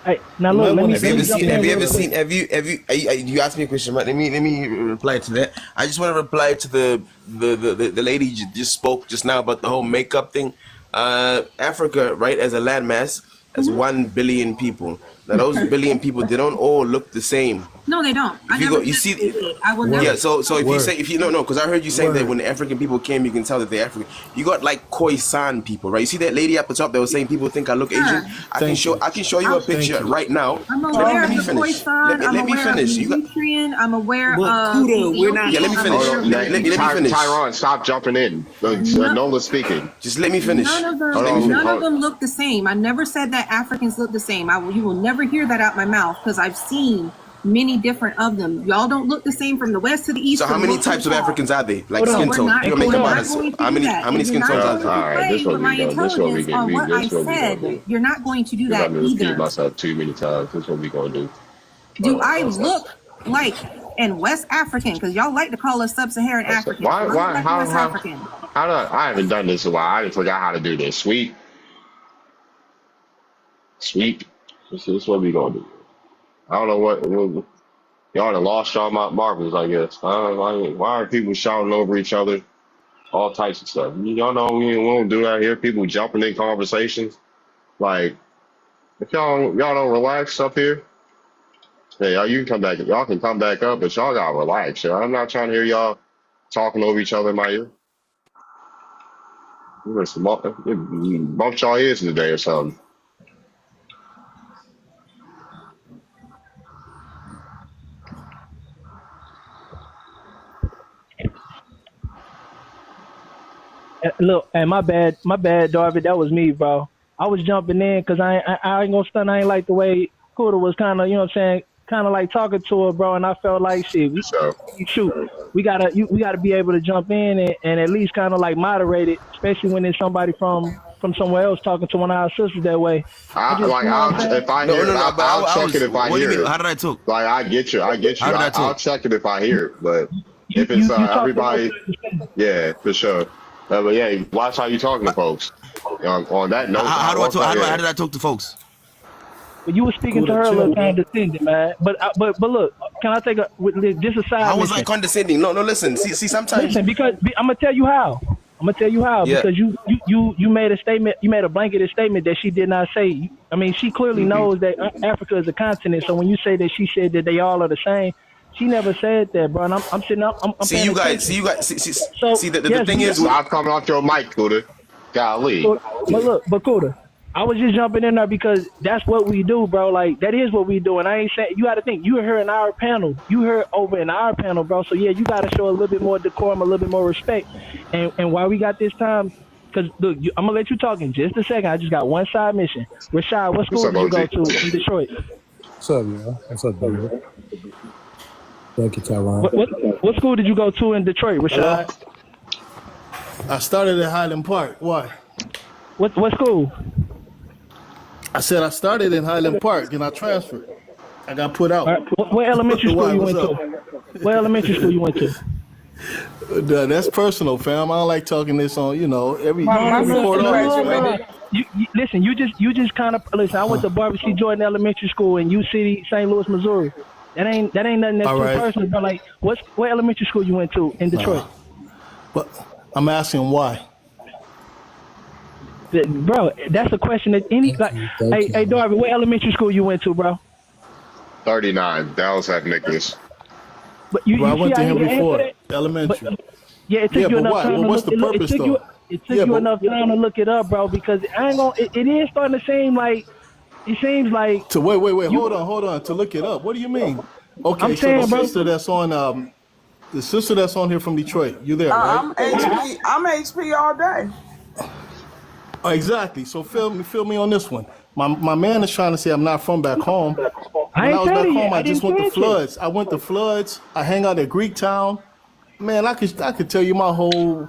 Hey, now You might look, want to Have you ever speak jump seen? up a in Have you real ever little quick. seen? bit. You asked me a question, but let me reply to that. I just want to reply to the lady just spoke just now about the whole makeup thing. Africa, right, as a landmass, has 1 billion people. Now those billion people, they don't all look the same. No, they don't. I If you never go, you said see, that they did. I will yeah. never. Word, So if you word, say, if you no, because I heard you saying that word. when the African people came, you can tell that they're African. You got like Khoisan people, right? You see that lady at the top that was saying people think I look Asian. Sure. Thank you, I can show you a thank picture you. right now. I'm Oh, aware Let of me the finish. Khoisan. I'm Let me aware of finish. the You got Eritrean. I'm aware But of Kuda, we're not yeah. Let Ethiopian. me I'm finish. Hold aware on, of Let Eritrea. me finish. Tyron, stop jumping in. No, Nola's speaking. Just let me none finish. of Just them, let me finish. none of them look the same. I never said that Africans look the same. You will never hear that out my mouth because I've seen many different of them. Y'all don't look the same from the west to the So east to how the many north to the types of south. Africans are they? Like Hold So on. skin we're tone. not, Hey, You and make we're a cool not down. balance. going to do that. How many And you're skin not tones are going All to there? right, this play what with my we doing. This what we intelligence get on me. what I This what we gonna said. do. You're not going to do Because that I've been repeating either. myself too many times. This what we gonna do. Do Hold on I one second. look like an West African? Because y'all like to call us sub-Saharan One second. Africans. Do I look like a West How, African? how do I haven't done this in a while. I didn't forgot how to do this. Sweep. This is what we gonna do. I don't know y'all done lost y'all marbles, I guess. I don't know, why are people shouting over each other? All types of stuff. Y'all know we won't do that here. People jumping in conversations. Like, if y'all don't relax up here, yeah, you can come back. Y'all can come back up, but y'all gotta relax. Yo. I'm not trying to hear y'all talking over each other in my ear. You must bumped y'all ears today or something. Look, and my bad, Darby. That was me, bro. I was jumping in because I ain't gonna stun. I ain't like the way Kuda was kind of, you know what I'm saying, kind of like talking to her, bro. And I felt like shit. So Shoot, we gotta be able to jump in and at least kind of like moderate it, especially when there's somebody from somewhere else talking to one of our sisters that way. I just, you know what I'm saying. If I No, hear no, it, no. But I'll I check it was. if I What do you hear mean? it. How did I talk? Like I get you. How did I I'll talk? check it if I hear it. But You if it's you talked about everybody, certain. yeah, for sure. But yeah, watch how you talking to folks. On that note, How do I talk? How yeah. did I talk to folks? But you were speaking to Kuda, her a chill, little bro. condescending, man. But look, can I take just a side How was I mission? condescending? No, no. Listen. See. Sometimes. Listen, because I'm gonna tell you how. I'm gonna tell you how Yeah. because you made a statement. You made a blanketed statement that she did not say. I mean, she clearly Hmm. knows that Africa is a continent. So when you say that she said that they all are the same, she never said that, bro. And I'm sitting up. I'm See paying you guys. attention. See you guys. So See the yes, thing we. is with. Stop coming off your mic, Buddha. Golly. But look, but Kuda, I was just jumping in there because that's what we do, bro. Like that is what we do, and I ain't saying you got to think. You heard in our panel, you heard over in our panel, bro. So yeah, you got to show a little bit more decorum, a little bit more respect, and why we got this time. Because look, I'm gonna let you talk in just a second. I just got one side mission. Rashad, what What's school up, did you OG? go to in Detroit? What's up, y'all? What's up, David? Thank you, Tyrone. What what school did you go to in Detroit, Hello? Rashad? I started at Highland Park. Why? What school? I said I started in Highland Park and I transferred. I got put All out. right. What elementary school Why? you What's went up? to? What elementary school you went to? That's personal, fam. I don't like talking this on, My we record sister all this, No, fam. bro. graduated. Listen. You just kind of listen. I went to Barbara C. Jordan Elementary School in U City, St. Louis, Missouri. That ain't nothing that's All too right. personal. But like, what elementary school you went to in Detroit? But I'm asking why. Bro, that's a question that any Thank like. you. Thank Hey, you. Darby, what elementary school you went to, bro? 39. Dallas had Nicholas. But Bro, I you see went how to he him can answer before, that. But elementary. yeah, it took Yeah, you but enough why? time Well, to what's look. the It purpose took you. though? It took Yeah, you but enough time to look it up, bro. Because I ain't gonna. It is starting to seem like. It seems like to wait, you. hold on, to look it up. What do you mean? I'm Okay, so the saying, bro. sister that's on here from Detroit, you there, right? I'm HP. I'm HP all day. Oh, exactly. So feel me on this one. My man is trying to say I'm not from back home. I When I ain't was said back it yet. home, I I just didn't say went to it yet. floods. I went to floods. I hang out at Greektown. Man, I could tell you my whole.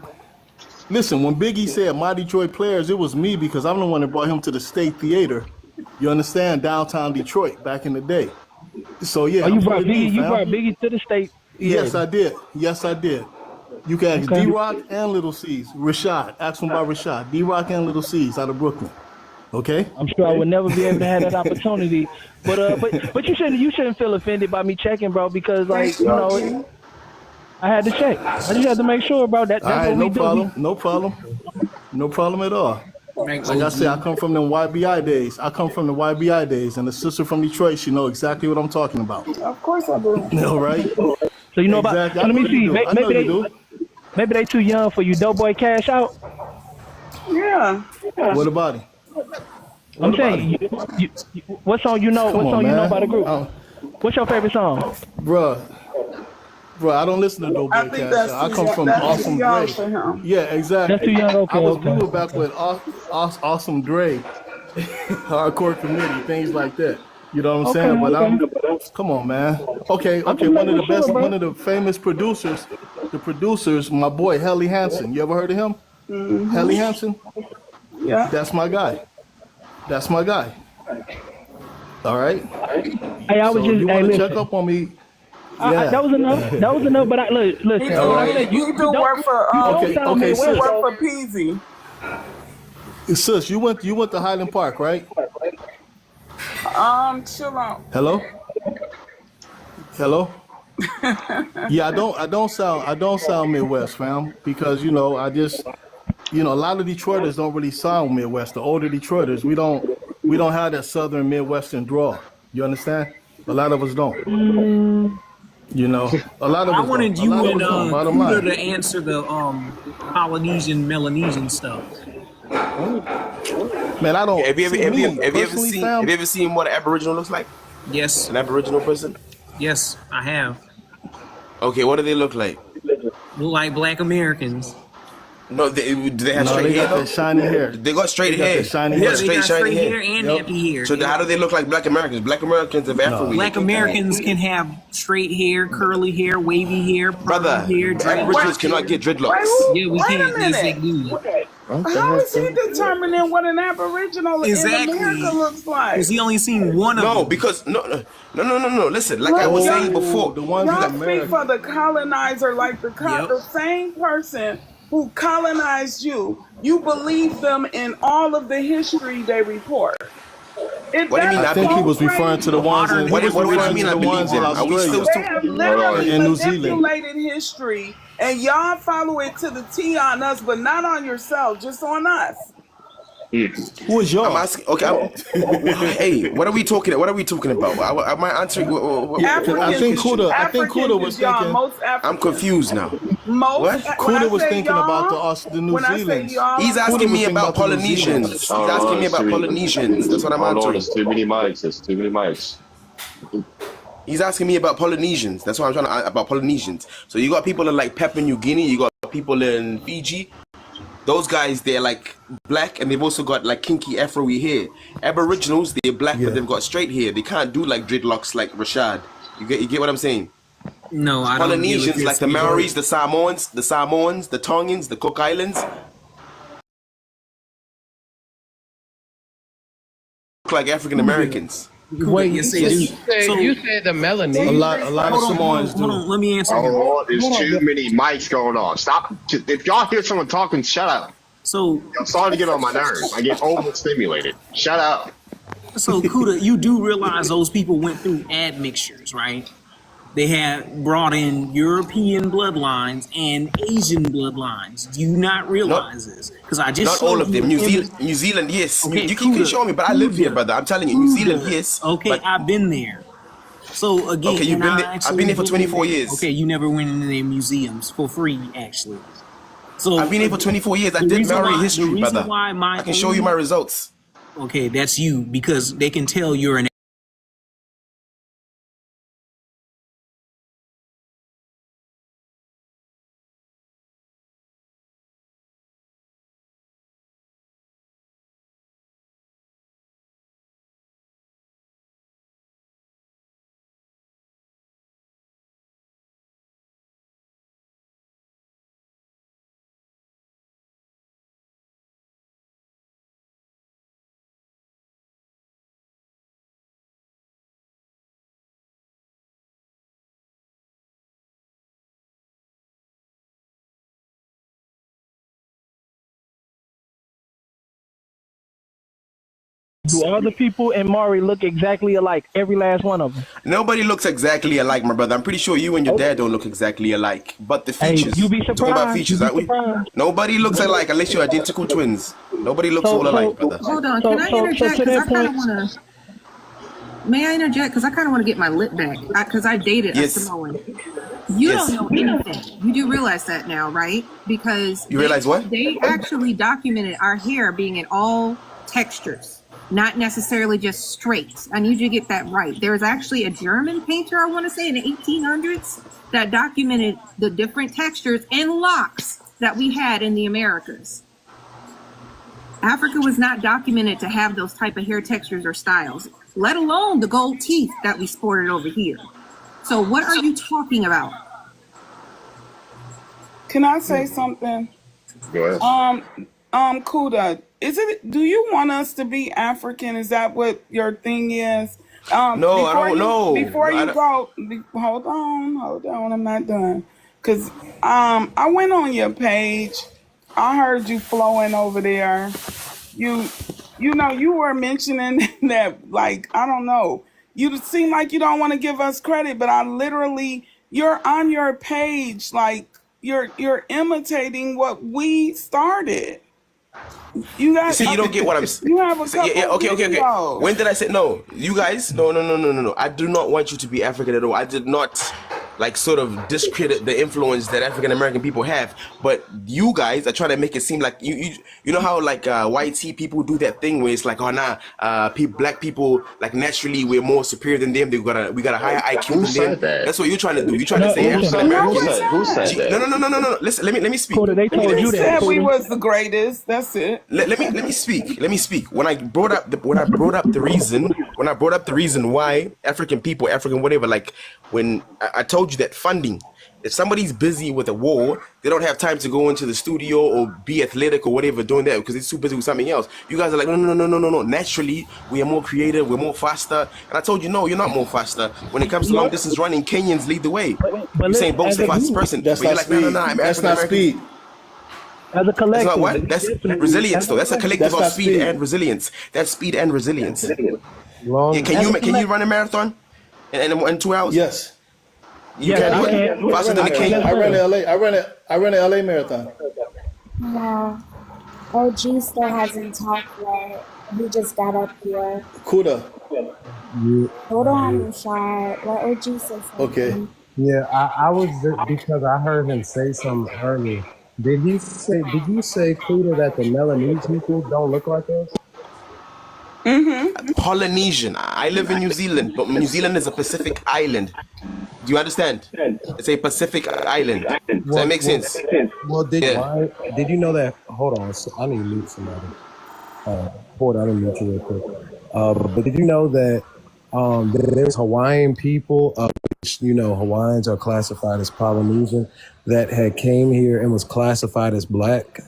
Listen, when Biggie said my Detroit players, it was me because I'm the one that brought him to the State Theater. You understand, downtown Detroit back in the day. So Oh, yeah, I'm from the D, You fam. brought Biggie to the state Yes, theater. I did. Yes, I did. You can ask Okay. D Rock and Little C's. Rashad. Ask him about Rashad. D Rock and Little C's out of Brooklyn. Okay? I'm sure I would never be able to have that opportunity. But you shouldn't feel offended by me checking, bro, because like, Thank you, OG. I had to check. I just had to make sure, bro. All That's right, what we no do. problem. No problem. No problem at all. Like Like I said, I OG. come from them YBI days. I come from the YBI days, and the sister from Detroit, she know exactly what I'm talking about. Of course I do. All right? So you know about. Exactly. So I let know me you see. do. I know you do. Maybe they too young for you. Doughboy Cash Out. Yeah. What about him? I'm What about saying, him? what song you know? Come What on, song you know man. about the group? What's your favorite song? Bruh, I don't listen to I Doughboy think Cash. I come from that's too Awesome young Dre. for him. Yeah, That's too exactly. young. Okay, We okay. were back with Awesome Dre, Hardcore Committee, things like that. You know what I'm saying? But come on, man. Okay, I'm just one of making the best, sure, bro. one of the famous producers, my boy Helly Hansen. You ever heard of him? Helly Hansen? Yeah. That's my guy. That's my guy. All right. Hey, I was So if just. you Hey, want to check listen. up on me, That was enough. That was enough. But listen. He All Like I right. said, do work for you don't he sound Midwest. work for Peasy. Sis, you went to Highland Park, right? Chill out. Hello? Yeah, I don't sound Midwest, fam, because a lot of Detroiters don't really sound Midwest. The older Detroiters, we don't have that Southern Midwestern drawl. You understand? A lot of us don't. A lot of I us don't. wanted A you lot of and us don't. Bottom Kuda line. to answer the Polynesian Melanesian stuff. Man, I don't Have you ever see have you me have you ever personally, seen have fam. you ever seen what an Aboriginal looks like? Yes, An Aboriginal person? yes, I have. Okay, what do they look like? Look like Black Americans. No, do they have No, straight they hair got though? that shiny hair. They got straight They got hair. that shiny They Yeah, got hair. they straight got shiny straight hair. hair and Yep. nappy hair. So how do they look like Black Americans? Black Americans of Afro. No. Black Americans can have straight hair, curly hair, wavy hair, permy Brother, hair, Aboriginals dreadlocks. cannot get Wait, dreadlocks. Yeah, we wait a can't. Yes, they minute. do. How is he determining what an Aboriginal in America Exactly. looks like? Because he only seen one of No, them. because no. Listen, like I Look, was y'all, saying before, The ones in y'all speak America. for the colonizer like Yep. the same person who colonized you. You believe them in all of the history they report. what do you mean I I think he believe? was referring to the ones Modern in. He was What do you referring mean to I the believe ones in them? Are we Australia still They have Hold on. literally and New Zealand. manipulated history, and y'all follow it to the T on us, but not on yourself, just on us. Who is I'm y'all? asking. Okay, hey, what are we talking? What are we talking about? Am I answering? Yeah, 'cause I think Kuda was Is y'all. thinking. Most I'm Africans. confused now. Most. What? When I Kuda was say thinking about y'all, the New when I say Zealand's. y'all, He's I'm Kuda asking was me thinking about about the New Polynesians. Zealand's. He's asking me about Polynesians. That's what I'm Hold on. answering. There's too many mics. There's too many mics. He's asking me about Polynesians. That's what I'm trying to about Polynesians. So you got people in like Papua New Guinea. You got people in Fiji. Those guys, they're like black, and they've also got like kinky afro-y hair. Aboriginals, they're black, but Yeah. they've got straight hair. They can't do like dreadlocks like Rashad. You get what I'm saying? No, I don't get what Polynesians, you're like the saying. Maoris, the Samoans, the Tongans, the Cook Islands, look like African Americans. Wait, yes, they do. So, You say the A Melanese. lot of Samoans hold do. on. Let me answer Hold him. on. There's too many mics going on. Stop. If y'all hear someone talking, shut up. So, I'm starting to get on my nerves. I get overstimulated. Shut up. Kuda, you do realize those people went through admixtures, right? They had brought in European bloodlines and Asian bloodlines. Do you not realize this? Because I just Not all showed of you them. an New image. Zealand, yes. Okay, You can show me, but I live here, brother. I'm telling you, New Zealand, yes. Okay, But I've been there. So again, okay, you've and been I there. I've actually been there for went in 24 there. years. Okay, you never went into their museums for free, actually. So I've been here for 24 years. I the did reason Maori why- the history, reason brother. why my I can show you my results. Okay, that's you, because they can tell you're an Do all the people in Maury look exactly alike? Every last one of them. Nobody looks exactly alike, my brother. I'm pretty sure you and your dad don't look exactly alike. But the Hey, features. you be We're talking about surprised. features, aren't we? Nobody looks alike unless you're identical twins. Nobody looks So all alike, so brother. Hold on, can so I so so interject? to Because I that kind of point, want to. May I interject? Because I kind of want to get my lip back. Because I dated a Yes, Samoan. You don't yes. know anything. You do realize that now, right? Because You realize what? they actually documented our hair being in all textures, not necessarily just straight. I need you to get that right. There's actually a German painter, I want to say, in the 1800s that documented the different textures and locks that we had in the Americas. Africa was not documented to have those type of hair textures or styles, let alone the gold teeth that we sported over here. So what are you talking about? Can I say something? Go ahead. Kuda, do you want us to be African? Is that what your thing is? No, I don't know. Before I you don't, go, hold on, I'm not done. Cause I went on your page. I heard you flowing over there. You you were mentioning that, like, I don't know. You seem like you don't want to give us credit, but you're on your page, like you're imitating what we started. You you got see, you don't get what I'm. you have a Yeah, couple okay. videos. When did I say no? You guys, no. I do not want you to be African at all. I did not like sort of discredit the influence that African American people have. But you guys are trying to make it seem like you know how like white people do that thing where it's like, oh nah, black people like naturally we're more superior than them. We got a higher IQ Who than them. said that? That's what you're trying to do. You're trying to no, say African listen, No, Who we're Americans. said? Who said not. that? No. Listen, let me speak. Coda, they Let me told let We you me that, said finish. we Coda. was the greatest. That's it. Let me speak. Let me speak. When I brought up the reason why African people, African whatever, like when I told you that funding, if somebody's busy with a war, they don't have time to go into the studio or be athletic or whatever doing that because they're too busy with something else. You guys are like, no. Naturally, we are more creative, we're more faster. And I told you, no, you're not more faster. When it comes to long distance running, Kenyans lead the way. But You're saying listen, Bolt's the fastest person, That's but you're not like, no, speed. I'm That's African not American. speed. as a That's not collective, what? we That's definitely resilience, as a though. That's a collective. collective That's of not speed and speed. resilience. That's speed and resilience. Yeah, Long. As a can you collective, run a marathon in 2 hours? Yes. You yes, can Yeah, I do it can. I faster ran a than I a can marathon. as king. I ran well. the LA. I ran the LA marathon. Yeah. OG still hasn't talked yet. He just got up here. Kuda. Yeah, Hold on, yeah, Rashad. Let OG say Okay. something. yeah. I was because I heard him say something earlier. Did you say, Kuda, that the Melanese people don't look like us? Polynesian. I live in New Zealand, but New Zealand is a Pacific island. Do you understand? It's a Pacific island. Does that Well, make well, sense? well. Yeah. Did you know that? Hold on. I need to meet somebody. Hold on. I didn't meet you real quick. But did you know that there's Hawaiian people, which, Hawaiians are classified as Polynesian, that had came here and was classified as black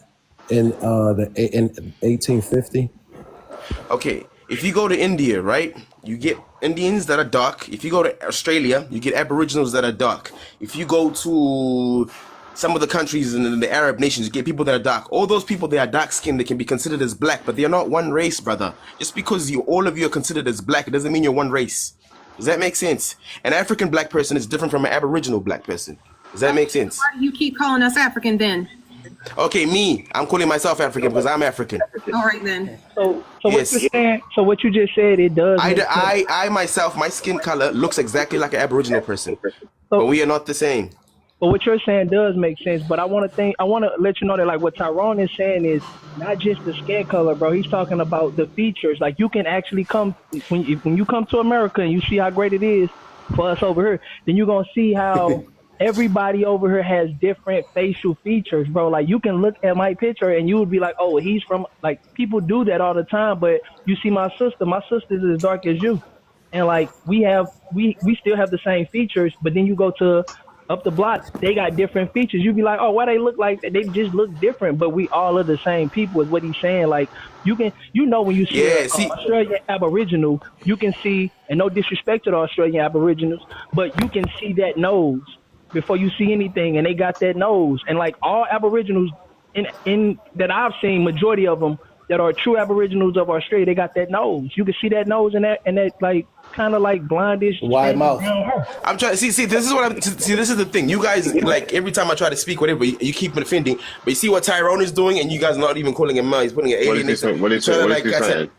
in 1850. Okay, if you go to India, right, you get Indians that are dark. If you go to Australia, you get Aboriginals that are dark. If you go to some of the countries in the Arab nations, you get people that are dark. All those people, they are dark skinned, they can be considered as black, but they are not one race, brother. Just because all of you are considered as black, it doesn't mean you're one race. Does that make sense? An African black person is different from an Aboriginal black person. Does that make sense? Why do you keep calling us African then? Okay, I'm calling myself African because I'm African. All right then. So what you're Yes. saying? So what you just said, it does make sense. I myself, my skin color looks exactly like an Aboriginal person, but So, we are not the same. but what you're saying does make sense. But I want to let you know that like what Tyrone is saying is not just the skin color, bro. He's talking about the features. Like you can actually come when you come to America and you see how great it is for us over here. Then you're gonna see how everybody over here has different facial features, bro. Like you can look at my picture and you would be like, oh, he's from, like, people do that all the time. But you see my sister's as dark as you, and like we still have the same features. But then you go to up the block, they got different features. You'd be like, oh, why they look like that? They just look different, but we all are the same people. Is what he's saying. Like you can, when you see Yeah, a see, Australian Aboriginal, you can see, and no disrespect to the Australian Aboriginals, but you can see that nose before you see anything, and they got that nose. And like all Aboriginals in that I've seen, majority of them that are true Aboriginals of Australia, they got that nose. You can see that nose and that like kind of like blondish Wide sandy mouth. brown hair. I'm trying to see. This is what I'm. See, this is the thing. You guys, like, every time I try to speak, whatever, you keep offending. But you see what Tyrone is doing, and you guys not even calling him out. He's putting an What is alien he next to. saying? What He's is he trying to, What is like he I said. saying?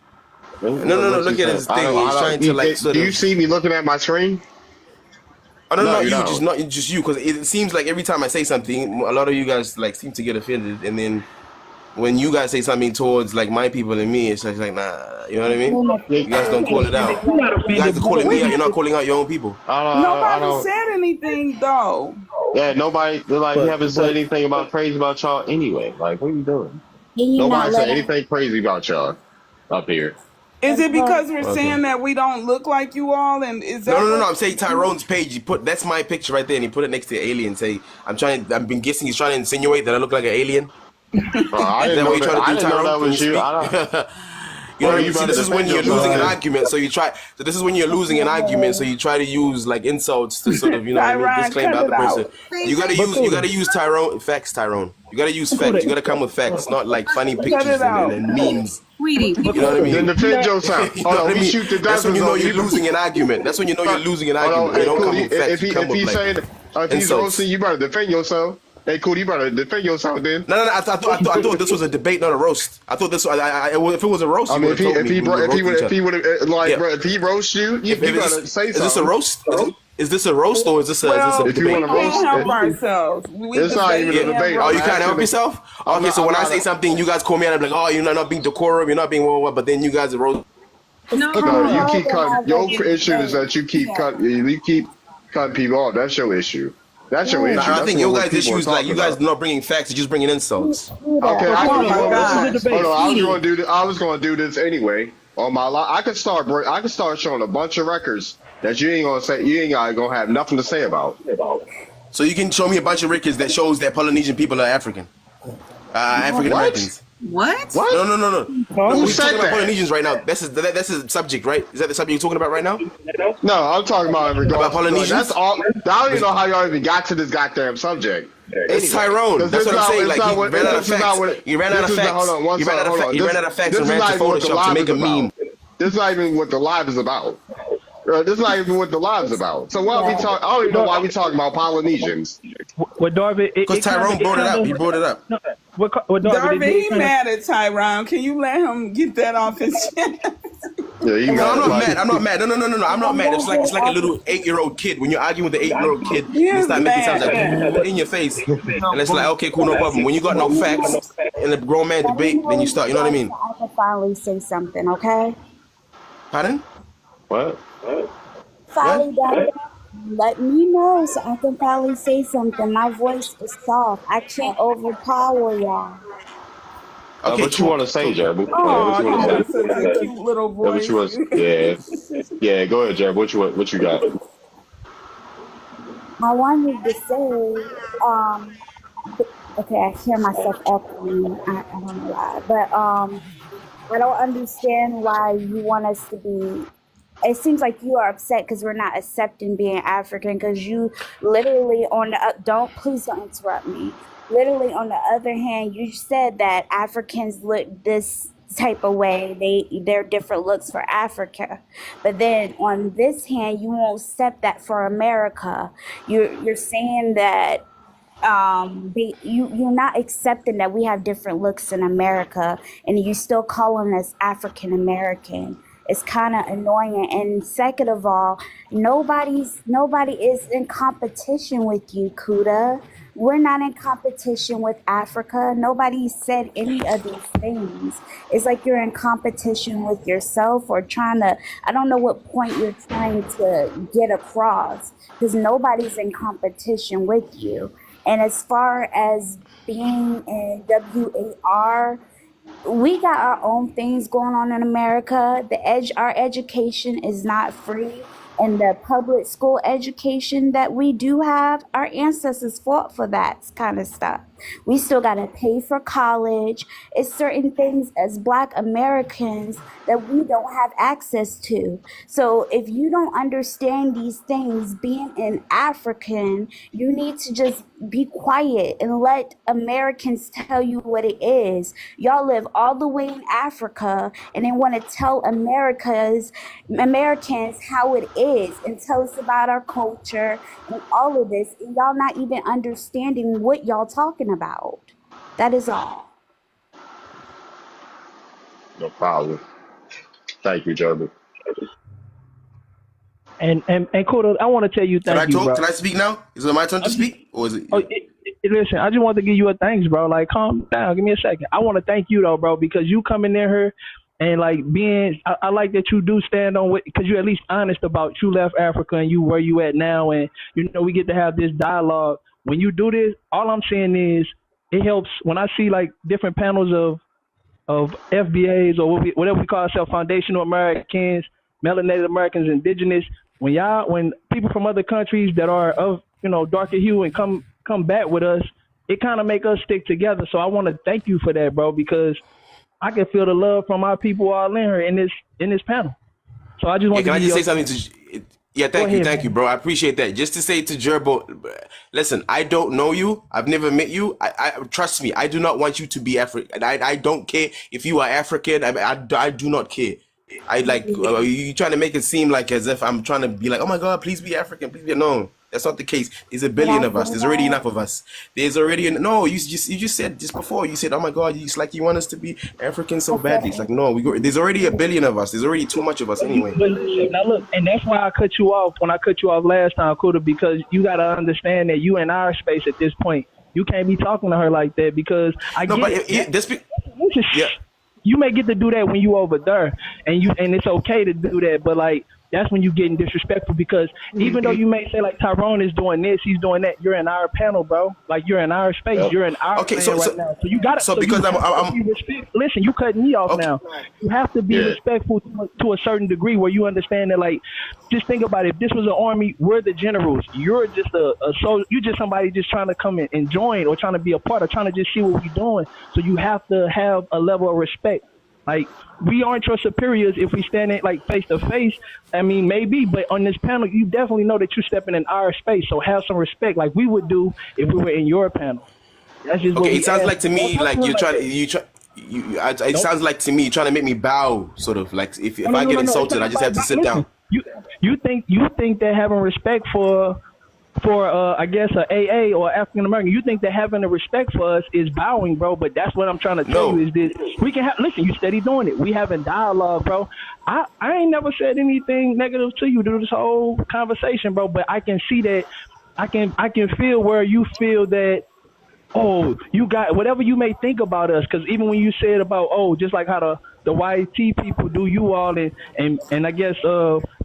No. What's he Look at saying? his thing. He's trying to, like, sort Do you of. see me looking at my screen? Oh, no, No, not you you, don't. just you, because it seems like every time I say something, a lot of you guys like seem to get offended, and then when you guys say something towards like my people and me, it's just like nah, you know what I mean? Yeah, You guys don't call it out. You're not You guys offended, are brother. calling We me out. You're not offended. calling out your own people. I Nobody don't. said anything though. Yeah, nobody. Like, you haven't said But anything about crazy about y'all anyway. Like, what are you doing? Can you not Nobody let said him? anything crazy about y'all up here. Is it because we're Okay. saying that we don't look like you all, and is No, that no, no, what? no. I'm saying Tyrone's page. He put that's my picture right there, and he put it next to the alien. Say, I've been guessing he's trying to insinuate that I look like an alien. I Is didn't that what know you're that. trying to I do, didn't know Tyrone? that Can you was you. speak? I don't. You know Well, what I you mean? See, better this is when defend you're losing an yourself. argument, so you try. So this is when you're losing an argument, so you try to use like insults to sort of, you know what I mean, Tyron, disclaim cut the it other person. out. You gotta But use, Kuda, Tyrone facts, Tyrone. You gotta use facts. You Kuda, gotta come with facts, not like funny Cut pictures it out. and memes. Sweetie, but You know what I Kuda, Then mean? you defend not. yourself. You Hold know on, what I we mean? shoot the That's when diapers you know on you're you. losing an argument. That's when you know you're losing an Hold on, argument when you hey, don't cool. come with facts. If You come with he's like saying if he's roasting, insults. you better defend yourself. Hey, cool. You better defend yourself then. No, no, no. I thought this was a debate, not a roast. I thought this. If it was a roast, I you mean, would have told me we would roast each if other. he would have like, Yeah. bro, if he roasts you, If you better say is this a something. roast? Is this a roast or is this a Well, If you we want debate? to can't roast, help ourselves. We it's not even debate a Yeah. and debate. Oh, I'm you can't roast. help asking. yourself? Okay, so I'm when I not. say something, you guys call me out and be like, oh, you're not being decorum, you're not being what, but then you guys are roast. It's no, kind No, of you hard keep to cutting. have Your a issue is debate. that Yeah. you keep cutting people off. That's your issue. That's your Right. issue. Now, I That's think your what guys' people issue are is like talking you guys about. are not bringing facts, you're just bringing insults. Okay, But I Oh can. my Quality, Well, bro. it's This is God. a like, hold debate. on. sweetie, I was going to do this anyway on my live. I could start showing a bunch of records that you ain't gonna say. You ain't gonna have nothing to say about. So you can show me a bunch of records that shows that Polynesian people are African. African What? Americans. what? No, What? no, no, no. Huh? No, Who we're talking said about that? Polynesians right now. That's a subject, right? Is that the subject you're talking about right now? No, I'm talking about in About regards. Like, that's Polynesians? all. I don't even know how y'all even got to this goddamn subject. It's Anyway, Tyrone. because That's what I'm saying. it's Like he not what ran out of this is not facts. what He ran out this of is not. Hold facts. on, one He ran second. out of Hold on. He ran out of facts This and is ran to not even what the Photoshop to live make is a meme. about. This is not even what the live is about. This is not even what the live is about. So what we yeah. talk? I don't even know Dar- why we talking about Polynesians. What Darvin? Because Tyrone It brought it kind up. of. He brought it up. No, what Darvin? It Darvin, did he kind of. mad at Tyron. Can you let him get that off his chest? Yeah, you No, I'm mad? not Like, mad. I'm not mad. No. I'm not And mad. don't get It's it like a off little his 8-year-old kid. When you're arguing with an 8-year-old kid, He and they is start making sounds like mad. in your face, No, and it's like, but okay, cool, no problem. When you got no facts in a grown man Let me debate, then know you when start. you're You know what I done so mean? I can finally say something, okay? Pardon? what? What? Finally done. Let me know so I can finally say something. My voice is soft. I can't overpower y'all. Okay, What you cool. want to say, So Jeb? What Oh, you want you to say? got such a cute little What you voice. want? Yeah, yeah. Go ahead, Jeb. What you got? I wanted to say, okay, I hear myself echoing. I don't know why, but I don't understand why you want us to be. It seems like you are upset because we're not accepting being African. Because you literally on the don't please don't interrupt me. Literally on the other hand, you said that Africans look this type of way. They're different looks for Africa, but then on this hand, you won't accept that for America. You're saying that you're not accepting that we have different looks in America and you still calling us African American. It's kind of annoying. And second of all, nobody is in competition with you, Kuda. We're not in competition with Africa. Nobody said any of these things. It's like you're in competition with yourself or trying to, I don't know what point you're trying to get across because nobody's in competition with you. And as far as being in WAR, we got our own things going on in America. Our education is not free, and the public school education that we do have, our ancestors fought for that kind of stuff. We still got to pay for college. It's certain things as Black Americans that we don't have access to. So if you don't understand these things, being an African, you need to just be quiet and let Americans tell you what it is. Y'all live all the way in Africa and they want to tell Americans how it is and tell us about our culture and all of this, and y'all not even understanding what y'all talking about. That is all. No problem. Thank you, Jeremy. And Kudos, I want to tell you Can I thank you, talk? bro. Can I speak now? Is it my turn to speak, or is it? Oh, listen, I just want to give you a thanks, bro. Like, calm down. Give me a second. I want to thank you, though, bro, because you coming in here and, like, I like that you do stand on what, because you're at least honest about you left Africa and you where you at now. And, we get to have this dialogue. When you do this, all I'm saying is it helps when I see, like, different panels of FBAs or whatever we call ourselves, foundational Americans, melanated Americans, indigenous. When people from other countries that are of darker hue and come back with us, it kind of make us stick together. So I want to thank you for that, bro, because I can feel the love from our people all in here in this panel. So I just want Can to I give just you say something to? Yeah, thank you, bro. I appreciate that. Just to say to Gerbo, listen, I don't know you. I've never met you. I trust me. I do not want you to be African. I don't care if you are African. I do not care. I like you trying to make it seem like as if I'm trying to be like, oh my God, please be African, please be. No, that's not the case. There's a But billion I of us. feel There's already that enough of us. There's already no. You just said just before. You said, oh my God, it's like you want us to be African so I feel badly. It's like no, there's already a billion of us. There's already too much of us anyway. But listen, now look, and that's why I cut you off when I cut you off last time, Kuda, because you got to understand that you in our space at this point. You can't be talking to her like that because Yeah. You may get to do that when you over there, and it's okay to do that, but like that's when you getting disrespectful because even though you may say like Tyrone is doing this, he's doing that, you're in our panel, bro. Like you're in our space, you're in our Okay, lane right now. So you got to. So because I'm listen, you cutting me off now. You have to be respectful to a certain degree where you understand that. Like, just think about it. If this was an army, we're the generals. You're just you're just somebody just trying to come in and join or trying to be a part or trying to just see what we're doing. So you have to have a level of respect. Like, we aren't your superiors if we stand in like face to face. I mean, maybe, but on this panel, you definitely know that you're stepping in our space. So have some respect, like we would do if we were in your panel. That's just okay. It sounds like to me like you're trying. It sounds like to me you're trying to make me bow, sort of like if I get insulted, I just have to sit down. You think that having respect for I guess a AA or African American, you think that having a respect for us is bowing, bro? But that's what I'm trying to tell you is this: we can listen. You steady doing it. We having dialogue, bro. I ain't never said anything negative to you through this whole conversation, bro. But I can see that I can feel where you feel that. Oh, you got whatever you may think about us, because even when you said about just like how the YT people do you all and I guess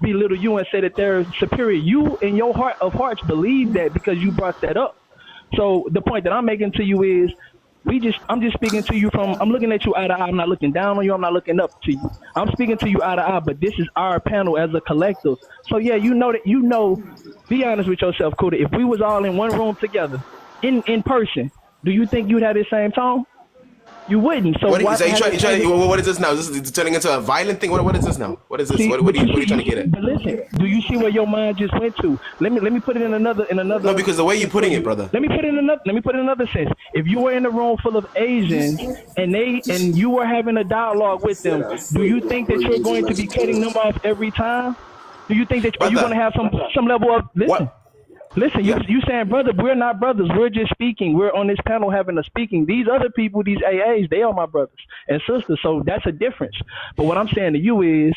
belittle you and say that they're superior. You in your heart of hearts believe that because you brought that up. So the point that I'm making to you is I'm just speaking to you I'm looking at you eye to eye. I'm not looking down on you. I'm not looking up to you. I'm speaking to you eye to eye, but this is our panel as a collective. So yeah, be honest with yourself, Kuda. If we was all in one room together, in person, do you think you'd have the same tone? You wouldn't. So what is this now? Is this turning into a violent thing? What is this now? What is this? What are you trying to get at? But listen, do you see where your mind just went to? Let me put it in another. No, because the way you're putting it, brother. Let me put it in another sense. If you were in a room full of Asians and you were having a dialogue with them, do you think that you're going to be cutting them off every time? Do you think that you're going to have some level of listen? Listen, you saying, brother, we're not brothers. We're just speaking. We're on this panel having a speaking. These other people, these AAs, they are my brothers and sisters. So that's a difference. But what I'm saying to you is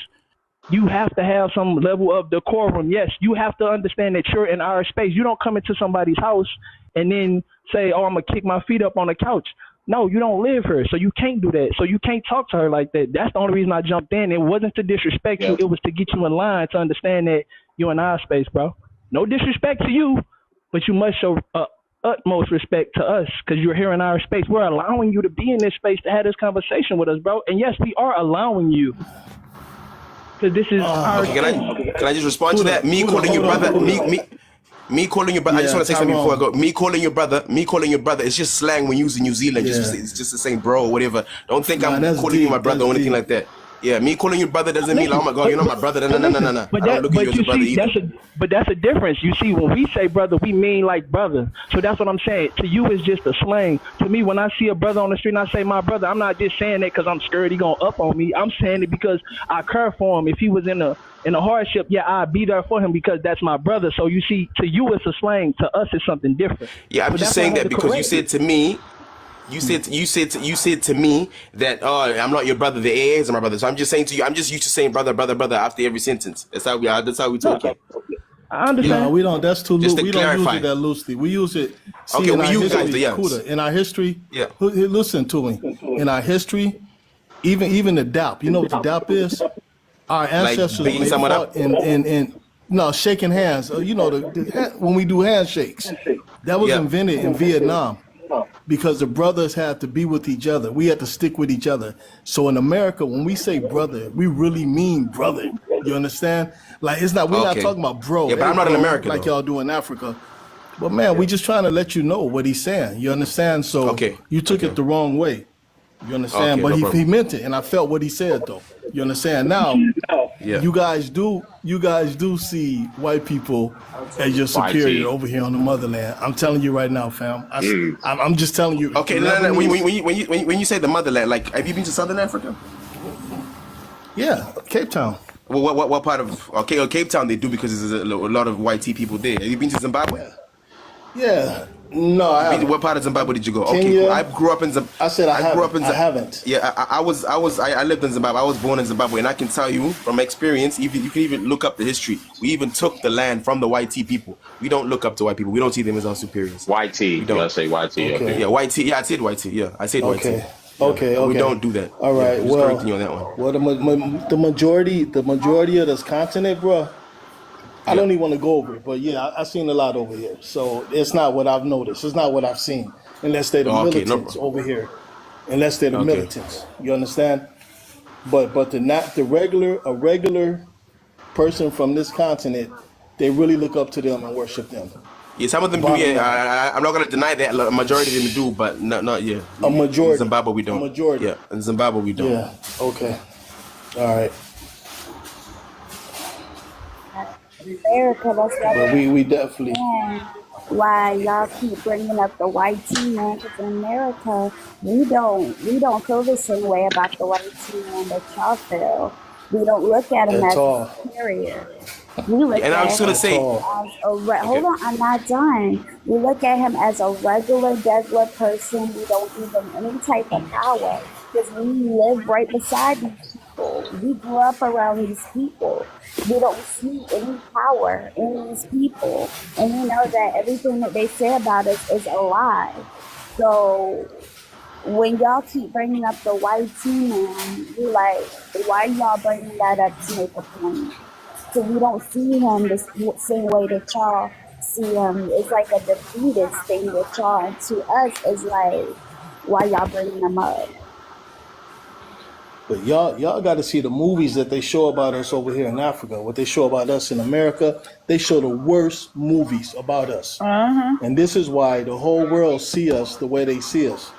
you have to have some level of decorum. Yes, you have to understand that you're in our space. You don't come into somebody's house and then say, oh, I'm going to kick my feet up on the couch. No, you don't live here, so you can't do that. So you can't talk to her like that. That's the only reason I jumped in. It wasn't to disrespect you. It was to get you in line to understand that you're in our space, bro. No disrespect to you, but you must show utmost respect to us because you're here in our space. We're allowing you to be in this space to have this conversation with us, bro. And yes, we are allowing you because this is our. Can I just respond to that? Me calling you brother, me. Me calling your brother. I just Yeah, want to say something before I Tyrone. go. Me calling your brother. Me calling your brother. It's just slang when using New Zealand. Yeah. It's just the same, bro, or whatever. Don't think Nah, I'm that's calling you my deep. brother That's or anything deep. like that. Yeah, me calling you brother doesn't mean like, oh Listen, my god, you're not my brother. No, no, no, no, no, listen, no. I don't look at you but as a you brother see, either. that's a difference. You see, when we say brother, we mean like brother. So that's what I'm saying. To you, it's just a slang. To me, when I see a brother on the street and I say my brother, I'm not just saying that because I'm scared he gonna up on me. I'm saying it because I care for him. If he was in a hardship, yeah, I'd be there for him because that's my brother. So you see, to you, it's a slang. To us, it's something different. Yeah, I'm So just that's why I saying had that to because you correct said it. to me, you said to me that I'm not your brother. The AA is my brother. So I'm just saying to you, I'm just used to saying brother, brother, brother after every sentence. That's how we No, talk here. I Yeah, No, understand. we don't. That's too just loose. to We don't use it clarify. that loosely. We use it. See, Okay, in well our you guys do, history, yes. Kuda, in our history, Yeah, listen to me. In our history, even the DAP. You know what the DAP is? Our like ancestors when beating they someone fought up. in no shaking hands. You know when we do handshakes, that was Yeah. invented in Vietnam because the brothers had to be with each other. We had to stick with each other. So in America, when we say brother, we really mean brother. You understand? Like it's not. We're not Okay. talking about bro. Yeah, but Hey, I'm not in bro, America like though. y'all do in Africa. But man, Yeah. we just trying to let you know what he's saying. You understand? So Okay. you took Okay. it the wrong way. You understand? Okay. But No he problem. meant it, and I felt what he said though. You understand? Now Yeah. you guys do see white people as your superior YT. over here on the motherland. I'm telling you right now, fam. Mm. I'm just telling you, the Okay. No, no, no. When, Lebanese, when, when, you, when, you, when you when you say the motherland, like, have you been to Southern Africa? yeah, Cape Town. Well, what part of Cape Town they do because there's a lot of white people there. Have you been to Zimbabwe? Yeah, yeah. No, I You been to haven't. what part of Zimbabwe did you go? Okay, cool. Kenya. I grew up in Zimbabwe. I said I I grew haven't. up in I Zimbabwe. haven't. Yeah, I lived in Zimbabwe. I was born in Zimbabwe, and I can tell you from experience, even you can even look up the history. We even took the land from the white people. We don't look up to white people. We don't see them as our superiors. YT. We You don't. gotta say YT up Okay. here. Yeah, white. Yeah, I said white. Yeah, I said white. Okay. Yeah, Okay. we Okay. don't do that. All Yeah, right. I'm just correcting you on Well, that one. the majority of this continent, bro. I Yeah. don't even want to go over it, but yeah, I've seen a lot over here. So it's not what I've noticed. It's not what I've seen, unless they're the Oh, okay. No. militants over here. Unless they're the Okay. militants, you understand? But the not the regular a regular person from this continent, they really look up to them and worship them. Yeah, some of them do. Bottom Yeah, line, I'm not gonna deny that. A majority of them do, but not. Yeah, a in majority, Zimbabwe we a don't. majority. Yeah, in Zimbabwe we don't. Yeah. Okay. All right. America, that's why But we definitely. they understand why y'all keep bringing up the white tea man. Because in America, we don't feel the same way about the white tea man that y'all feel. We don't look at him At as all. superior. We look And I was at just gonna him At say, all. as a hold okay, on, I'm not done. We look at him as a regular, degular person. We don't give him any type of power because we live right beside these people. We grew up around these people. We don't see any power in these people, and we know that everything that they say about us is a lie. So when y'all keep bringing up the white tea man, we like, why y'all bringing that up to make a point? So we don't see him the same way that y'all see him. It's like a defeatist thing with y'all, and to us, it's like, why y'all bringing him up? But y'all got to see the movies that they show about us over here in Africa. What they show about us in America, they show the worst movies about us. Uh-huh. And this is why the whole world see us the way they see us.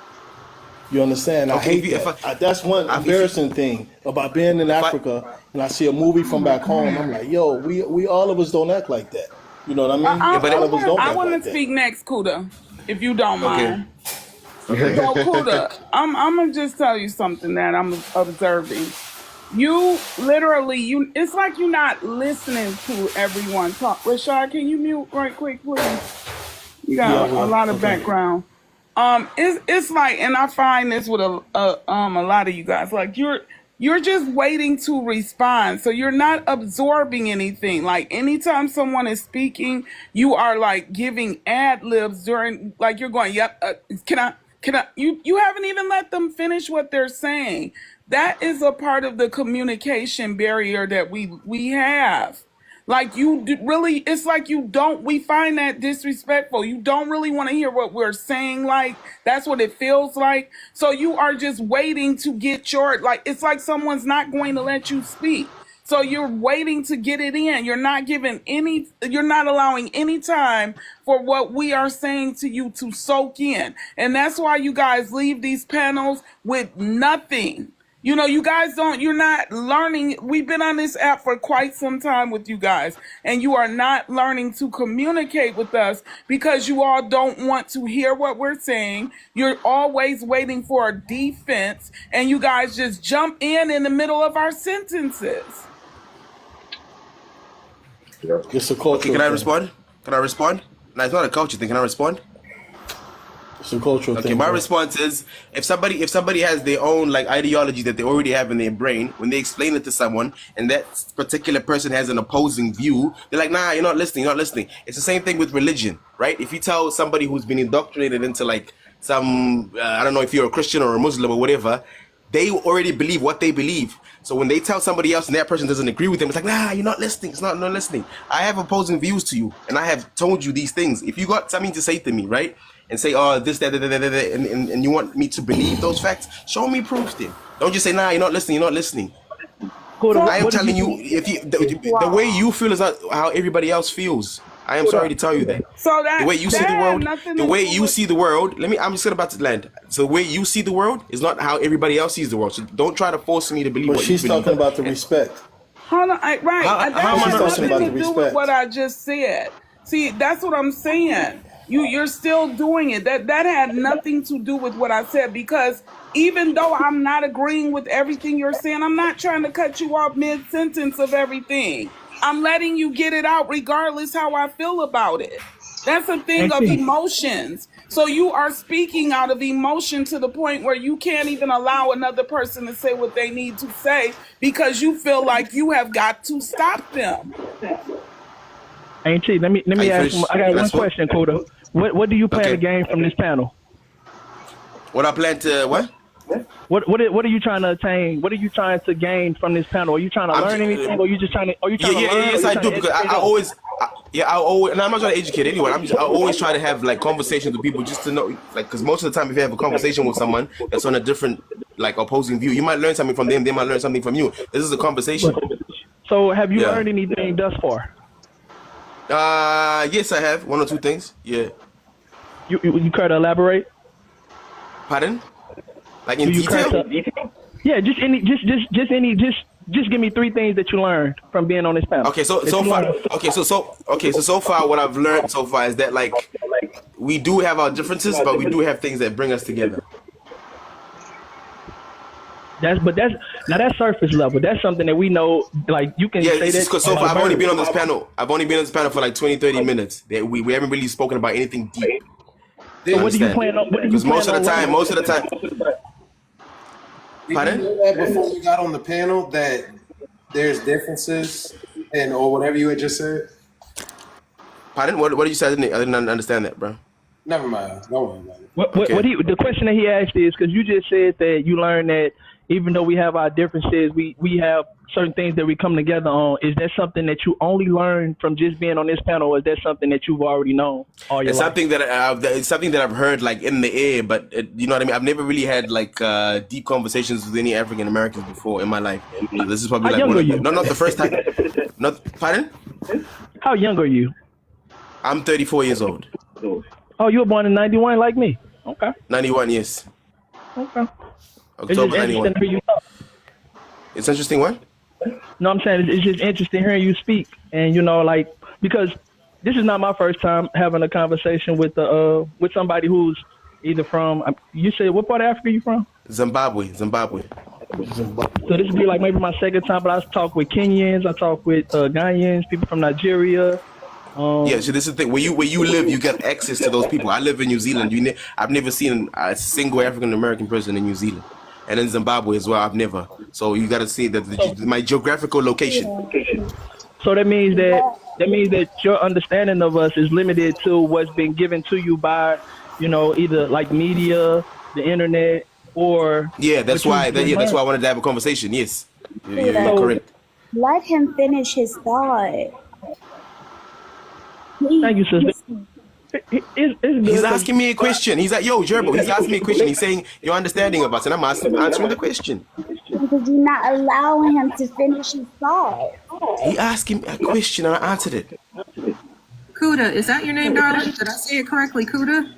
You understand? I okay, hate that. That's one if you, embarrassing thing about being in if I, Africa. And I see a movie from back home. I'm like, yo, we all of us don't act like that. You know what I mean? yeah, I, but I All it, of us don't want I act want like to that. speak next, Kuda, if you don't okay, mind. okay, So Kuda, I'm gonna just tell you something that I'm observing. You literally, it's like you're not listening to everyone talk. Rashad, can you mute right quick, please? You Yeah, I got a will. lot of Okay. background. It's like, and I find this with a lot of you guys, like you're just waiting to respond, so you're not absorbing anything. Like anytime someone is speaking, you are like giving ad libs during, like you're going, yep, can I? You haven't even let them finish what they're saying. That is a part of the communication barrier that we have. Like really, it's like you don't, we find that disrespectful. You don't really want to hear what we're saying. Like, that's what it feels like. So you are just waiting to get your, like, it's like someone's not going to let you speak. So you're waiting to get it in. You're not allowing any time for what we are saying to you to soak in. And that's why you guys leave these panels with nothing. You know, you're not learning. We've been on this app for quite some time with you guys, and you are not learning to communicate with us because you all don't want to hear what we're saying. You're always waiting for a defense, and you guys just jump in the middle of our sentences. It's a cultural Okay, can I thing. respond? Can I respond? No, it's not a culture thing. Can I respond? It's a cultural Okay, thing. my Bro. response is if somebody has their own like ideology that they already have in their brain, when they explain it to someone and that particular person has an opposing view, they're like, nah, you're not listening, you're not listening. It's the same thing with religion, right? If you tell somebody who's been indoctrinated into like some, I don't know if you're a Christian or a Muslim or whatever, they already believe what they believe. So when they tell somebody else and that person doesn't agree with them, it's like, nah, you're not listening. It's not listening. I have opposing views to you, and I have told you these things. If you got something to say to me, right, and say, oh, this, that, and you want me to believe those facts, show me proof then. Don't just say, nah, you're not listening, you're not listening. I am telling you, the way you feel is not how everybody else feels. I am sorry to tell you that. So that The way you see the world, the way you see the world. I'm just about to land. So the way you see the world is not how everybody else sees the world. So don't try to force me to believe But what she's you believe. talking about the respect. Hold on, right? That has nothing to do with what I just said. See, that's what I'm saying. You're still doing it. That had nothing to do with what I said, because even though I'm not agreeing with everything you're saying, I'm not trying to cut you off mid-sentence of everything. I'm letting you get it out regardless how I feel about it. That's a thing of emotions. So you are speaking out of emotion to the point where you can't even allow another person to say what they need to say because you feel like you have got to stop them. Ain't T, let me ask. I got one question, Kuda. What do you plan to gain from this panel? What I plan to what? What are you trying to attain? What are you trying to gain from this panel? Are you trying to learn anything, or are you just trying to? Are you trying to learn? Yes, I do, because I always, and I'm not trying to educate anyone. I always try to have like conversations with people just to know, like, because most of the time, if you have a conversation with someone that's on a different, like, opposing view, you might learn something from them. They might learn something from you. This is a conversation. So, have you learned anything thus far? Yes, I have one or two things. Yeah. You care to elaborate? Pardon? Like in detail? Yeah, just give me three things that you learned from being on this panel. Okay, so far what I've learned so far is that like we do have our differences, but we do have things that bring us together. That's surface level. That's something that we know. Like you can say that. So far I've only been on this panel. For like 20-30 minutes. We haven't really spoken about anything deep. So what do you plan on? Because most of the time. Pardon? Did you know that before we got on the panel that there's differences or whatever you had just said? Pardon? What did you say? I didn't understand that, bro. Never mind. Don't worry about it. The question that he asked is because you just said that you learned that even though we have our differences, we have certain things that we come together on. Is that something that you only learned from just being on this panel, or is that something that you've already known all your life? It's something that I've heard like in the air, but you know what I mean. I've never really had like deep conversations with any African Americans before in my life. So this is probably like not the first time. Pardon? How young are you? I'm 34 years old. Oh, you were born in 91 like me. Okay. 91, yes. Okay. October 91. It's interesting what? No, I'm saying it's just interesting hearing you speak, and like because this is not my first time having a conversation with somebody who's either from. You said what part of Africa you from? Zimbabwe. So this would be like maybe my second time, but I talk with Kenyans, I talk with Ghanaians, people from Nigeria. So this is the thing. Where you live, you get access to those people. I live in New Zealand. I've never seen a single African American person in New Zealand, and in Zimbabwe as well. I've never. So you got to see that my geographical location. So that means that your understanding of us is limited to what's been given to you by, either like media, the internet, or that's why I wanted to have a conversation. Yes, you're correct. Let him finish his thought. Thank you, sister. He's asking me a question. He's like, yo, Gerbo, he's asking me a question. He's saying your understanding of us, and I'm answering the question. because you're not allowing him to finish his thought. He asked him a question and I answered it. Kuda, is that your name, darling? Did I say it correctly, Kuda?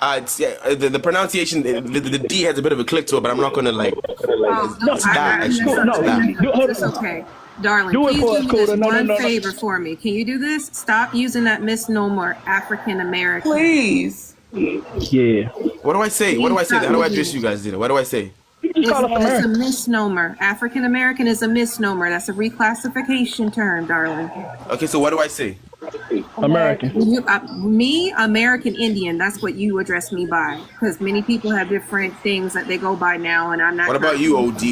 It's, the pronunciation, the D has a bit of a click to it, but I'm not gonna like. It's Da, actually. It's okay. Darling, Do it please for do us, me this Coda. No, one no. favor for me. Can you do this? Stop using that misnomer African American. Please. Yeah. What do I say? What do I say? How do I address you guys? What do I say? It's a misnomer. African American is a misnomer. That's a reclassification term, darling. Okay, so what do I say? American. Me, American Indian. That's what you address me by. Because many people have different things that they go by now, and I'm not. What about you, OD?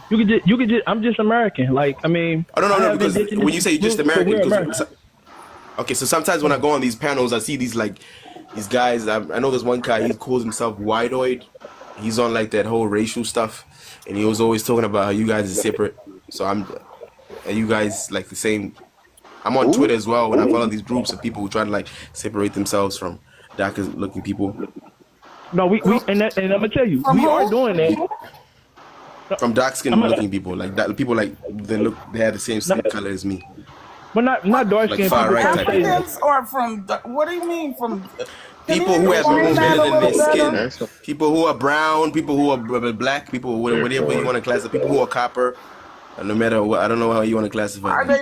You could just. I'm just American. Like, I mean. Oh no, because when you say you're just American, okay, so sometimes when I go on these panels, I see these guys. I know there's one guy. He calls himself whiteoid. He's on like that whole racial stuff, and he was always talking about how you guys are separate. So are you guys like the same? I'm on Twitter as well, and I follow these groups of people who try to like separate themselves from darker looking people. No, we and I'm gonna tell you, we are doing that. From dark skinned looking people, like that, people like they have the same skin color as me. But not dark skinned like people. Right Africans or from what do you mean from people who have more melanin in their skin, people who are brown, people who are black, people whatever you want to classify, people who are copper. No matter what, I don't know how you want to classify. Are they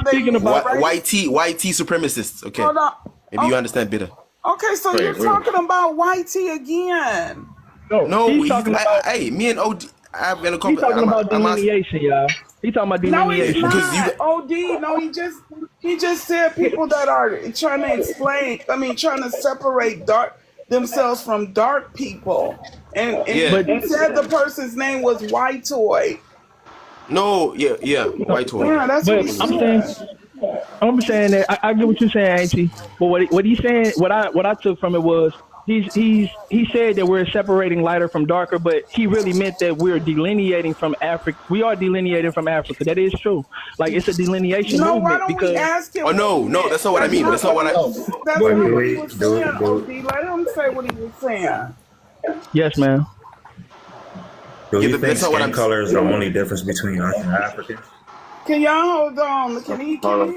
speaking about white tea supremacists? Okay, hold on. Maybe you understand better. Okay, so you're talking about white tea again? No, he's talking about. Hey, me and OD. I've been a couple. He's talking about delineation, y'all. He's talking about delineation. No, he's not. OD. No, he just said people that are trying to separate themselves from dark people, and but he said the person's name was whiteoid. No, yeah, whiteoid. Yeah, that's what he said. I'm saying that I get what you're saying, Auntie. But what he's saying, what I took from it was he said that we're separating lighter from darker, but he really meant that we're delineating from Africa. We are delineating from Africa. That is true. Like, it's a delineation movement. Why don't because we ask him? Oh no, that's not what I mean. That's not what I. That's what he was saying. OD, let him say what he was saying. Yes, ma'am. Do you think skin color is the only difference between us and Africans? Can y'all hold on? Can he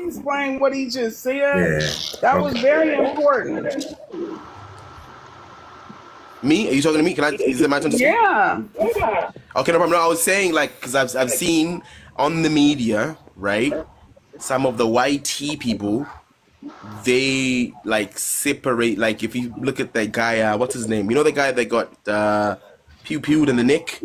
explain what he just said? Yeah. That was very important. Me? Are you talking to me? Is it my turn to speak? Yeah. Okay, no problem. No, I was saying because I've seen on the media, right? Some of the white tea people, they separate. Like if you look at that guy, what's his name? You know the guy that got pew-pewed in the neck?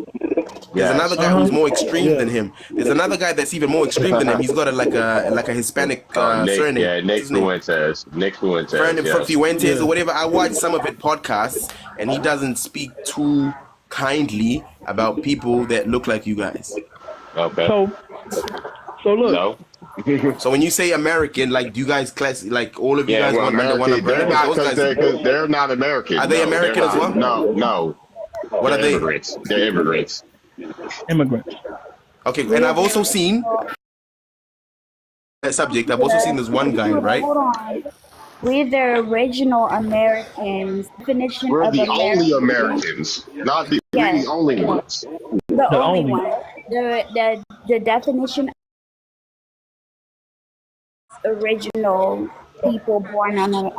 There's another guy who's more extreme than him. There's another guy that's even more extreme than him. He's got a Hispanic surname. Yeah, Nick Fuentes. From Fuentes or whatever. I watched some of it podcasts, and he doesn't speak too kindly about people that look like you guys. Okay. So look. No. So when you say American, do you guys all of you guys want to they're not American. Are they American as well? No. What are they? Immigrants. They're immigrants. Okay, and I've also seen that subject. I've also seen this one guy, right? Hold on. We're the original Americans. Definition We're of the American. only Americans, not the we're the only ones. The only one. The definition of original people born on the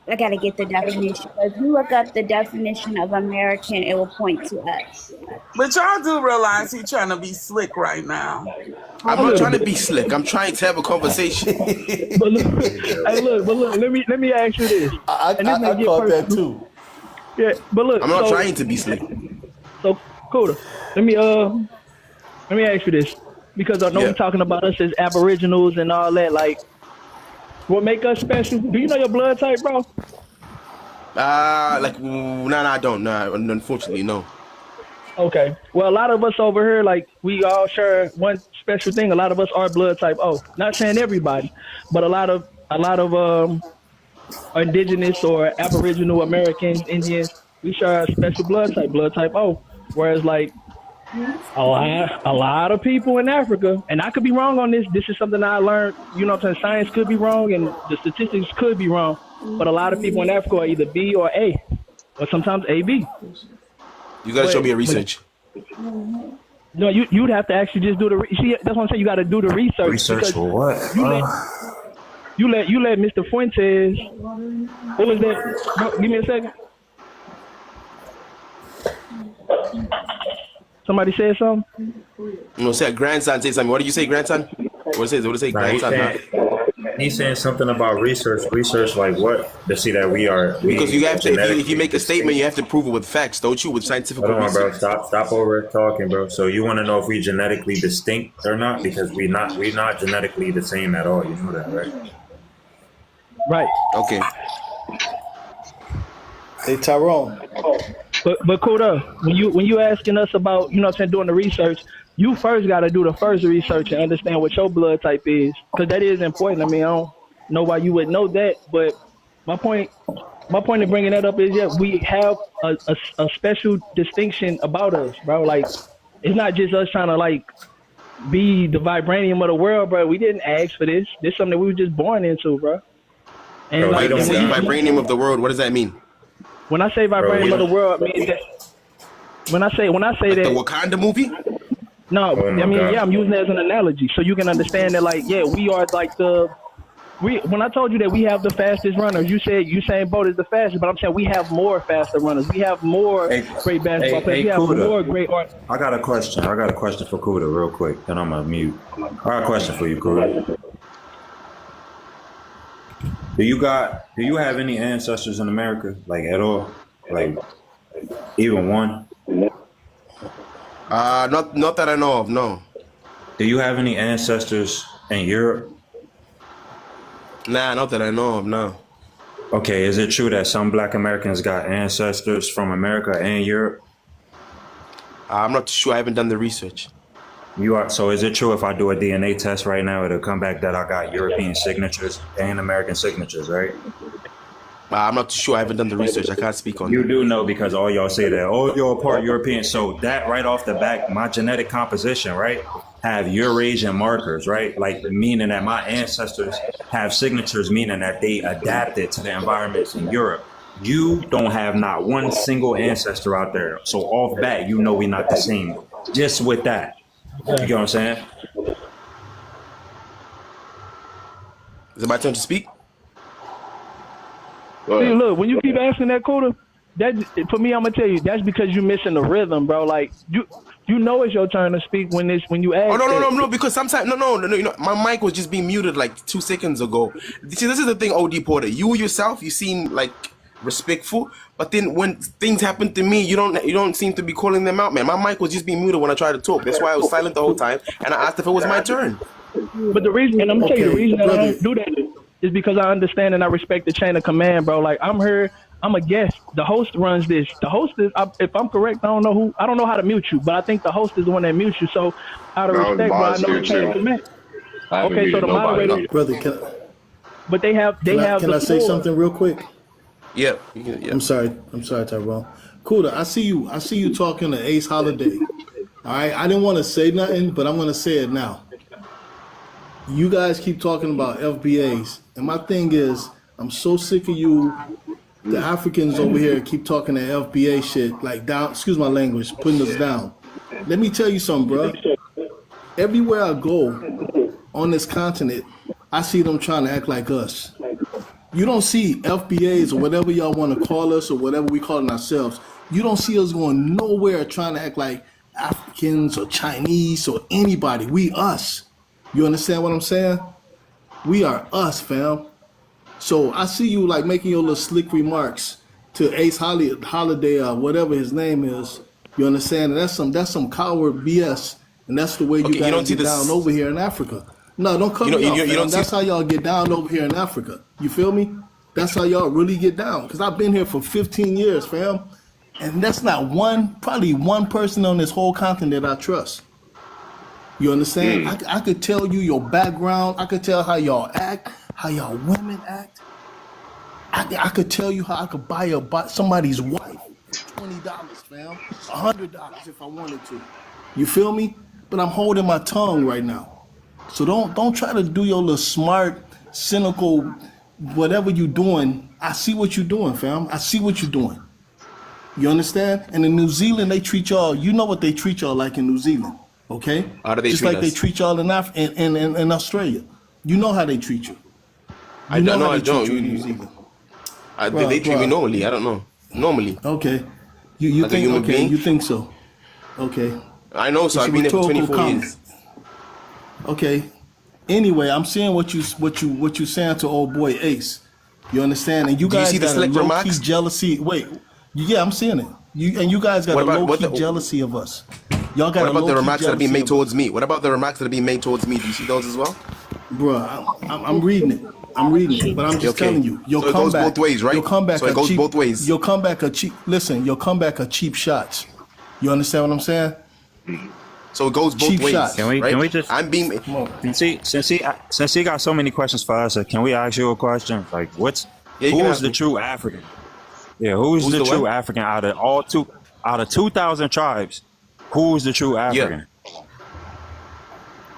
I gotta get the definition. If you look up the definition of American, it will point to us. But y'all do realize he's trying to be slick right now. I'm not trying to be slick. I'm trying to have a conversation. But look. Let me ask you this. I caught that too. Yeah, but look. I'm not trying to be slick. So, cool. Let me ask you this, because I know we're talking about us as Aboriginals and all that. Like, what make us special? Do you know your blood type, bro? No, I don't. No, unfortunately, no. Okay. Well, a lot of us over here, we all share one special thing. A lot of us are blood type O. Not saying everybody, but a lot of indigenous or Aboriginal Americans, Indians, we share a special blood type O. Whereas a lot of people in Africa, and I could be wrong on this. This is something I learned. You know what I'm saying? Science could be wrong, and the statistics could be wrong. But a lot of people in Africa are either B or A, or sometimes AB. You gotta show me your research. No, you'd have to actually just do the. See, that's what I'm saying. You got to do the research. Research for what? You let Mr. Fuentes. What was that? Bro, give me a second. Somebody said something. No, say grandson say something. What did you say, grandson? What did it say, grandson? He's saying something about research. Research like what? To see that we are. Because you have to. If you make a statement, you have to prove it with facts, don't you? With scientific Hold on, research. bro. Stop over talking, bro. So you want to know if we genetically distinct or not? Because we're not genetically the same at all. You know that, right? Right. Okay. Hey, Tyrone. But Kuda, when you asking us about, you know what I'm saying, doing the research, you first got to do the first research and understand what your blood type is, because that is important. I mean, I don't know why you would know that, but my point in bringing that up is, yeah, we have a special distinction about us, bro. Like, it's not just us trying to like be the vibranium of the world, bro. We didn't ask for this. This is something that we were just born into, bro. And like, vibranium of the world. What does that mean? When I say vibranium of the world, I mean that. When I say like that, the Wakanda movie. No, I mean, yeah, I'm using it as an analogy so you can understand that, like, yeah, we are like when I told you that we have the fastest runners, you said Usain Bolt is the fastest, but I'm saying we have more faster runners. We have more great basketball players. We have more great art. I got a question for Kuda real quick, then I'm gonna mute. I got a question for you, Kuda. Do you have any ancestors in America, like at all? Like even one? Not that I know of, no. Do you have any ancestors in Europe? Nah, not that I know of, no. Okay, is it true that some Black Americans got ancestors from America and Europe? I'm not sure. I haven't done the research. So is it true if I do a DNA test right now, it'll come back that I got European signatures and American signatures, right? I'm not too sure. I haven't done the research. I can't speak on that. You do know because all y'all say that, oh, you're part European. So that right off the back, my genetic composition, right, have Eurasian markers, right? Like meaning that my ancestors have signatures, meaning that they adapted to the environments in Europe. You don't have not one single ancestor out there. So off bat, you know we're not the same. Just with that. You get what I'm saying? Is it my turn to speak? See, look, when you keep asking that, Kuda, that for me, I'm gonna tell you that's because you're missing the rhythm, bro. Like you know it's your turn to speak when you ask. Oh no, because sometimes no, you know, my mic was just being muted like 2 seconds ago. See, this is the thing, OD Porter. You yourself, you seem like respectful, but then when things happen to me, you don't seem to be calling them out, man. My mic was just being muted when I tried to talk. That's why I was silent the whole time, and I asked if it was my turn. But the reason, and I'm gonna tell you the reason that I don't do that is because I understand and I respect the chain of command, bro. Like I'm here, I'm a guest. The host runs this. The host is, if I'm correct, I don't know how to mute you, but I think the host is the one that mutes you. So out of respect, bro, I know the chain of command. Okay, so the moderator, brother, but they have. Can I say something real quick? Yeah. I'm sorry, Tyrone. Kuda, I see you talking to Ace Holiday. All right, I didn't want to say nothing, but I'm gonna say it now. You guys keep talking about FBAs, and my thing is, I'm so sick of you, the Africans over here, keep talking that FBA shit, like down. Excuse my language, putting us down. Let me tell you something, bro. Everywhere I go on this continent, I see them trying to act like us. You don't see FBAs or whatever y'all want to call us or whatever we call ourselves. You don't see us going nowhere trying to act like Africans or Chinese or anybody. We us. You understand what I'm saying? We are us, fam. So I see you like making your little slick remarks to Ace Holiday or whatever his name is. You understand? And that's some coward BS. And that's the way you guys get down over here in Africa. No, don't cut me off. That's how y'all get down over here in Africa. You feel me? That's how y'all really get down. Because I've been here for 15 years, fam. And that's not probably one person on this whole continent that I trust. You understand? I could tell you your background. I could tell how y'all act, how y'all women act. I could tell you how I could buy somebody's wife $20, fam. $100 if I wanted to. You feel me? But I'm holding my tongue right now. So don't try to do your little smart, cynical, whatever you doing. I see what you're doing, fam. I see what you're doing. You understand? And in New Zealand, they treat y'all. You know what they treat y'all like in New Zealand, okay? How do they Just treat like they us? treat y'all in Australia. You know how they treat you. I You know don't how know. I they treat don't. you in New Zealand, They bruh, treat me bruh. normally. I don't know. Normally, Okay, you like a think human okay? being. You think so? Okay, I know. So it's a I've been there for rhetorical 24 comment. years. Okay. Anyway, I'm saying what you saying to old boy Ace. You understand? And you Do you see guys the got a slick low key remarks? jealousy. Wait, yeah, I'm seeing it. You guys got What a about low what key the jealousy of us. Y'all got what a about low the key remarks that are being jealousy made of us, towards me? What about the remarks that are being made towards me? Do you see those as well? bruh. I'm reading it. I'm reading it, but I'm just Okay. telling you, your So it goes both comeback, ways, your right? comeback So it a goes cheap, both ways. your comeback a cheap. Listen, your comeback a cheap shots. You understand what I'm saying? So it goes both Cheap ways, shots. right? Can we just I'm being Come on. since he got so many questions for us, can we ask you a question? Like, Yeah, you can who's ask the me. true African? Yeah, who's Who's the the true what? African out of 2,000 tribes? Who's the true Yeah. African?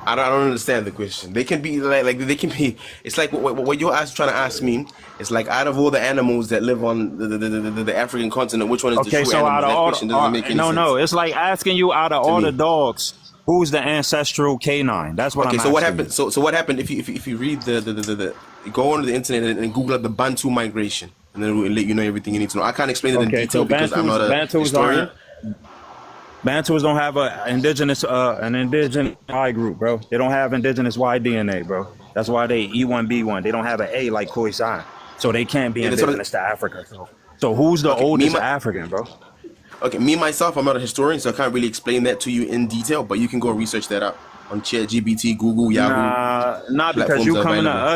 I don't understand the question. They can be like they can be. It's like what you're trying to ask me. It's like out of all the animals that live on the African continent, which one is the Okay, true so animal? out of That all, question doesn't make any no, sense it's like asking you out of to all the me. dogs, who's the ancestral canine? That's what Okay, I'm so what asking happened? you. So what happened if you read you go onto the internet and Google up the Bantu migration, and then it will let you know everything you need to know. I can't explain it in Okay, so detail because I'm not a historian. Bantus don't have an indigenous Y group, bro. They don't have indigenous Y DNA, bro. That's why they E1B1. They don't have an A like Khoisan, so they can't be Yeah, that's what. indigenous to Africa. So who's the Okay, oldest African, bro? me myself, I'm not a historian, so I can't really explain that to you in detail. But you can go research that up on ChatGPT, Google, Yahoo, Nah, because platforms are available.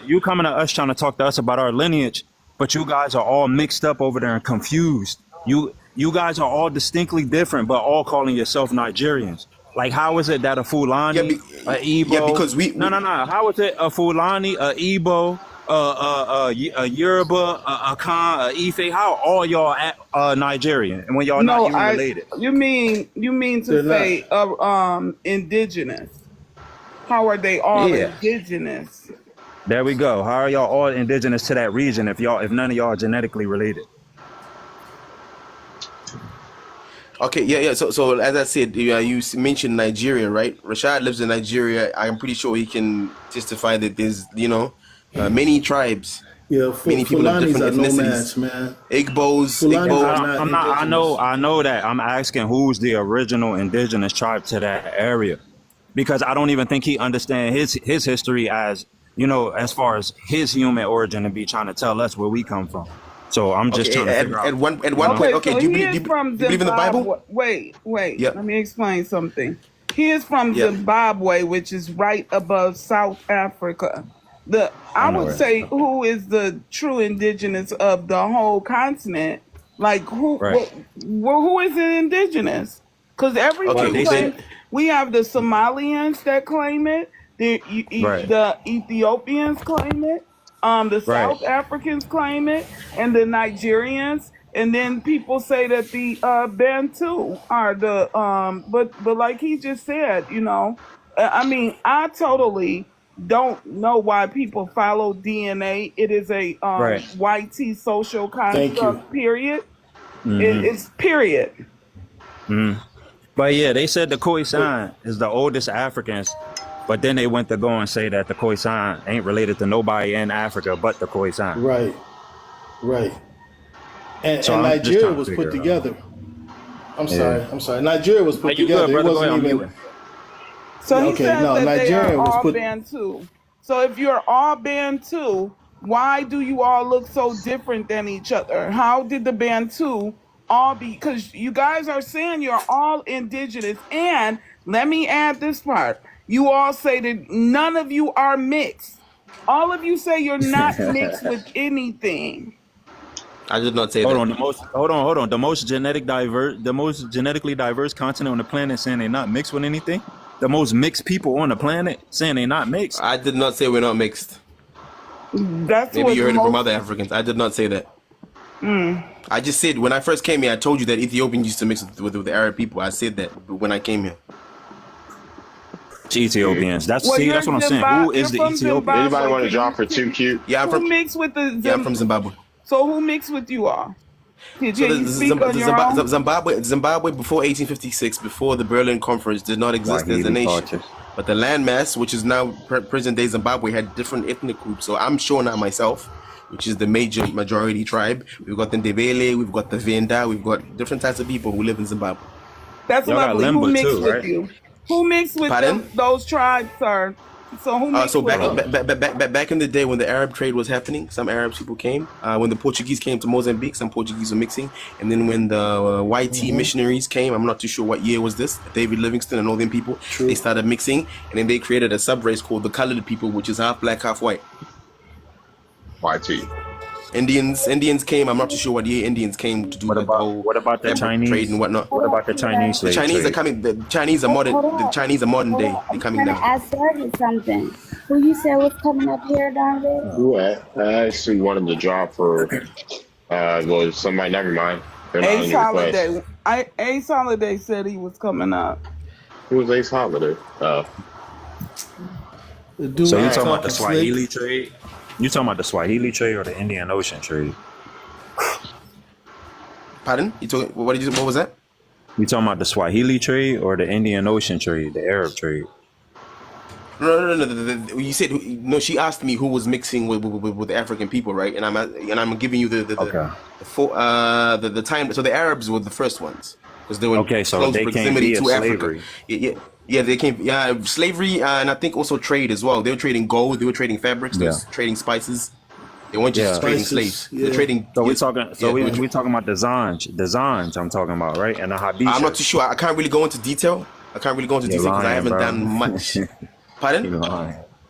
you coming to us trying to talk to us about our lineage, but you guys are all mixed up over there and confused. You guys are all distinctly different, but all calling yourself Nigerians. Like, how is it that a Yeah, Fulani, a yeah, Igbo? because No. How is it a Fulani, a Igbo, a Yoruba, a Khan, a Ife? How are all y'all Nigerian, and when y'all not No, even related? you mean to They're not. say indigenous. How are they all Yeah. indigenous? There we go. How are y'all all indigenous to that region if none of y'all are genetically related? okay, yeah. So as I said, you mentioned Nigeria, right? Rashad lives in Nigeria. I'm pretty sure he can testify that there's many tribes, Yeah, many people of Fulanis different are ethnicities. nomads, man. Fulanis Igbo. are not I'm not. indigenous. I know that. I'm asking who's the original indigenous tribe to that area, because I don't even think he understand his history as as far as his human origin and be trying to tell us where we come from. So I'm just Okay, trying to figure out. at one point. Okay, Okay, so do you he believe is from you believe in the Bible? Zimbabwe. Wait. Yeah, Let me explain something. He is from yeah. Zimbabwe, which is right above South Africa. I I know would it. say who is the true indigenous of the whole continent? Like Right. who is it indigenous? Because Okay, Well, everyone they then claims. said. We have the Somalians that claim it. Right. The Ethiopians claim it. The Right. South Africans claim it, and the Nigerians, and then people say that the Bantu are the but like he just said, I mean, I totally don't know why people follow DNA. It is a Right. YT social Thank you. construct. Period. Mm-hmm. It's period. Mm-hmm. But yeah, they said the But Khoisan is the oldest Africans, but then they went to go and say that the Khoisan ain't related to nobody in Africa but the Khoisan. right, right. So And I'm just Nigeria trying to was put figure it out. together. I'm Yeah. sorry. I'm sorry. Nigeria was Are put you good, together. It brother? Go wasn't ahead. I'm even. muting. So he Okay, says no, that they are Nigeria was all put. Bantu. So if you're all Bantu, why do you all look so different than each other? How did the Bantu all be? Because you guys are saying you're all indigenous. And let me add this part. You all say that none of you are mixed. All of you say you're not mixed with anything. I did not say Hold that. on. Hold on. The most genetically diverse continent on the planet saying they're not mixed with anything. The most mixed people on the planet saying they're not mixed. I did not say we're not mixed. That's Maybe what you heard it from most. other Africans. I did not say that. I just said when I first came here, I told you that Ethiopians used to mix with the Arab people. I said that when I came here. It's Ethiopians. That's Well, what I'm saying. Who You're is the from Ethiopians? Anybody Zimbabwe. want to draw for 2 cute? Yeah, Who mixed with the I'm from Zimbabwe. So who mixed with you all? Can So you speak on your own? Zimbabwe before 1856, before the Berlin Conference, did not exist as a Swahili nation. culture. But the landmass, which is now present day Zimbabwe, had different ethnic groups. So I'm Shona myself, which is the majority tribe. We've got the Ndebele, we've got the Venda, we've got different types of people who live in Zimbabwe. That's Y'all got lovely. Who Limba mixed too, with right? you? Who mixed with Pardon? those tribes, sir? So who mixed So with them? back in the day when the Arab trade was happening, some Arab people came. When the Portuguese came to Mozambique, some Portuguese were mixing. And then when the YT missionaries came, I'm not too sure what year was this, David Livingstone and all them people, they started mixing. And then they created a sub-race called the colored people, which is half black, half white. YT. Indians came. I'm not too sure what year Indians came to do the whole what about the Chinese trade and whatnot. What about the Chinese The slave Chinese trade? are coming. The Chinese are modern. The Chinese are modern day. They're coming down. I started something. Who you said was coming up here, Donovan? Who I actually wanted to drop for was somebody. Never mind. They're not on Ace your request. Holiday. Ace Holiday said he was coming up. Who was Ace Holiday? So you talking about the Swahili trade? You talking about the Swahili trade or the Indian Ocean trade? Pardon? What was that? You talking about the Swahili trade or the Indian Ocean trade, the Arab trade? No. You said no. She asked me who was mixing with African people, right? And I'm giving you the time. So the Arabs were the first ones because they were so close they proximity came to via Africa. slavery. Yeah, they came. Yeah, slavery and I think also trade as well. They were trading gold. They were trading fabrics. They were trading spices. They weren't just trading slaves. They're trading. So we're talking. So we're talking about the Zanj. I'm talking about, right? And the Habesha. I'm not too sure. I can't really go into detail. Because I haven't done much. Pardon?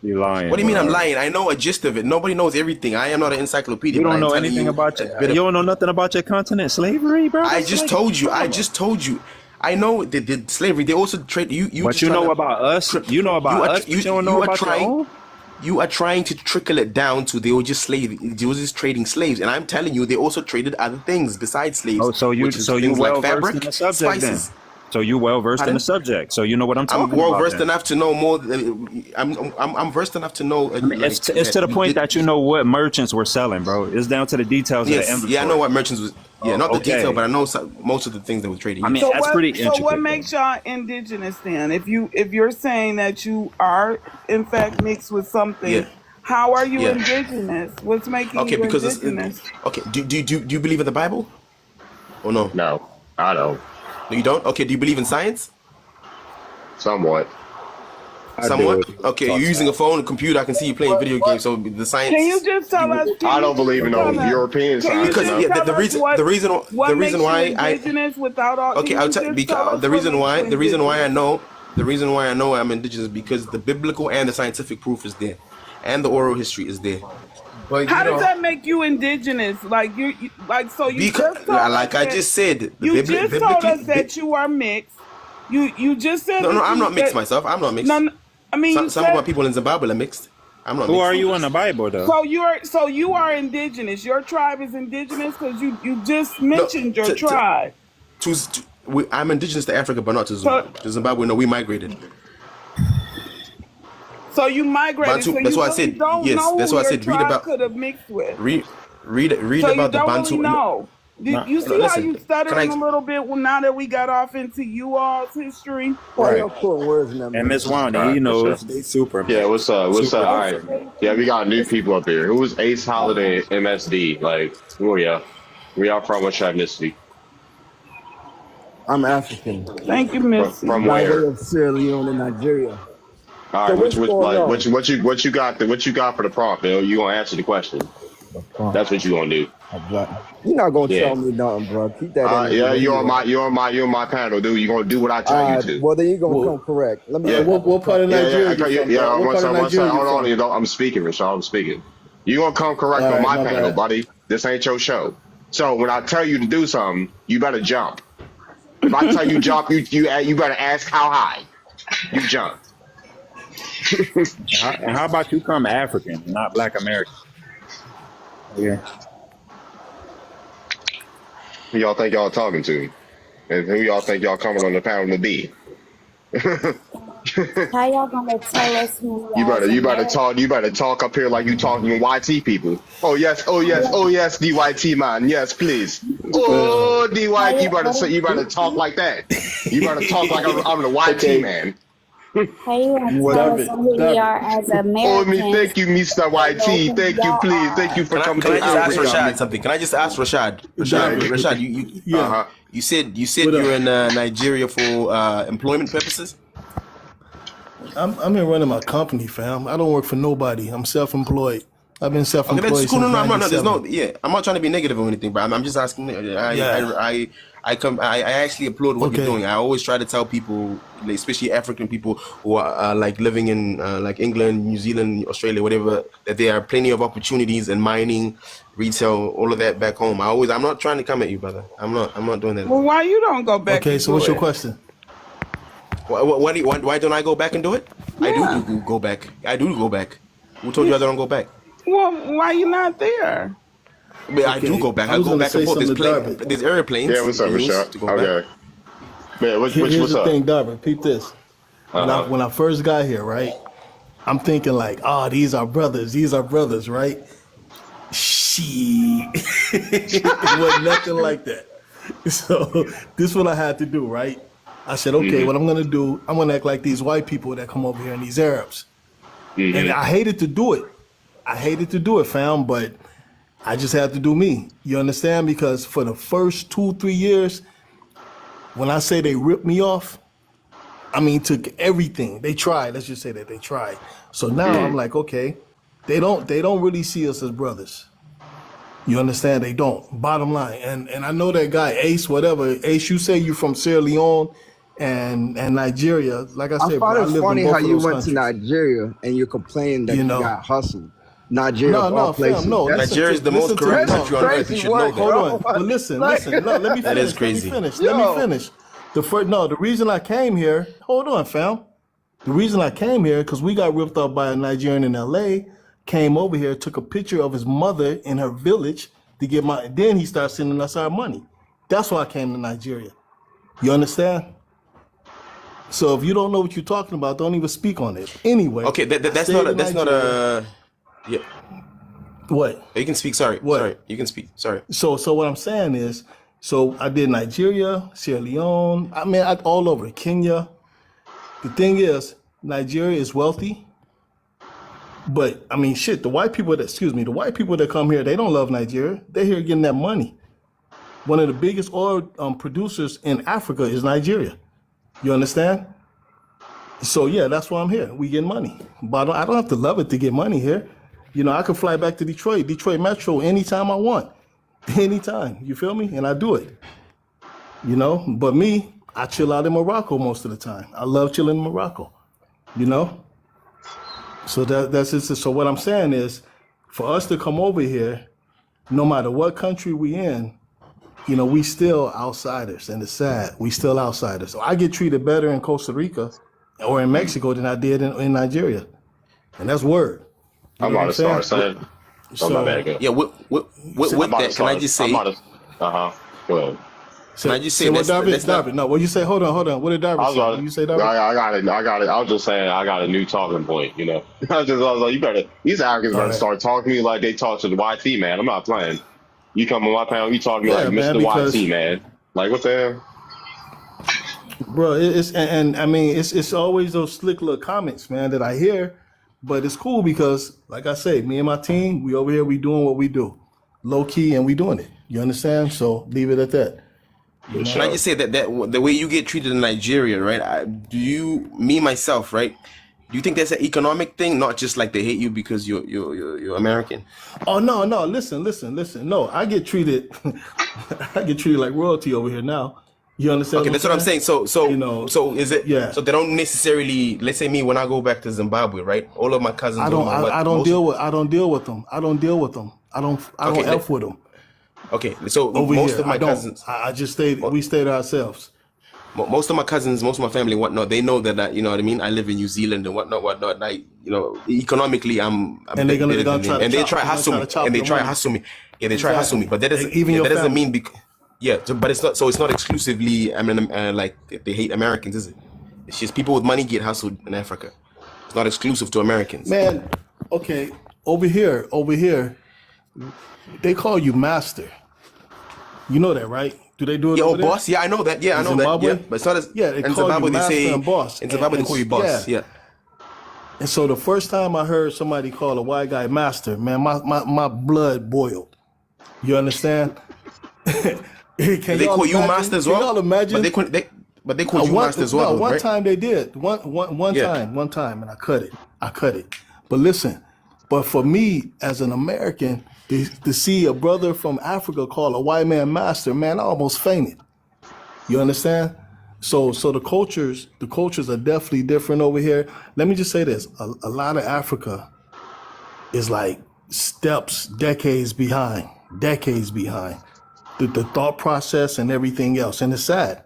You're lying. What do you mean I'm lying? I know a gist of it. Nobody knows everything. I am not an encyclopedia. You don't know anything about you don't know nothing about your continent. Slavery, bro. I just told you. I know the slavery. They also trade. But you know about us. You know about us. You don't know about your own. You are trying to trickle it down to they were just trading slaves, and I'm telling you they also traded other things besides slaves. Oh, so you well versed in the subject then. So you well versed in the subject. So you know what I'm talking about. I'm well versed enough to know more. I'm versed enough to know. It's to the point that you know what merchants were selling, bro. It's down to the details of the inventory. Yeah, I know what merchants was. Yeah, not the detail, but I know most of the things that were trading. I mean, that's pretty intricate. So what makes y'all indigenous then? If you're saying that you are in fact mixed with something, how are you indigenous? What's making you indigenous? Do you believe in the Bible? Or no? No, I don't. No, you don't? Okay, do you believe in science? Somewhat. Okay, you're using a phone, a computer. I can see you playing video games. So the science. Can you just tell us? I don't believe in no European science. Because the reason why indigenous without all. Okay, I'll tell because the reason why I know I'm indigenous because the biblical and the scientific proof is there, and the oral history is there. But how does that make you indigenous? Like you just told I just said. You just told us that you are mixed. You just said. No, I'm not mixed myself. I'm not mixed. No, I mean some of my people in Zimbabwe are mixed. I'm not. Who mixed. are you in the Bible though? So you are indigenous. Your tribe is indigenous because you just mentioned your tribe. I'm indigenous to Africa, but not to Zimbabwe. To Zimbabwe, no, we migrated. So you migrated. Bantu, that's why I said yes. That's why I said read about. Could have mixed with. Read so about the Bantu. Really know. You see how you stuttering a little bit now that we got off into you all's history? Right. And Miss Wanda, he knows they super. Yeah, what's up? What's up? All right. Yeah, we got new people up here. Who was Ace Holiday MSD? Like, who are y'all? Where y'all from? What's your ethnicity? I'm African. Thank you, Miss. From where? Of Sierra Leone in Nigeria. All right, what you got for the prompt, Bill? You gonna answer the question? That's what you gonna do. You're not gonna tell me nothing, bro. Keep that. Yeah, you're on my panel, dude. You're gonna do what I tell you to. Well, then you're gonna come correct. Let me. Yeah, what part of Nigeria? One second. Hold on, I'm speaking, Rashad. I'm speaking. You gonna come correct on my panel, buddy? This ain't your show. So when I tell you to do something, you better jump. If I tell you jump, you better ask how high. You jump. How about you come African, not Black American? Yeah. Who y'all think y'all talking to? And who y'all think y'all coming on the panel to be? How y'all gonna tell us who you better talk up here like you talking to YT people. Oh yes, the YT man. Yes, please. Oh, D How White, you, you better talk like that. You better talk like I'm the YT Okay, man. how you gonna tell us David, who we David. are as Oh, Americans? thank you, Mr. Don't know YT. who Thank you, y'all please. Thank you are. for coming Can I to just ask Africa. Rashad something? Can I just ask Rashad? Yeah. Rashad, Yeah. you said What you're up? in Nigeria for employment purposes. I'm here running my company, fam. I don't work for nobody. I'm self-employed. I've been Okay, that's self-employed cool. since No, there's no. '97. Yeah, I'm not trying to be negative or anything, but I'm just asking. Yeah. I actually applaud what you're Okay. doing. I always try to tell people, like, especially African people who are like living in like England, New Zealand, Australia, whatever, that there are plenty of opportunities in mining, retail, all of that back home. I'm not trying to come at you, brother. I'm not doing that. Well, why you don't go back Okay. and So do what's your it? question? Why don't I go back and do it? I do Yeah. go back. I do go back. Who told you I don't go back? Well, why you not there? But I do Okay. go back. I I was go gonna back and say forth. something to David. There's airplanes Yeah, what's up, and things Rashad? to go back. Okay. Man, Here's what's the up? thing, David. Peep this. Uh-huh. When I first got here, right? I'm thinking like, oh, these are brothers. These are brothers, right? She it wasn't nothing like that. So this is what I had to do, right? I said, okay, what I'm gonna do, I'm gonna act like these white people that come over here and these Arabs. And I hated to do it. I hated to do it, fam, but I just had to do me. You understand? Because for the first 2-3 years, when I say they ripped me off, I mean took everything. They tried. Let's just say that they tried. So now I'm like, okay, they don't really see us as brothers. You understand? They don't. Bottom line. And I know that guy Ace, whatever. Ace, you say you from Sierra Leone and Nigeria. Like I I said, found bro, I it lived in funny both how of you those went to countries. Nigeria and you complained that You you know. got hustled. Nigeria of all No, fam, places. no. That's Nigeria is the most corrupt that's country on earth. You crazy should know work, that. Hold bro. on, but listen. Like- No, let me finish. That is crazy. Let me Yo. finish. The reason I came here. Hold on, fam. The reason I came here because we got ripped off by a Nigerian in L.A. Came over here, took a picture of his mother in her village to get my. Then he started sending us our money. That's why I came to Nigeria. You understand? So if you don't know what you're talking about, don't even speak on it. Anyway. Okay, that's stayed not in that's not Nigeria. a. Yeah, What? you can speak. Sorry, What? sorry. You can speak. Sorry. So what I'm saying is, so I did Nigeria, Sierra Leone. I mean, all over Kenya. The thing is, Nigeria is wealthy, but I mean, shit. The white people that come here, they don't love Nigeria. They're here getting that money. One of the biggest oil producers in Africa is Nigeria. You understand? So yeah, that's why I'm here. We get money, but I don't have to love it to get money here. You know, I can fly back to Detroit Metro anytime I want, anytime. You feel me? And I do it. You know, but me, I chill out in Morocco most of the time. I love chilling in Morocco. You know, so that's it. So what I'm saying is, for us to come over here, no matter what country we in, you know, we still outsiders, and it's sad. We still outsiders. So I get treated better in Costa Rica or in Mexico than I did in Nigeria, and that's word. You I'm know about what to I'm start saying? saying. Oh, So, my bad. Go. Yeah, with I'm about that, to can I start. just I'm say? about to. Go ahead. Can I just say say what, let's not. David? No, what you say? Hold on. What did David I was say? about What to, you say, David? I got it. I was just saying I got a new talking point. You know, I was like, you better. These Africans All better right. start talking to me like they talk to the YT man. I'm not playing. You come on my panel, you talk to me like Yeah, man, Mr. because YT man. Like what the hell? bro, it's and I mean it's always those slick little comments, man, that I hear, but it's cool because, like I say, me and my team, we over here, we doing what we do, low key, and we doing it. You understand? So leave it at that. You Can I know? just say that the way you get treated in Nigeria, right? Me myself, right? Do you think that's an economic thing, not just like they hate you because you're American? Oh no, listen. No, I get treated, I get treated like royalty over here now. You understand? Okay, that's what I'm saying. So You know, so is it? yeah. So they don't necessarily. Let's say me when I go back to Zimbabwe, right? All of my cousins. I don't most- deal with them. I don't Okay, F with them. Okay, so Over most here, of my I don't. cousins. I just stayed. We stayed ourselves. Most of my cousins, most of my family, whatnot, they know that you know what I mean. I live in New Zealand and whatnot. Like economically, I'm And they're gonna better than try them. to And they chop- try they're gonna hustle try me, to chop and they your try money. hustle me. Yeah, they try hustle me, but that doesn't Even your that doesn't family. mean but it's not. So it's not exclusively. I mean, like they hate Americans, is it? It's just people with money get hustled in Africa. It's not exclusive to Americans. Man, okay, over here, they call you master. You know that, right? Do they do it Yo, over there? boss. Yeah, I know that. Yeah, I In know Zimbabwe? that. Yeah, but it's not as Yeah, they in call Zimbabwe you they master say and boss. in Zimbabwe they call you boss. Yeah. And so the first time I heard somebody call a white guy master, man, my blood boiled. You understand? Can They y'all call you imagine? master as Can well? y'all imagine? But they called you master as well, No, though, one right? time they did. One time, and I cut it. But listen, but for me as an American, to see a brother from Africa call a white man master, man, I almost fainted. You understand? So the cultures are definitely different over here. Let me just say this: a lot of Africa is like decades behind the thought process and everything else, and it's sad,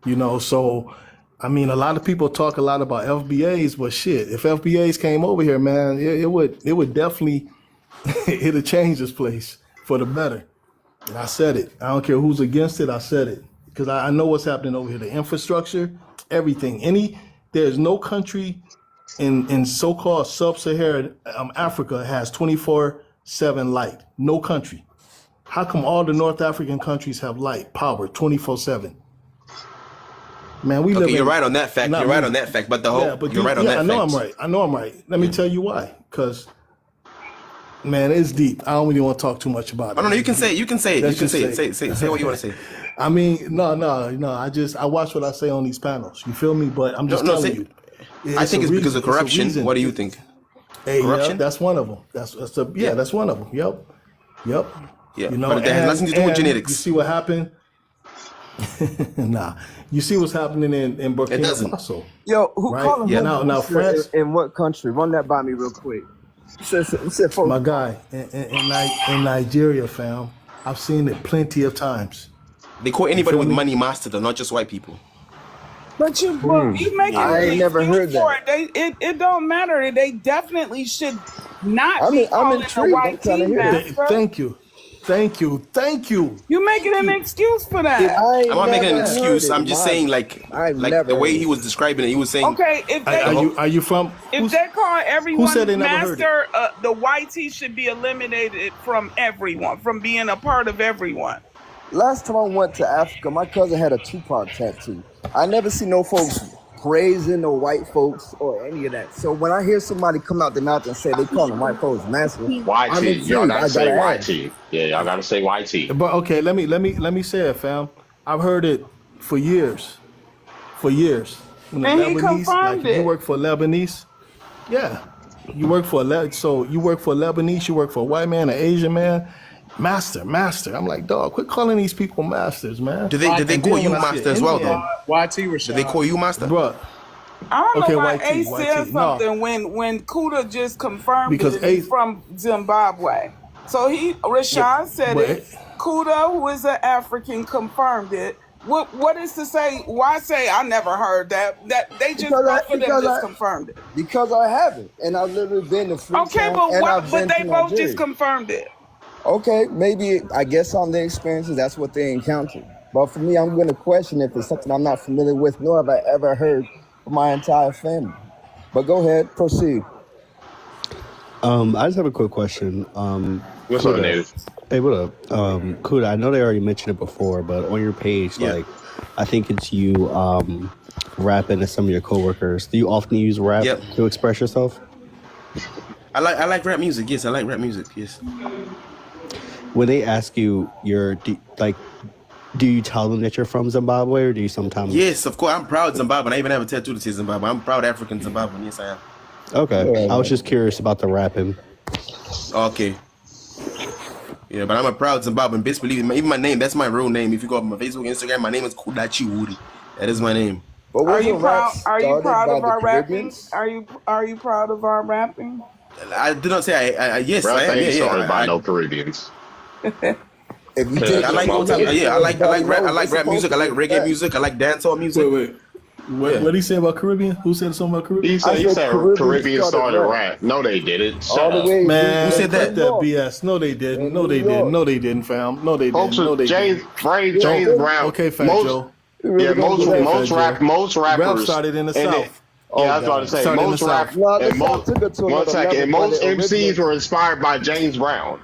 you know. So, I mean, a lot of people talk a lot about FBAs, but shit, if FBAs came over here, man, it would definitely it'll change this place for the better. And I said it. I don't care who's against it. I said it because I know what's happening over here. The infrastructure, everything. There's no country in so-called sub-Saharan Africa has 24/7 light. No country. How come all the North African countries have light, power, 24/7? Man, we live. Okay, you're right on that fact. You're right on that fact. But the whole, you're right on that fact. I know I'm right. Let me tell you why. Because, man, it's deep. I don't really want to talk too much about it. Oh no, you can say it. You can say it. You can say it. Say what you want to say. I mean, no. I watch what I say on these panels. You feel me? But I'm just telling you. I think it's because of corruption. What do you think? Hey, corruption? Yeah, that's one of them. That's one of them. Yep. Yeah, you know, but it has nothing to do with genetics. You see what happened? Nah. You see what's happening in Burkina Faso. Yo, who right? called him? Now France. In what country? Run that by me real quick. My guy, in Nigeria, fam. I've seen it plenty of times. They call anybody with money master, though, not just white people. But you make it. I ain't never heard that. It don't matter. They definitely should not be calling the white team master. Thank you. You making an excuse for that? I'm not making an excuse. I'm just saying, like the way he was describing it, he was saying. Okay, if they are you from? If they call everyone who said they never master, the white tee should be eliminated from everyone, from being a part of everyone. Last time I went to Africa, my cousin had a Tupac tattoo. I never see no folks praising no white folks or any of that. So when I hear somebody come out the mouth and say they call them white folks master, YT, y'all gotta say YT. Yeah, y'all gotta say YT. But okay, let me say it, fam. I've heard it for years. When the And he Lebanese, confirmed it. You work for Lebanese, yeah. You work for you work for Lebanese. You work for a white man, an Asian man. Master. I'm like, dog, quit calling these people masters, man. Did they call you master as well, though? YT Rashad. Did they call you master? Bro. I don't know why YT, Ace said something when Kuda just confirmed because he's from Zimbabwe. So Rashad said it. Kuda, who is an African, confirmed it. What is to say? Why say I never heard that? That they just confirmed it. Because I haven't, and I've literally been to Freetown. Okay, but they both just confirmed it. Okay, maybe I guess on their experiences, that's what they encountered. But for me, I'm going to question if it's something I'm not familiar with, nor have I ever heard from my entire family. But go ahead, proceed. I just have a quick question. What's up, Dave? Hey, what up? Kuda, I know they already mentioned it before, but on your page, like, I think it's you rapping to some of your coworkers. Do you often use rap to express yourself? I like rap music. Yes, I like rap music. Yes. When they ask you do you tell them that you're from Zimbabwe, or do you sometimes? Yes, of course. I'm proud Zimbabwean. I even have a tattoo that says Zimbabwe. I'm proud African Zimbabwean. Yes, I am. Okay. I was just curious about the rapping. Okay. Yeah, but I'm a proud Zimbabwean. Best believe it. Even my name, that's my real name. If you go up on my Facebook, Instagram, my name is Kudachi Wuri. That is my name. Are you proud of our rapping? Are you proud of our rapping? I did not say I yes, Bro, I am. Yeah, sorry about no Caribbeans. I like rap music. I like reggae music. I like dancehall music. Wait. What did he say about Caribbean? Who said something about Caribbean? He said Caribbean started rap. No, they didn't. Shut up. Man, who said that? That BS. No, they didn't. No, they didn't, fam. No, they didn't. No, they James didn't. Brown. Okay, Fat Joe. Yeah, most rappers. Rap started in the South. Yeah, I was about to say most MCs were inspired by James Brown.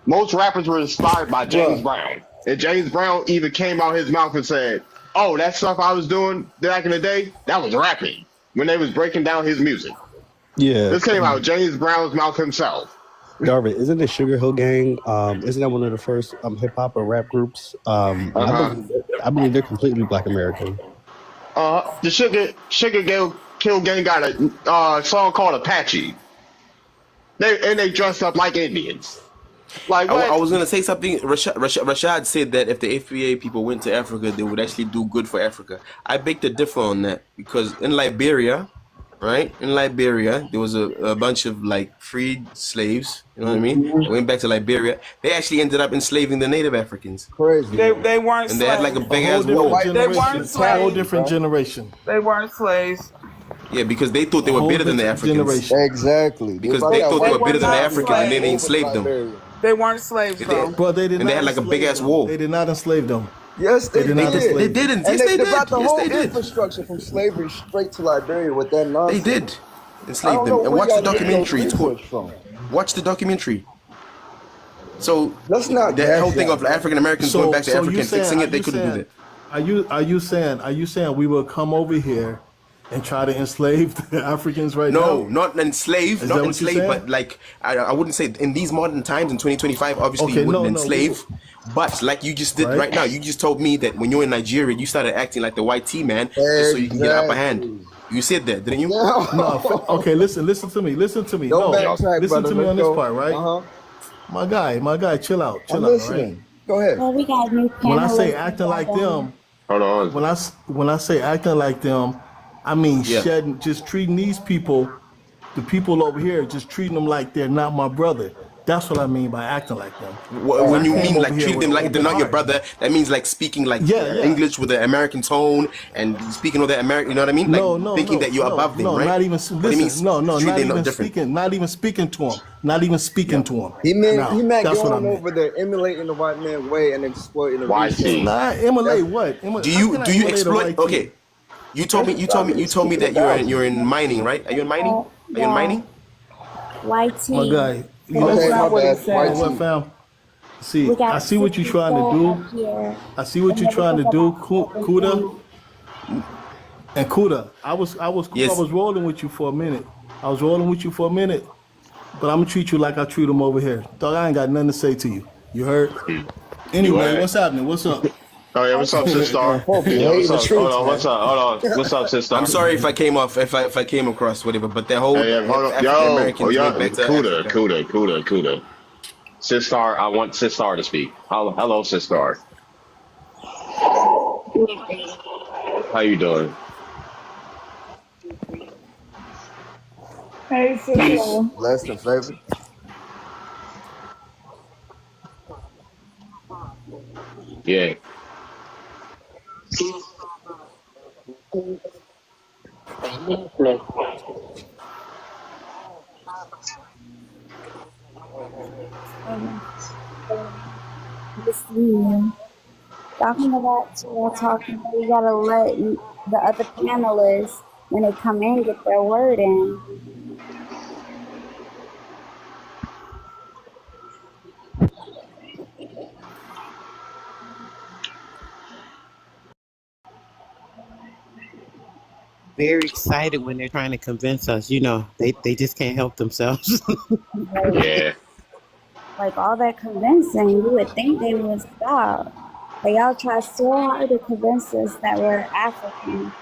Most rappers were inspired by James Brown. And James Brown even came out his mouth and said, "Oh, that stuff I was doing back in the day, that was rapping." When they was breaking down his music, Yeah. this came out James Brown's mouth himself. Darvin, isn't the Sugar Hill Gang? Isn't that one of the first hip hop or rap groups? And Uh I believe they're completely Black American. The Sugar Kill Gang got a song called Apache. They dressed up like Indians. Like I what? was gonna say something. Rashad said that if the FBA people went to Africa, they would actually do good for Africa. I beg to differ on that because in Liberia, right? In Liberia, there was a bunch of like freed slaves. You know what I mean? They went back to Liberia. They actually ended up enslaving the native Africans. Crazy. They weren't And slaves. they had like a big whole ass different war. They generation. weren't A whole slaves. different generation. They weren't slaves. Yeah, because they thought they A were whole better than the different Africans. generation. Exactly. Because Brought they that thought they white were better than the not Africans and then they slaves. enslaved them. Liberia. They weren't slaves, They though. did. Bro, they did And not they had like a enslave big ass them. war. They did not enslave them. Yes, they They did did. not They enslave them. didn't. And Yes, they they did. brought the Yes, whole they did. infrastructure from slavery straight to Liberia with that They nonsense. did I enslave don't them. know And where watch the y'all get those documentary. It's called. research from. Watch the documentary. So Let's not the gas whole thing that, of bro. African Americans going back to Africa you and saying? fixing Are it, they you couldn't do saying? that. Are you saying we will come over here and try to enslave the Africans right No, now? not enslaved, Is not that what you're enslaved, saying? but like I wouldn't say in these modern times in 2025. Obviously, Okay, you wouldn't no, we will, enslave, but like you just did right? right now, you just told me that when you're in Nigeria, you started acting like the white T man just so you can get an upper hand. Exactly. You said that, didn't you? No, okay, listen to me. Listen to me. Don't No, backtrack, listen brother. to me Let's on this go. part, right? Uh huh. My guy, chill out, I'm all right? listening. Go ahead. Well, we got new When I say panelists acting like together. them, Hold on. when I say acting like them, I mean Yeah. just treating these people, the people over here, just treating them like they're not my brother. That's what I mean by acting like them. 'Cause When I you came mean over like here treat with them an like they're open not your heart. brother, that means like speaking like Yeah. English with an American tone and speaking with that American. You know what I mean? Like thinking that you're above them, right? not even But it means listen. No, treat not them not even different. speaking. Not even speaking to him. Not even speaking to him. He meant That's what I going meant. over there, emulating the white man way and exploiting the YT. resources. Not emulate That's what? Do How you can I do you emulate a exploit? white Okay, tee? you told me that you're in mining, right? Are you in mining? Are you in Yeah, mining? YT. My guy, you So know okay. That's what? not My what he bad. You know said. what, YT. fam? See, we I got see what you're trying to 64 do. up here, I see what and you're trying to everything do, about Kuda. everything. And Kuda, I was cool. I Yes. was rolling with you for a minute. But I'm gonna treat you like I treat them over here. Dog, I ain't got nothing to say to you. You heard? You Anyway, ain't. what's happening? What's up? Oh yeah, what's up, Sis Man, Star? folks be Yeah, what's hating the up? Hold truth, on, what's man. up? Hold on. What's up, Sis I'm Star? sorry if I came off if I came across whatever, but that whole Hey, hold on. African Yo, oh Americans yeah, went back to Kuda, Africa. Kuda, Kuda, Kuda. Sis Star, I want Sis Star to speak. Hello, Sis Star. How you doing? Hey, sister. Blessed and favored. Yeah. Listen, talking about y'all talking, we gotta let the other panelists, when they come in, get their word in. Very excited when they're trying to convince us. You know, they just can't help themselves. Like, Yeah. like all that convincing, you would think they would stop. But y'all try so hard to convince us that we're African.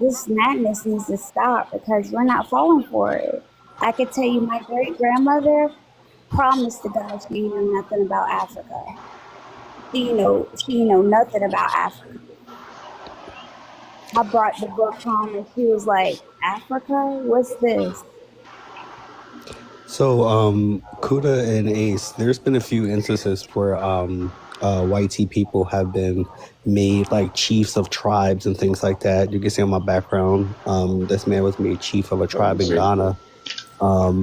This madness needs to stop because we're not falling for it. I could tell you my great grandmother promised to God she didn't know nothing about Africa. She know nothing about Africa. I brought the book home and she was like, Africa? What's this? So, Kuda and Ace, there's been a few instances where white tea people have been made like chiefs of tribes and things like that. You can see on my background, this man was made chief of a tribe in Ghana.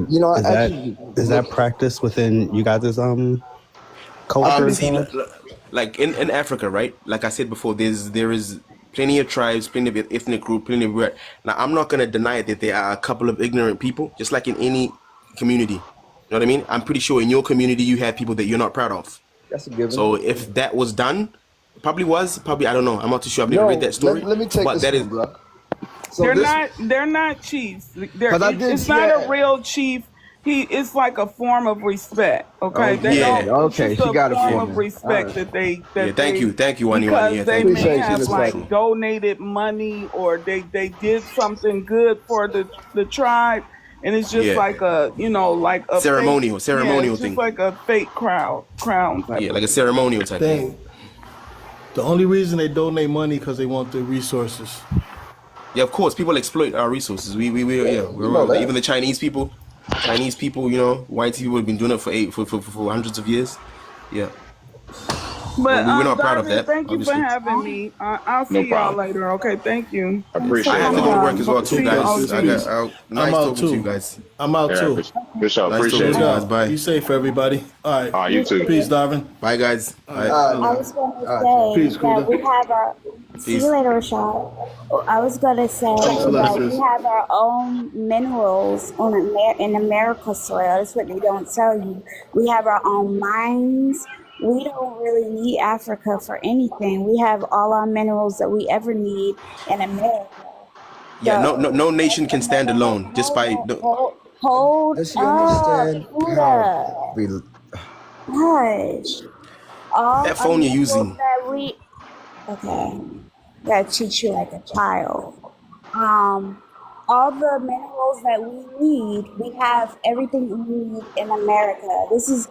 You know, Is actually, that practice within you guys' culture and See, tribes? like in Africa, right? Like I said before, there is plenty of tribes, plenty of ethnic group, plenty of weird. Now, I'm not gonna deny that there are a couple of ignorant people, just like in any community. You know what I mean? I'm pretty sure in your community you have people that you're not proud of. That's a given. So if that was done, probably I don't know. I'm not too sure. I've never No, read that story. let me take but this that one, is bro. So this, They're not chiefs. because I did It's see not a that. real chief. It's like a form of respect. Okay, they Okay, don't. yeah, It's okay, just she a got it form for yeah, of me. All respect right. yeah. Thank you, Wani. because Yeah, they thank you. may Appreciate you, have That's Miss so like Lady. true. donated money or they did something good for the tribe, and it's just Yeah, like a like a fake. Yeah, ceremonial it's just thing. like a fake crown type Yeah, of like a thing. ceremonial type thing. Thing. The only reason they donate money because they want the resources. Yeah, of course, people exploit our resources. Yeah, You know even that. the Chinese people, white people have been doing it for hundreds of years. Yeah, But we're not proud of Darvin, that, thank you for obviously. having me. I'll No see y'all problem. later. Okay, thank you. I I appreciate have it. to go to work as well too, See you, Peace, guys. sis, OG. peace. I'm Nice out talking to you too. guys. I'm out Yeah, too. for sure. Nice talking Appreciate to Look you it. guys. out. Bye. Be safe, everybody. All right. All right, you too. Peace, Darvin. Bye, guys. All Bye. right. All right, I now. was going to All right, y'all. Peace, say that Kuda. we have our. See you Peace. later, Rashad. I was going to say Thanks a lot, that we sis. have our own minerals in America soil. That's what they don't tell you. We have our own mines. We don't really need Africa for anything. We have all our minerals that we ever need in America. Yeah, So, no nation can stand alone. Despite hold Does she up, understand how? Buddha. Hush. All that our phone you're minerals using. that we okay, gotta treat you like a child. Um, all the minerals that we need, we have everything we need in America. This is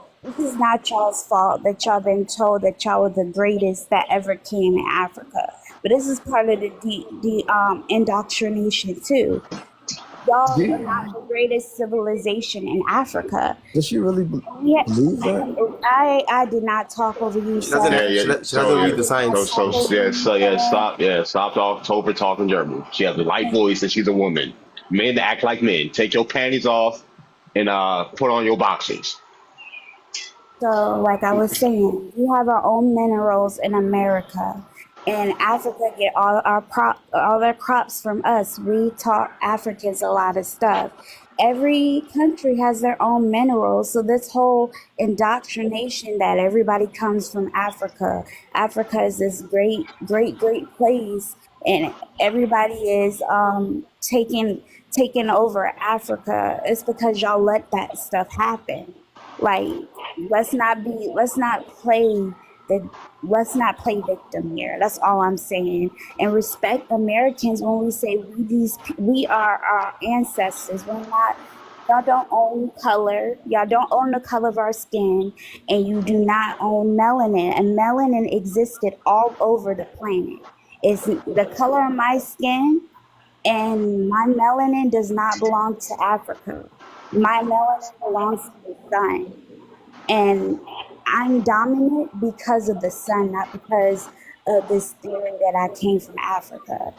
not y'all's fault that y'all been told that y'all were the greatest that ever came in Africa. But this is part of the indoctrination too. Y'all are not the greatest civilization in Africa. Does she really Yeah, believe that? I did not talk over you, She doesn't. sir. Yeah, yeah. She So doesn't yeah. read the signs. Stop October talking German. She has a light voice and she's a woman. Men act like men. Take your panties off and put on your boxers. So, like I was saying, we have our own minerals in America, and Africa get all their crops from us. We taught Africans a lot of stuff. Every country has their own minerals, so this whole indoctrination that everybody comes from Africa. Africa is this great, great, great place, and everybody is taking over Africa. It's because y'all let that stuff happen. Like, let's not play the let's not play victim here. That's all I'm saying. And respect Americans when we say we are our ancestors. We're not. Y'all don't own color. Y'all don't own the color of our skin, and you do not own melanin. And melanin existed all over the planet. It's the color of my skin, and my melanin does not belong to Africa. My melanin belongs to the sun. And I'm dominant because of the sun, not because of this theory that I came from Africa.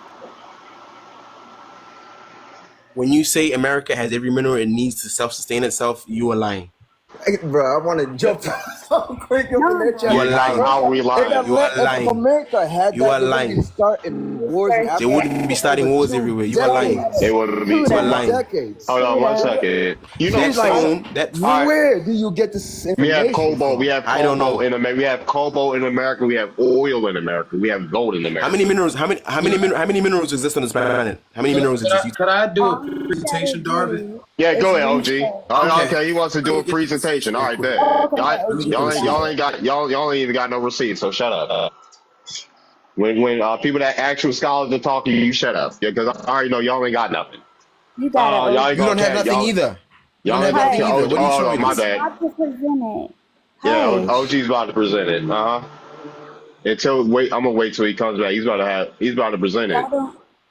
When you say America has every mineral it needs to self-sustain itself, you are lying. Hey, bro, I want to jump so quick up in that chat. You are lying. How are we lying? You are If lying. America had You that, are they would be lying. starting wars in They Africa wouldn't be starting over wars 2 everywhere. You are lying. decades. They would be. You are lying. Decades. Hold on 1 second. You know, That She's like, phone. All right. where do you get this we have information cobalt. from? We have I don't know. cobalt in America. We have cobalt in America. We have oil in America. We have gold in America. How many minerals? How many minerals exist on this planet? How many minerals exist? Could I do a All you presentation, gotta Darvin? do Yeah, is go ahead, OG. research. Okay, he wants to do a presentation. All right, Quick. there. Okay, Let me get Y'all this ain't shit. y'all ain't even got no receipts. So shut up. When people that actual scholars are talking, you shut up. Yeah, because I already know y'all ain't got nothing. you got it, Y'all ain't You gonna don't have catch nothing y'all. either. You don't Y'all have ain't gonna nothing catch either. OG. What are you Oh, no, showing my us? bad. Not to present it. Yeah, Hush. OG's about to present it. I'm gonna wait till he comes back. He's about to present it.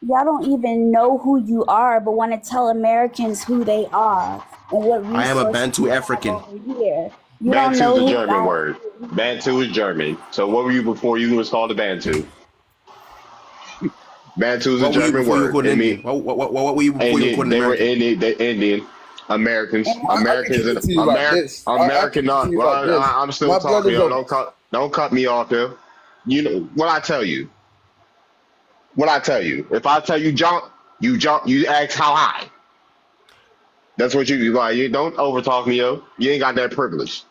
Y'all don't even know who you are, but want to tell Americans who they are and what I am a resources Bantu we have African. over here. You don't Bantu is know a who German God word. is Bantu either. is German. So what were you before you was called a Bantu? Bantu is a What were you German before you were word. called an It mean Indian? What were you before you were called Indian. an They were American? Indian. They Indian. And Americans. I can Americans give and it to you like this. I can American. give it to Not. you like Well, this. I'm still My talking. brother's Yo, a don't cut me off there. You know what I tell you. What I tell you. If I tell you jump, you jump. You ask how high. That's what you like. You don't overtalk me, yo. You ain't got that privilege.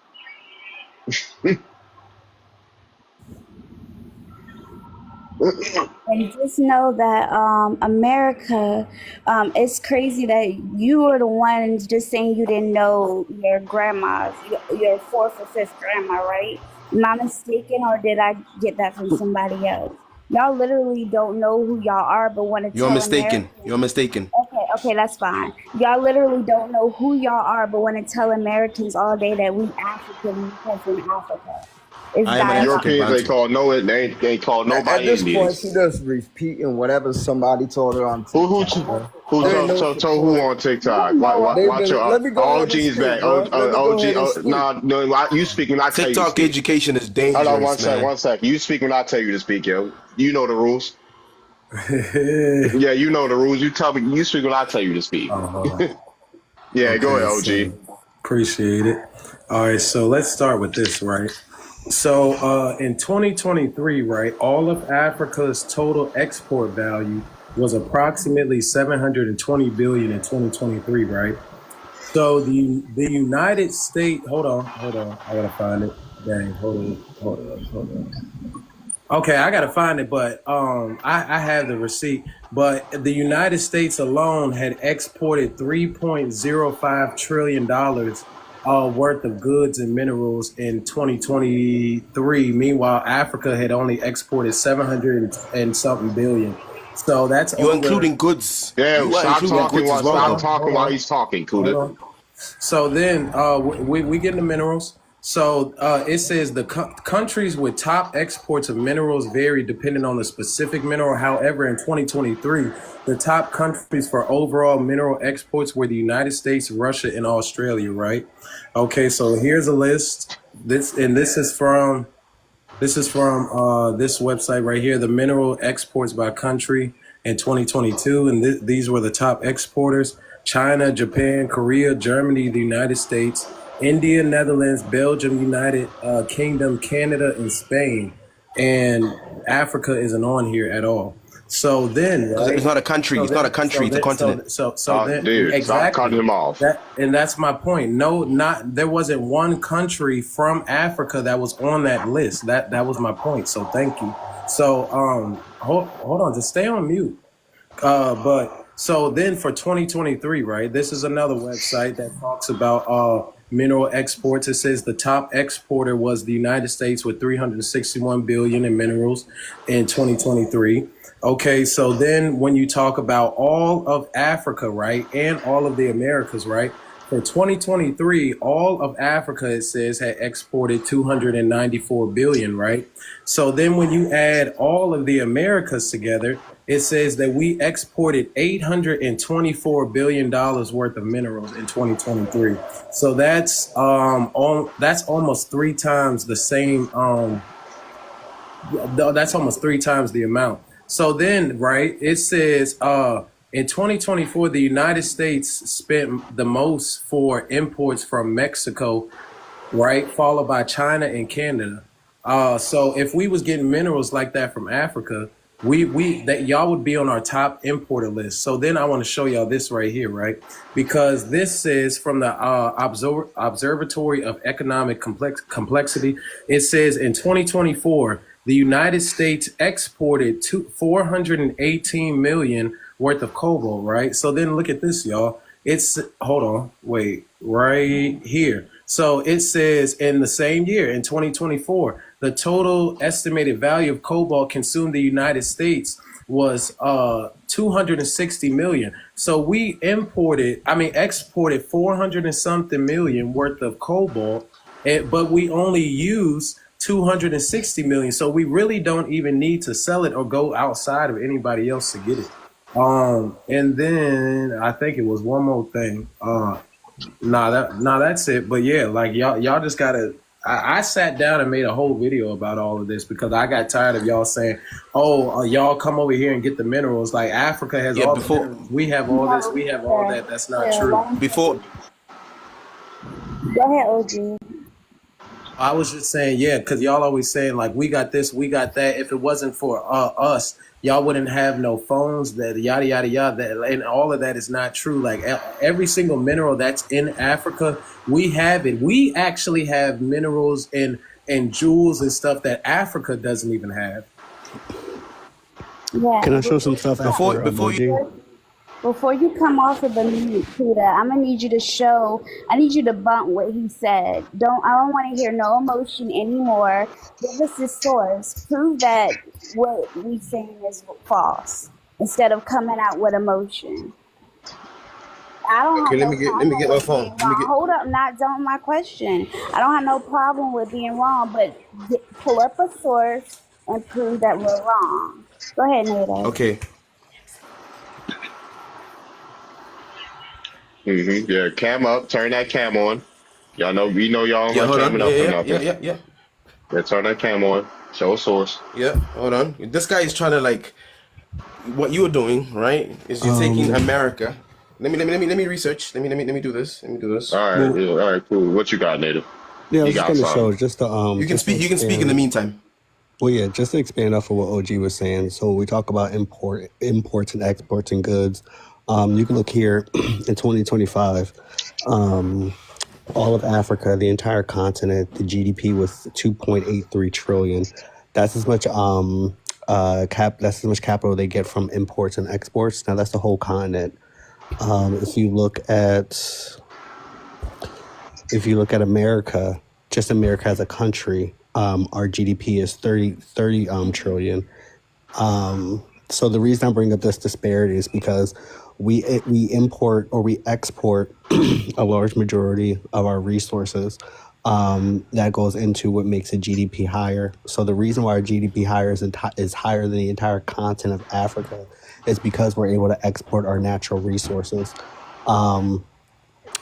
And just know that America, it's crazy that you were the ones just saying you didn't know your grandma's, your fourth or fifth grandma, right? Am I mistaken, or did I get that from somebody else? Y'all literally don't know who y'all are, but want to You're tell mistaken. Americans. You're mistaken. Okay, okay, that's fine. Y'all literally don't know who y'all are, but want to tell Americans all day that we African, we come from Africa. It's I am an African diabolical. Europeans ain't Bantu. called no it. They ain't called At nobody this point, Indians. she just repeating whatever somebody told her on Who who TikTok, bro. who There ain't told no who support. on You TikTok? don't know They've Watch been. your Let me go ahead and OG's speak, back. bro. Let me go OG. ahead and speak. No, you speak when I tell you to TikTok speak. education is Hold on dangerous, man. one sec. You speak when I tell you to speak, yo. You know the rules. Yeah, you know the rules. You tell me. You speak when I tell you to speak. Oh, hold on. Yeah, go ahead, Okay, OG. so appreciate it. All right, so let's start with this, right? So in 2023, right, all of Africa's total export value was approximately 720 billion in 2023, right? So the United States, hold on, I gotta find it. Dang, hold on. Okay, I gotta find it, but I have the receipt. But the United States alone had exported $3.05 trillion worth of goods and minerals in 2023. Meanwhile, Africa had only exported 700 and something billion. So that's You're over. including goods. Yeah, You are including goods as well, Hold stop though. on, talking hold while on, he's talking, hold Kuda. on. So then we get into minerals. So it says the countries with top exports of minerals vary depending on the specific mineral. However, in 2023, the top countries for overall mineral exports were the United States, Russia, and Australia, right? Okay, so here's a list. This is from this website right here, the mineral exports by country in 2022. And these were the top exporters: China, Japan, Korea, Germany, the United States, India, Netherlands, Belgium, United Kingdom, Canada, and Spain. And Africa isn't on here at all. So then, Because it's right? not a country. So It's not a then, country. so It's a then, continent. so then, Dude, stop exactly. cutting him off. And that's my point. No, not there wasn't one country from Africa that was on that list. That was my point. So thank you. So hold on, just stay on mute. But so then for 2023, right? This is another website that talks about mineral exports. It says the top exporter was the United States with 361 billion in minerals in 2023. Okay, so then when you talk about all of Africa, right, and all of the Americas, right? For 2023, all of Africa, it says, had exported 294 billion, right? So then when you add all of the Americas together, it says that we exported $824 billion worth of minerals in 2023. So that's that's almost three times the same that's almost three times the amount. So then, right, it says in 2024, the United States spent the most for imports from Mexico, right, followed by China and Canada. So if we was getting minerals like that from Africa, we that y'all would be on our top importer list. So then I want to show y'all this right here, right? Because this is from the Observatory of Economic Complexity. It says in 2024, the United States exported 418 million worth of cobalt, right? So then look at this, y'all. It's hold on, wait, right here. So it says in the same year, in 2024, the total estimated value of cobalt consumed in the United States was 260 million. So we exported 400 and something million worth of cobalt, but we only use 260 million. So we really don't even need to sell it or go outside of anybody else to get it. And then I think it was one more thing. That's it. But yeah, like y'all just gotta. I sat down and made a whole video about all of this because I got tired of y'all saying, "Oh, y'all come over here and get the minerals." Like Africa has Yeah, all the before minerals. We have all this. We have all that. That's not true. before Go ahead, OG. I was just saying, yeah, because y'all always saying like we got this, we got that. If it wasn't for us, y'all wouldn't have no phones. That yada yada yada. That, and all of that is not true. Like every single mineral that's in Africa, we have it. We actually have minerals and jewels and stuff that Africa doesn't even have. Yeah. Can I show some stuff after Before you, OG? Before you come off of the mute, Peter, I'm gonna need you to show. I need you to bump what he said. I don't want to hear no emotion anymore. Give us the source. Prove that what we saying is false instead of coming out with emotion. I don't okay, have no let me problem get my with phone. being Let me wrong. get. Hold up, not done my question. I don't have no problem with being wrong, but pull up a source and prove that we're wrong. Go ahead, Nato. Okay. Yeah, cam up. Turn that cam on. Y'all know we know y'all don't Yeah, run hold on. camming Yeah, up for yeah, yeah, nothing. yeah, yeah. Yeah, turn that cam on. Show a source. Yeah, hold on. This guy is trying to like what you're doing, right? Is you're taking Um, America. Let me research. Let me do this. Let me do this. All right, well, yeah, all right, cool. What you got, native? yeah, I You was just got gonna show something. just to You can speak in the expand. meantime. Well, yeah, just to expand off of what OG was saying. So we talk about imports and exports and goods. You can look here in 2025. All of Africa, the entire continent, the GDP was 2.83 trillion. That's as much that's as much capital they get from imports and exports. Now that's the whole continent. If you look at America, just America as a country, our GDP is 30 trillion. So the reason I bring up this disparity is because we import or we export a large majority of our resources. That goes into what makes a GDP higher. So the reason why our GDP is higher than the entire continent of Africa is because we're able to export our natural resources.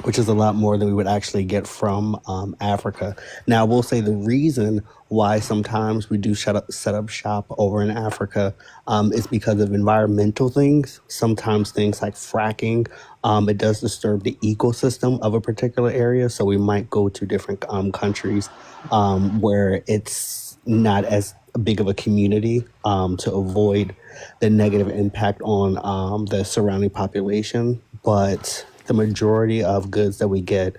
Which is a lot more than we would actually get from Africa. Now, we'll say the reason why sometimes we do set up shop over in Africa is because of environmental things. Sometimes things like fracking, it does disturb the ecosystem of a particular area. So we might go to different countries where it's not as big of a community to avoid the negative impact on the surrounding population. But the majority of goods that we get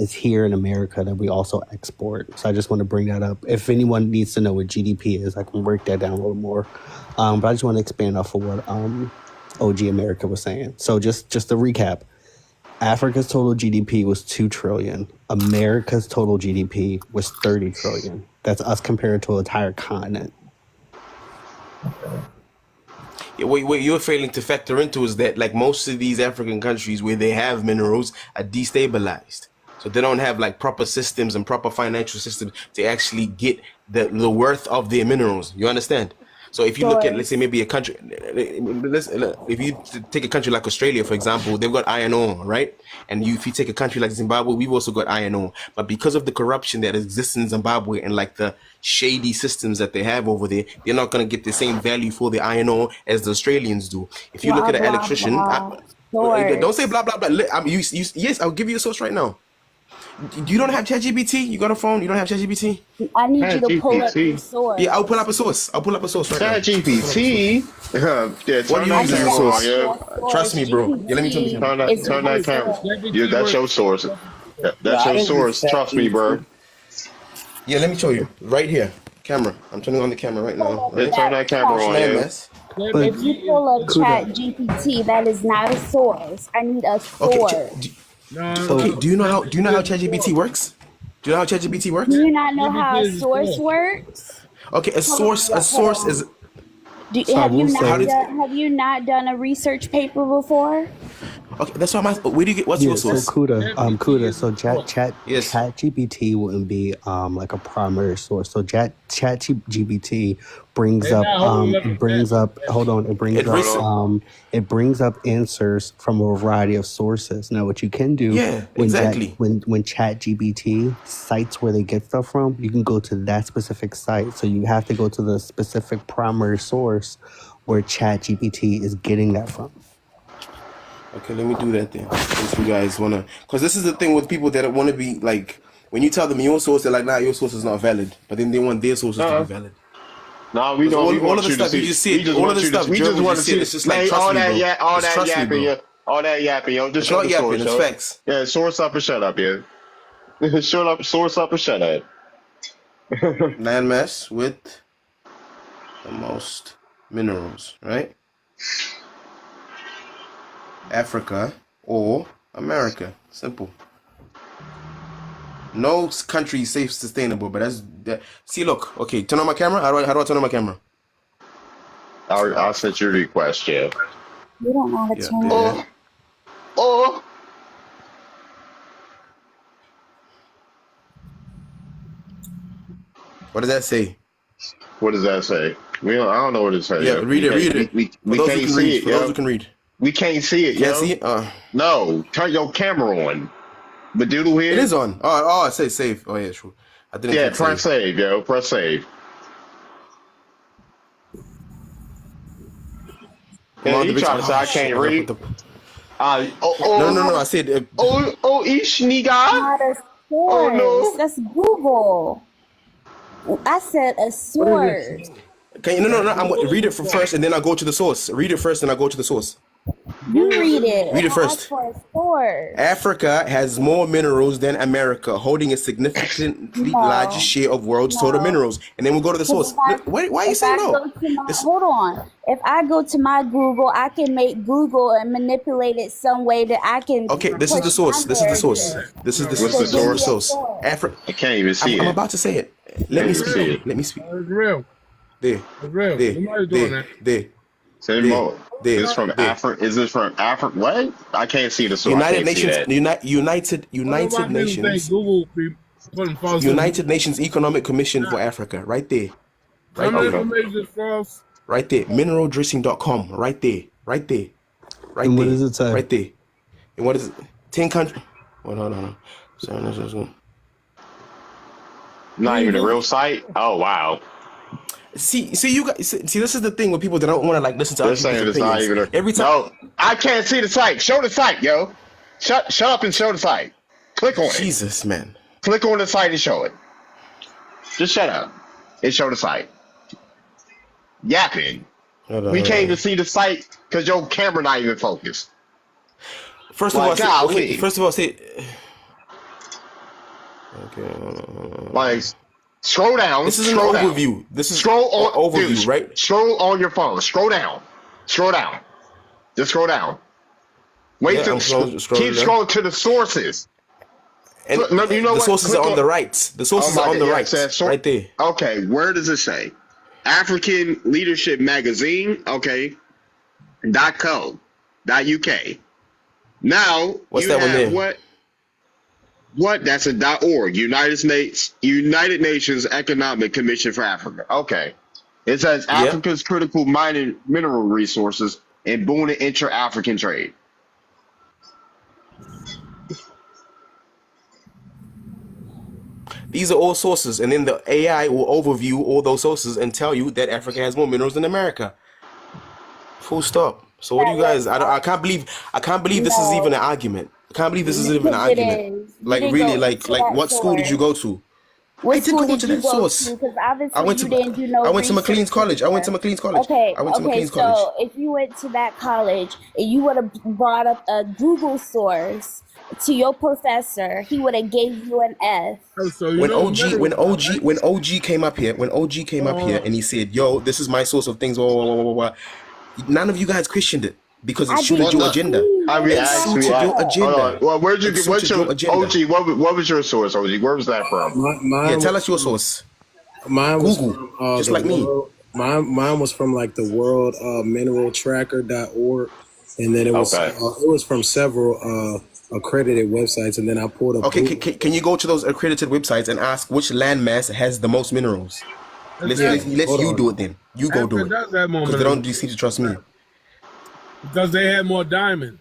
is here in America that we also export. So I just want to bring that up. If anyone needs to know what GDP is, I can break that down a little more. But I just want to expand off of what OG America was saying. So just to recap, Africa's total GDP was 2 trillion. America's total GDP was 30 trillion. That's us compared to an entire continent. What you're failing to factor into is that like most of these African countries where they have minerals are destabilized. So they don't have like proper systems and proper financial systems to actually get the worth of their minerals. You understand? So if you look at, let's say, Source. maybe a country, if you take a country like Australia, for example, they've got iron ore, right? And if you take a country like Zimbabwe, we've also got iron ore. But because of the corruption that exists in Zimbabwe and like the shady systems that they have over there, they're not going to get the same value for the iron ore as the Australians do. If you look Blah at an blah electrician, blah. don't say Source. blah, blah, blah. Yes, I'll give you a source right now. You don't have ChatGPT? You got a phone? You don't have ChatGPT? I need you Chat to pull up your GPT. Yeah, I'll pull up source. a source. I'll pull up a source right now. Chat I'll pull up a source. GPT. Yeah, What are turn you I that using need as to a camera on. have source? Yeah, your Trust source. me, bro. Yeah, let me tell you GPT something. is turn not that camera. Yeah, source. that's your source. No, That's I your didn't use source. Trust me, bro. ChatGPT. Yeah, let me show you. Right here. Camera. I'm turning on the camera right Pull now, up Yeah, right? turn that that camera Watch on. chat. Yeah. landmass. But If you pull up Kuda, chat GPT, that is not a source. I need a Okay, source. so do you know how ChatGPT works? Do you know how ChatGPT Do works? you not know how a source works? Okay, Hold on, a hold source on. is so I will how did Have you not done a research paper before? okay, that's what I'm asking. Where do you get what's your Yeah, so source? Kuda, so Yes. Chat GPT wouldn't be like a primary source. So Chat GPT brings up hold on, It Hold on. it brings up answers from a variety of sources. Now what you can do yeah, exactly. when Chat GPT cites where they get stuff from, you can go to that specific site. So you have to go to the specific primary source where Chat GPT is getting that from. Okay, let me do that then. Since you guys wanna, because this is the thing with people that want to be like, when you tell them your source, they're like, nah, your source is not valid. But then they want their sources to be Uh, valid. no, we Because don't. We all of want the you to stuff you see. just see We it, just all of want the you to. stuff We Joe just was want to just see. saying, it's just like Hey, trust me, bro. all Just that trust me, yapping, bro. yo. All that yapping, yo. Just It's show not the yapping, source, it's yo. facts. Yeah, source up and shut up, yeah. Shut up, source up and shut up. Landmass with the most. minerals, right? Africa or America. Simple. No country is safe, sustainable, but that's that. See, look. Okay, turn on my camera. How do I turn on my camera? I'll send you a request, yeah. You don't know how to Yeah, turn there. it. Oh, What does that say? what does that say? I don't know what it says, Yeah, yo. read it. Read it. For We those who can't can see read. it, For those yo. who can read. We can't see it, Can't yo. see it. No, turn your camera on. But doodle It here. is on. Oh, it says save. Oh yeah, true. I didn't Yeah, click press save. save, yo. Press save. Come Yeah, on, the he bitch. trying to say Oh I shit! can't I gotta put read. the. No. No. I said. Ish nigga. Not a Oh source. no. That's Google. I said a What is this? source. Can you? No. Read it first, and then I go to the source. Read it first, and I go to the source. You read it. Read it I asked first. for a source. Africa has more minerals than America, holding a significantly larger No, share of world's total no. minerals. And then we'll go to the Because source. Why are you if saying I no? go to my This, hold on. If I go to my Google, I can make Google and manipulate it some way that I can okay, this is push the my source. This is the source. narrative. This is the What's So the source. This is give the me a source? source. source. Africa. I can't even see I'm it. about to say it. Let Can't me even speak. see it. Let me speak. It's real. There. It's real. There. Nobody's doing There. that. There. Say There. more. There. This from There. Africa? Is this from Africa? What? I can't see the source. I United can't see Nations. that. United What about people think Nations. Google be putting false United information? Nations Economic Commission for Africa. Right there. Right Some of the there. Okay. information is false. Right there. Mineraldressing.com. Right there. Right there. Right And what there. does it say? Right there. And what is it? 10 countries. Hold on. Sorry, let's just go. Not even a real site? Oh, wow. See, you guys. See, this is the thing with people that don't want to like listen to They're other people's saying it's not opinions. even a. Every time, No, I can't see the site. Show the site, yo. Shut up and show the site. Click on it. Jesus, man. Click on the site and show it. Just shut up and show the site. Yapping. We can't even see the site because your camera not even focused. First of all, Like, say, okay. golly. First of all, say. Okay. Like, scroll down. This is an Scroll down. overview. This is Scroll on. overview, Dude, right? scroll on your phone. Scroll down. Scroll down. Just scroll down. Wait Yeah, till I'm scrolling keep down. scrolling to the sources. And No, you know the what? sources Click are on the right. The sources Oh my are on the God, yeah, right. it says Right there. Okay, where does it say? African Leadership Magazine. Okay. .co. .uk. Now What's you that one have there? what? What? That's a .org. United Nations Economic Commission for Africa. Okay. It says Yeah. Africa's critical mineral resources and booming intra-African trade. These are all sources, and then the AI will overview all those sources and tell you that Africa has more minerals than America. Full stop. So what do you guys? I can't believe this is even an argument. I can't believe this is even an Because it argument. is. You Like didn't really, go into that what school did you source. go to? What I did school go did to you that go source. to? Because I obviously went you to didn't do no I went to research McLean's College. I went to either. McLean's College. Okay, I went to okay. McLean's College. So if you went to that college and you would have brought up a Google source to your professor, he would have gave you an F. Oh, so you When know OG came up here, and he said, "Yo, this is my source of things." Blah, blah, blah, blah, blah. None of you guys questioned it because it I suited did your Well, agenda. I mean, It actually, suited your hold agenda. on. Well, where'd you It get? What's suited your your agenda. OG? What was your source, OG? Where was that from? Yeah, Mine tell was us your source. mine was Google, from just the like me. world. Mine was from like the World Mineral Tracker.org, and then it Okay. was from several accredited websites, and then I pulled up. Okay, Google. can you go to those accredited websites and ask which landmass has the most minerals? Let's Hold you on. do it then. You go do Africa it does have more because they minerals don't seem to trust me. because they have more diamonds.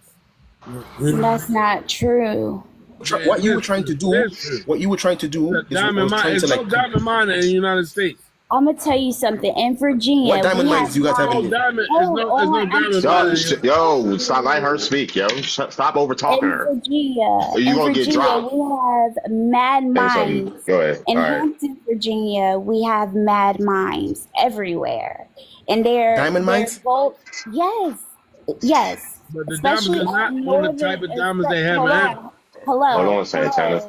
That's not true. What you were trying to do? What you were trying to do is Diamond mine. trying to There's no like. diamond miner in the United States. I'm gonna tell you something. In Virginia, What diamond we mines have do you guys have No in? diamond. Hold There's no on, diamond miner. Yo, stop letting her speak, yo. Stop over talking in her. Virginia, Or you gonna get dropped. we have mad Say something. mines. Go ahead. In All right. Hampton, Virginia, we have mad mines everywhere, and Diamond they're mines? gold. Yes, But the diamond especially is not on on the type of northern. diamond they have in Hello, Africa. Hold hello, on, Santana.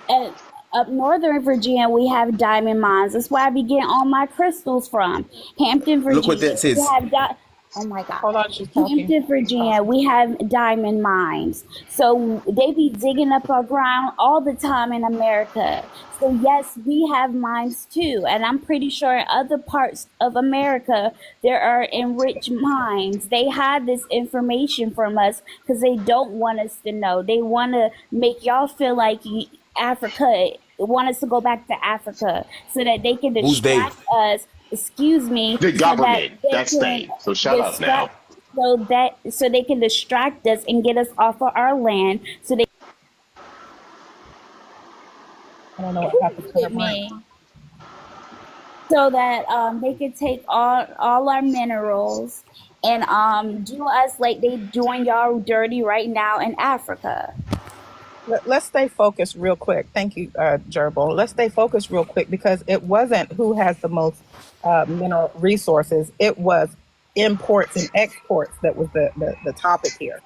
and Up northern Virginia, we have diamond mines. That's where I be getting all my crystals from. Hampton, Look what Virginia, that we says. have oh my God. Hold on, she's talking. Hampton, Virginia, we have diamond mines. So they be digging up our ground all the time in America. So yes, we have mines too. And I'm pretty sure in other parts of America, there are enriched mines. They hide this information from us because they don't want us to know. They want to make y'all feel like Africa, want us to go back to Africa so that they can Who's they? distract us, excuse me, The so that government. they That's can they. So shut up now. distract, so they can distract us and get us off of our land so they I don't know what happened to the mic. me so that they can take all our minerals and do us like they doing y'all dirty right now in Africa. Let's stay focused real quick. Thank you, Gerbil. Let's stay focused real quick because it wasn't who has the most mineral resources. It was imports and exports that was the topic here.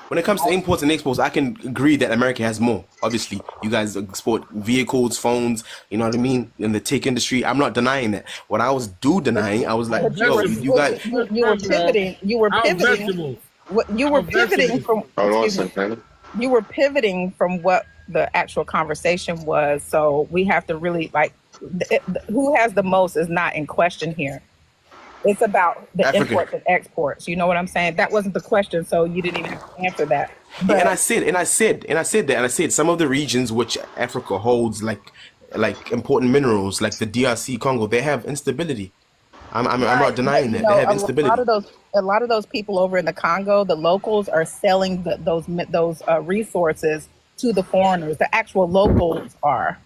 When it comes to imports and exports, I can agree that America has more. Obviously, you guys export vehicles, phones, you know what I mean, in the tech industry. I'm not denying that. What I was denying, I was like, But yo, you guys. you were pivoting. You were pivoting. You were pivoting from. Hold on a Excuse me. second. You were pivoting from what the actual conversation was. So we have to really who has the most is not in question here. It's about the Africa. imports and exports. You know what I'm saying? That wasn't the question, so you didn't even have to answer that. But, And I said some of the regions which Africa holds like important minerals, like the DRC Congo, they have instability. I'm not denying that. They have instability. A lot of those people over in the Congo, the locals are selling those resources to the foreigners. The actual locals are.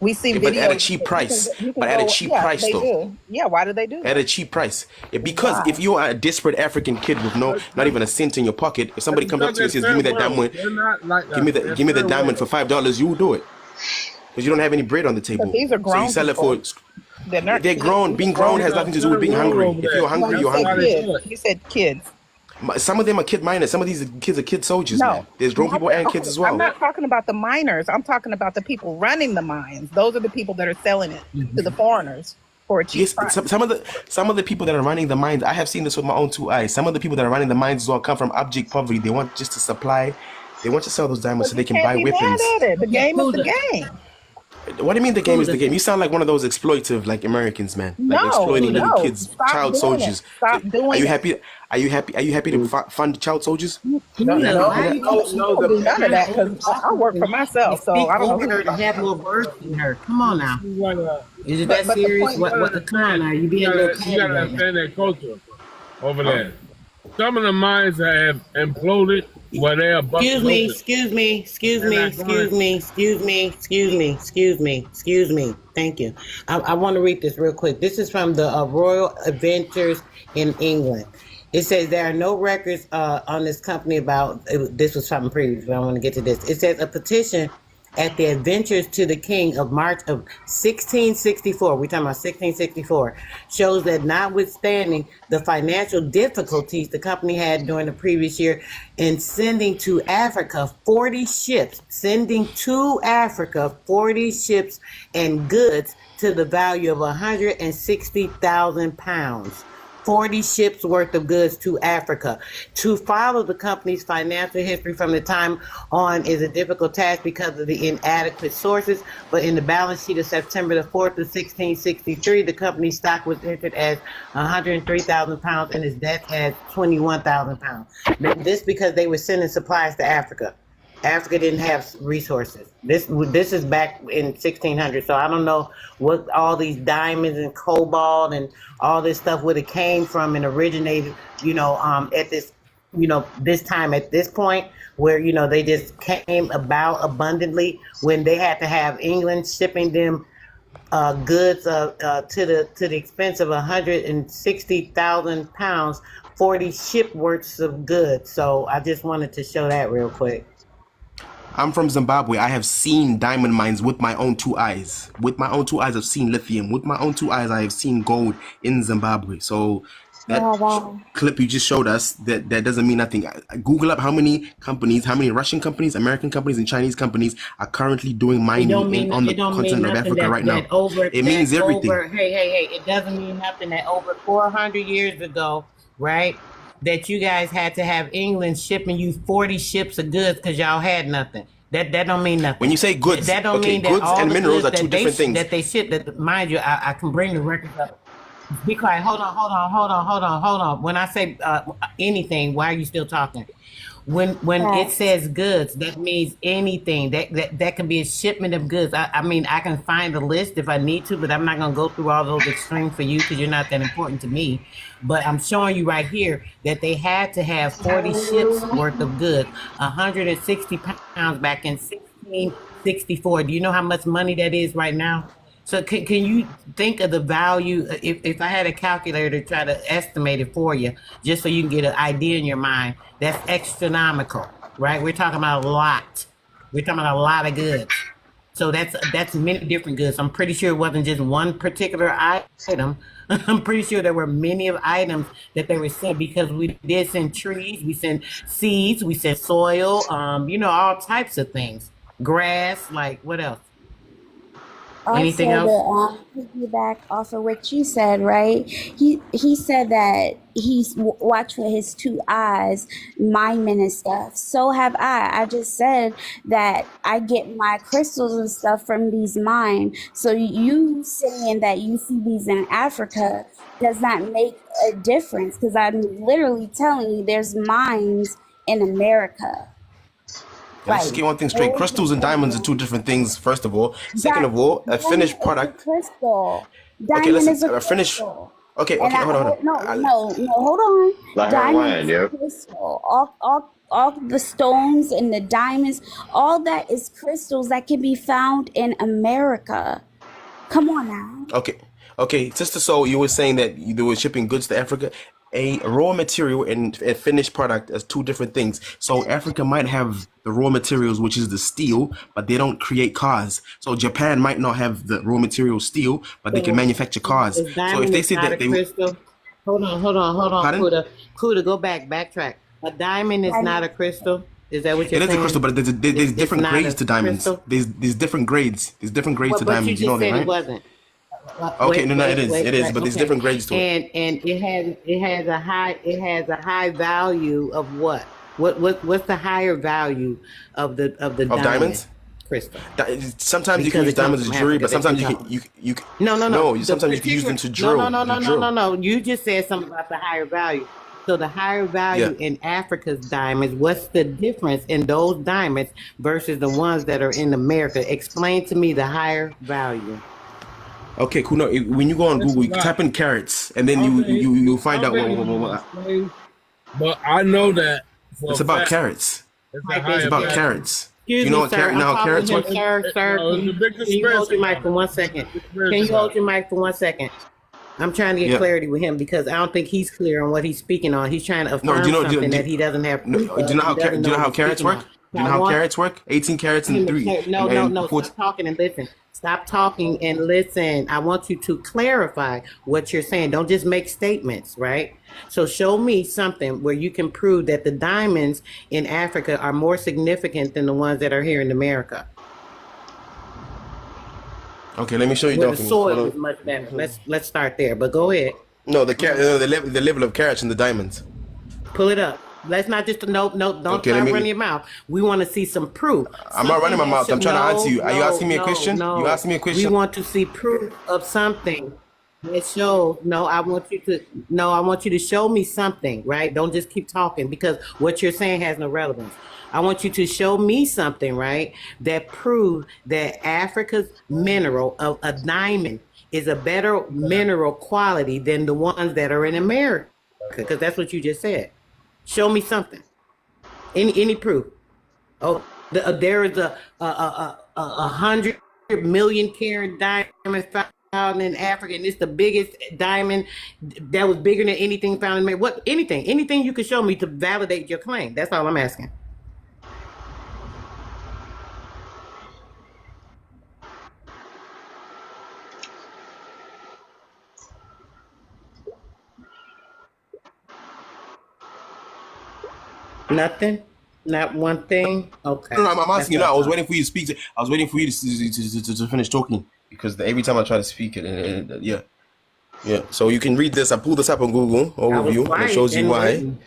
We see videos, but at a cheap price. But at a cheap price, they though. do. Yeah, why do they do that? At a cheap price. Because if you are a desperate African kid with not even a cent in your pocket, if somebody comes up to you and says, "Give me that diamond, give me the diamond for $5," you will do it. Because you don't have any bread on the table. But these are grown so you sell people. it for. They're grown. Being grown has nothing to do with being hungry. If you're hungry, you're hungry. You said kids. Some of them are kid minors. Some of these kids are kid soldiers. No. Man. There's grown people and kids as well. I'm not talking about the miners. I'm talking about the people running the mines. Those are the people that are selling it to the foreigners for a cheap price. Some of the people that are running the mines, I have seen this with my own two eyes. Some of the people that are running the mines as well come from abject poverty. They want just to supply. They want to sell those diamonds so they can buy weapons. The game is the game. What do you mean the game is the game? You sound like one of those exploitive like Americans, man. Like exploiting little kids, child soldiers. Stop doing Are you it. happy? Are you happy to fund child soldiers? No, none of that because I work for myself, so I don't know. Her to have more words than her. Come on now. Is it that But the serious? point- What the kind are you being You a little gotta catty? understand that culture over there. Some of the mines have imploded where they are Excuse me. Thank you. I want to read this real quick. This is from the Royal Adventures in England. It says there are no records on this company about, this was something previous, but I want to get to this. It says a petition at the Adventures to the King of March of 1664, we're talking about 1664, shows that notwithstanding the financial difficulties the company had during the previous year in sending to Africa 40 ships and goods to the value of 160,000 pounds. 40 ships worth of goods to Africa. To follow the company's financial history from the time on is a difficult task because of the inadequate sources, but in the balance sheet of September the 4th of 1663, the company's stock was entered as 103,000 pounds and its debt as 21,000 pounds. This because they were sending supplies to Africa. Africa didn't have resources. This is back in 1600, so I don't know what all these diamonds and cobalt and all this stuff would have came from and originated, at this, this time at this point where they just came about abundantly when they had to have England shipping them goods to the expense of 160,000 pounds, 40 ship worths of goods. So I just wanted to show that real quick. I'm from Zimbabwe. I have seen diamond mines with my own two eyes. With my own two eyes, I've seen lithium. With my own two eyes, I have seen gold in Zimbabwe. So that So have I. clip you just showed us, that doesn't mean nothing. Google up how many companies, how many Russian companies, American companies, and Chinese companies are currently doing mining on It the don't mean continent of nothing Africa that right now. It means everything. hey, it doesn't mean nothing that over 400 years ago, right? That you guys had to have England shipping you 40 ships of goods because y'all had nothing. That don't mean When nothing. you say goods, That don't okay, mean that goods all and the minerals goods are two different things. that they ship. That mind you, I can bring the records up. Be quiet. Hold on. When I say anything, why are you still talking? When it Facts. says goods, that means anything. That can be a shipment of goods. I mean, I can find the list if I need to, but I'm not gonna go through all those extremes for you because you're not that important to me. But I'm showing you right here that they had to have 40 ships worth of goods, 160 pounds back in 1664. Do you know how much money that is right now? So can you think of the value if I had a calculator to try to estimate it for you, just so you can get an idea in your mind? That's astronomical, right? We're talking about a lot. We're talking about a lot of goods. So that's many different goods. I'm pretty sure it wasn't just one particular item. I'm pretty sure there were many of items that they were sent because we did send trees, we sent seeds, we sent soil, all types of things. Grass, like what else? Anything Also, to else? piggyback off of what you said, right? He said that he's watched with his two eyes, mining and stuff. So have I. I just said that I get my crystals and stuff from these mines. So you saying that you see these in Africa does not make a difference because I'm literally telling you there's mines in America. And let's just Like, get one thing straight. there's Crystals and diamonds are two different things, first of all. Second of all, a diamond finished is a product. crystal. Okay, Diamond listen, is a a finished. crystal. Okay, And okay, hold on, hold no, on. no, hold on. Like her Diamond land, is a yeah. crystal. All the stones and the diamonds, all that is crystals that can be found in America. Come on now. Okay, okay, Sister Soul, you were saying that they were shipping goods to Africa. A raw material and a finished product as two different things. So Africa might have the raw materials, which is the steel, but they don't create cars. So Japan might not have the raw material steel, but they can So manufacture cars. is So if diamond they is say not that a they, crystal? Hold on, pardon? Kuda. Kuda, go backtrack. A diamond is not Diamond. a crystal. Is that what you're It is a crystal, saying? but there's It's different not grades a to diamonds. crystal. There's different grades. There's different grades Well, to but you diamonds. You know just that, said it right? wasn't. Okay, no, no, it is, Wait. but there's Okay, different grades to it. and it has a high value of what? What's the higher value of the Of diamond diamonds, crystal? sometimes you can Because use it comes diamonds from as jewelry, Africa. but That's what sometimes you're you talking can about. no, The sometimes you can use particular them to no no drill. no To no no no drill. no. You just said something about the higher value. So the higher Yeah. value in Africa's diamonds, what's the difference in those diamonds versus the ones that are in America? Explain to me the higher value. Okay, cool. No, when you go on It's a Google, you lot. type in carrots, and then I don't think you find I don't out think he needs to what. explain, but I know that for It's a about fact carrots. it's a Type It's in higher about carrot. value. carrots. Excuse You know me, what sir. carrot? I'm Now how talking carrots to him, work? sir. No, there's a big Can you hold conspiracy your mic about for it. one There's second? a big Can conspiracy you about hold it. your mic for 1 second? I'm trying to get Yeah. clarity with him because I don't think he's clear on what he's speaking on. He's trying to No, affirm something that he doesn't have no, proof do you of know and he doesn't do know you know what how he's carrots speaking on. work? So Do you I know how want carrots work? 18 carats and him to three no, no, and no. four. Stop talking and listen. Stop talking and listen. I want you to clarify what you're saying. Don't just make statements, right? So show me something where you can prove that the diamonds in Africa are more significant than the ones that are here in America, Okay, let me show you where the something. Hold soil is on. much better. Let's start there. But go ahead. No, the level of carats and the diamonds. Pull it up. Let's not just no. Don't Okay, let start me. running your mouth. We want to see some proof. I'm not running Something my that mouth. I'm should trying to answer no, you. Are you no, asking me a no, question? You no. asking me a We question? want to see proof of something that shows. No, I want you to. No, I want you to show me something. Right? Don't just keep talking because what you're saying has no relevance. I want you to show me something, right, that proves that Africa's mineral of a diamond is a better mineral quality than the ones that are in America, because that's what you just said. Show me something. Any proof? Oh, there is a 100 million carat diamond found in Africa, and it's the biggest diamond that was bigger than anything found in America. What? Anything you could show me to validate your claim. That's all I'm asking. Nothing? Not one thing? Okay. No, I'm That's asking you what now. I I was thought. waiting for you to speak. I was waiting for you to finish talking because every time I try to speak it, yeah. So you can read this. I pulled this up on Google I was overview, and it quiet shows you and why. waiting.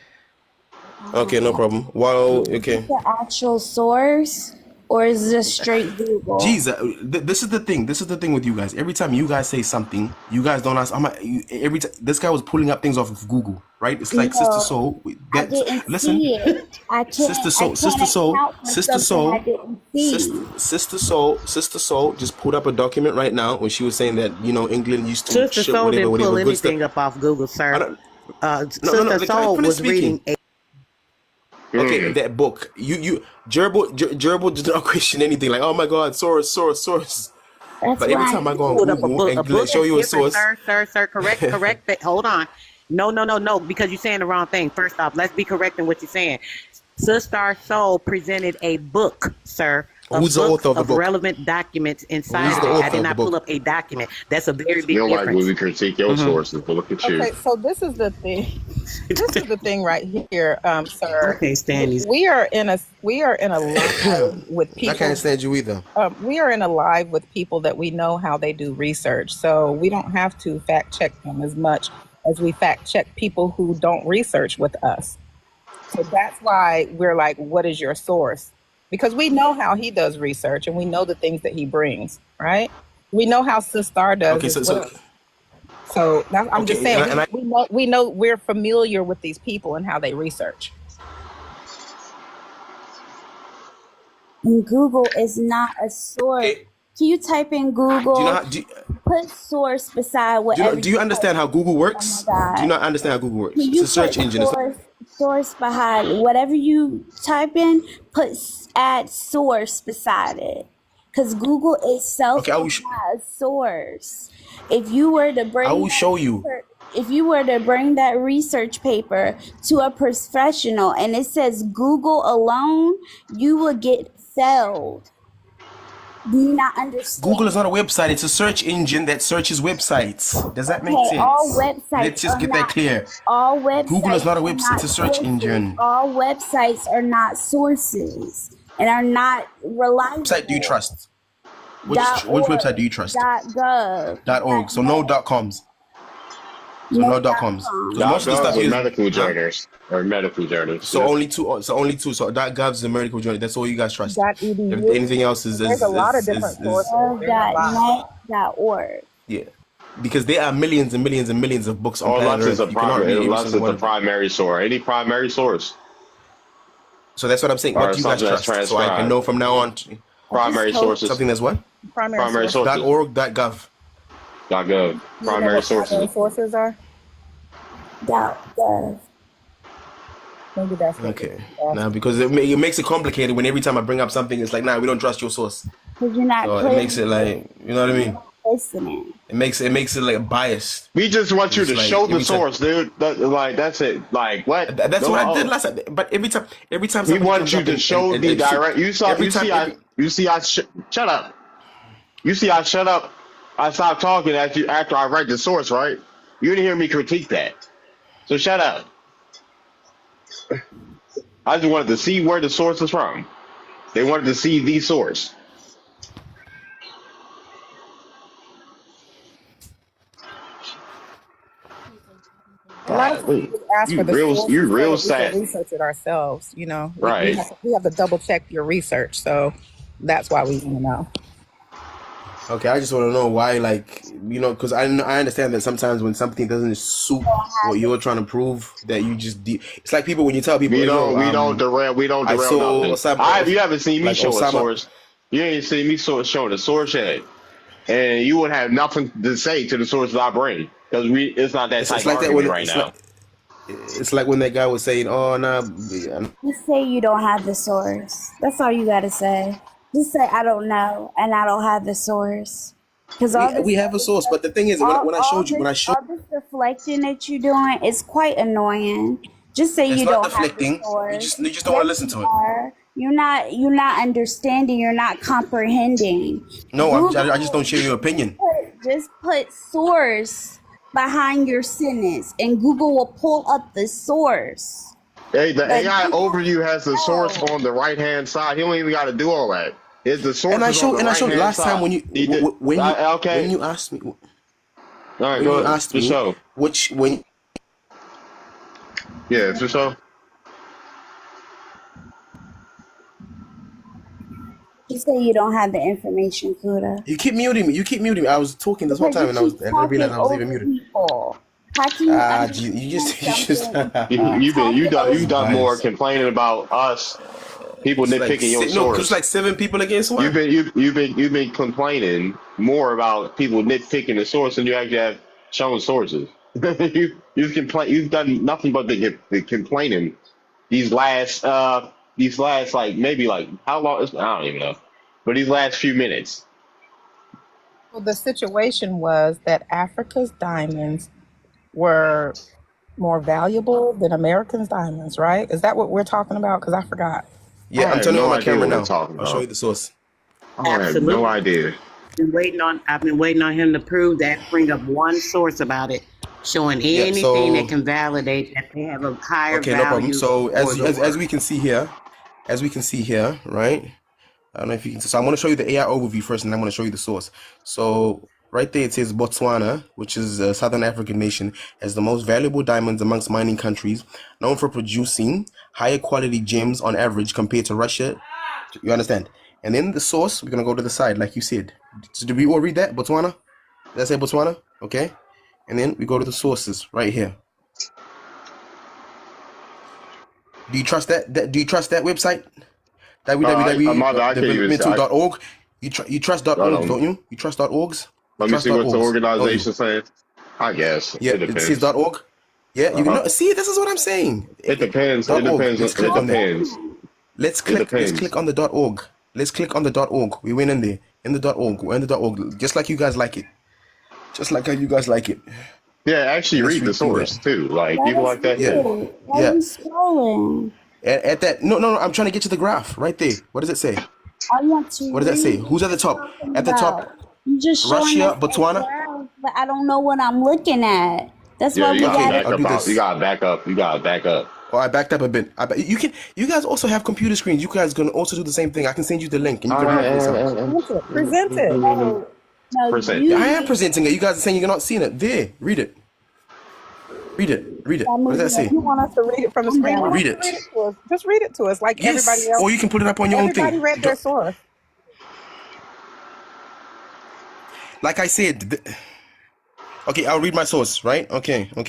Okay, no problem. Well, okay. The actual source, or is this straight Google? Geez, this is the thing. This is the thing with you guys. Every time you guys say something, you guys don't ask. Every time this guy was pulling up things off of Google, right? It's like Sister No, Soul. I didn't Listen, see it. Sister I Soul, can't Sister Soul, account for Sister something I Soul, didn't see. Sister Soul just pulled up a document right now when she was saying that England used to Sister ship Soul didn't whatever pull goods. anything up off Google, I sir. don't. No. Sister Can I Soul finish was speaking? reading Okay, that book. Gerbil did not question anything. Like, oh my God, source. That's But every why time I go on pulled up a Google book. A and book show is you a different, source, sir. Correct that. Hold on. No, because you're saying the wrong thing. First off, let's be correct in what you're saying. Sister Soul presented a book, sir. who's the author of the book? Relevant documents inside Who's of the it. I author did of the not pull book? up a document. That's a very big Feel like difference. when we critique your sources, but look at you. Okay, so this is the thing. This is the thing right here, sir. I can't stand these. We are in a live with I people. can't stand you either. We are in a live with people that we know how they do research, so we don't have to fact check them as much as we fact check people who don't research with us. So that's why we're like, what is your source? Because we know how he does research and we know the things that he brings, right? We know how Sister does Okay, as so well. So I'm just okay, saying, and we know we're familiar with these people and how they research. And Google is not a source. Okay. Can you type in Google? Do you know put source beside whatever. do you understand how Google works? Oh my God. Do you not understand how Google works? Can It's you a search put engine. source behind whatever you type in? Add source beside it, because Google itself is not a source. If you were to bring, I will show you. If you were to bring that research paper to a professional and it says Google alone, you will get failed. Do you not understand? Google is not a website. It's a search engine that searches websites. Does that make sense? All websites. Let's just get that clear. All websites. Google is not a are website. It's a search sources. engine. All websites are not sources and are not reliable. What website do you trust? Which website do you trust? .gov. .org. So no .coms. So no .coms. So most of the stuff is medical journals or medical journals. So only two. So .gov is the medical journal. That's all you guys trust. .edu. Anything else is There's a lot of different sources. .net.org. Yeah, because there are millions and millions and millions of books on planet unless it's Earth. a You cannot read every unless single it's one a of them. primary source. Any primary source. So that's what I'm saying. Or What do you guys something that's trust? So I can transcribed. know from now on. Primary sources. Something that's what? Primary sources. .org, .gov. .gov. Primary sources. Primary sources are. .gov. Maybe that's Okay. Now, because it makes it complicated when every time I bring up something, it's like, nah, we don't trust your source. Because you're not. So it makes it like, you know what I mean? Listening. It makes it like biased. We just want you It's to like show the every time- source, dude. That's it. Like what? That's Go what I on. did last time. But every time We somebody want comes you up to and- show and- the and- direct. Shut up. You see, I shut up. I stopped talking after I read the source, right? You didn't hear me critique that. So shut up. I just wanted to see where the source is from. They wanted to see the source. A lot of times we ask for the sources You so real that we sad. can research it ourselves. You know, Right. We have to double check your research, so that's why we want to know. Okay, I just want to know why, like, because I understand that sometimes when something doesn't suit what you're trying to prove, that you just it's like people when you tell people We don't derail I saw nothing. Osama- You haven't seen me like show a Osama- source. You ain't seen me show the source yet, and you would have nothing to say to the sources I bring because it's not that type It's of like that argument when right now. it's like when that guy was saying, "Oh, nah." Just say you don't have the source. That's all you gotta say. Just say I don't know and I don't have the source. Because We have a source, but the thing is, when I showed you, all this deflecting that you're doing is quite annoying. Just say it's you not don't have the deflecting. source. You just don't want to listen to it. You're not understanding. You're not comprehending. No, I just don't share your opinion. Just put source behind your sentence, and Google will pull up the source. Hey, the But AI you overview has the source don't know. on the right hand side. He don't even got to do all that. The And source I is on showed the and I right showed hand last time side. when He did. when Okay. you asked me All right, when go you ahead. asked For me sure. which when Yeah, for sure. You say you don't have the information, Kuda. you keep muting me, I was talking this whole Because time you and keep I didn't realize talking I was even over muted. people. How can you You understand just you just something if you keep You talking done over you done more people? guys. complaining about us people It's like nitpicking your no, it's source. like 7 people against one. You've been complaining more about people nitpicking the source than you actually have shown sources. You've complain you've done nothing but the complaining these last like maybe like how long I don't even know. But these last few minutes. Well, the situation was that Africa's diamonds were more valuable than Americans' diamonds, right? Is that what we're talking about? Because I forgot. Yeah, I I'm have turning on no my idea camera what we're now. talking I'll show you about. the source. I have no Absolutely. idea. I've been waiting on him to prove that, bring up one source about it, showing Yeah, anything that so can validate that they have a higher okay, no problem. value So or the as worth. we can see here, right? I don't know if you can. So I'm going to show you the AI overview first, and I'm going to show you the source. So right there, it says Botswana, which is a southern African nation, has the most valuable diamonds amongst mining countries, known for producing higher quality gems on average compared to Russia. You understand? And then the source, we're going to go to the side, like you said. So did we all read that? Botswana? Did I say Botswana? Okay. And then we go to the sources right here. Do you trust that? Do you trust that website? I'm not I can't even say www.developmental.org. You trust I .orgs, don't don't you? You trust .orgs? You let me trust see what the .orgs, don't you? organization saying. I guess Yeah, it it says depends. .org. Yeah, you can Uh-huh. no, see. This is what I'm saying. It depends. It .org. depends. Let's It click on that. depends. Let's It click. Let's depends. click on the .org. Let's click on the .org. We went in there in the .org. We're in the .org, just like you guys like it. Just like how you guys like it. Yeah, actually And let's read the read through that. source too. Like Let people us like that Yeah, too. read it. Why are yeah. you scrolling? At that, no. I'm trying to get to the graph right there. What does it say? I want to What does that say? read what Who's at the you're top? talking At the top, about. You just showing us Russia, a Botswana. graph, but I don't know what I'm looking at. That's Yeah, why you we gotta Okay, gotta. back I'll up do out. You this. gotta back up. You gotta back up. Oh, I backed up a bit. You guys also have computer screens. You guys can also do the same thing. I can send you the link and you All can read right, it for yourself. Present it. Present it. No, no, percent. Yeah, I you am presenting it. You guys are saying you're not seeing it. There, read it. Read it. Read it. are What does that moving If say? you on. want us to read it from the I'm screen, you don't done. Read have to read it. it to us. Just read it to us like everybody Yes. else. Or you can put it up on your own Everybody thing. read their source. Like I said. Okay, I'll read my source, right? Okay, no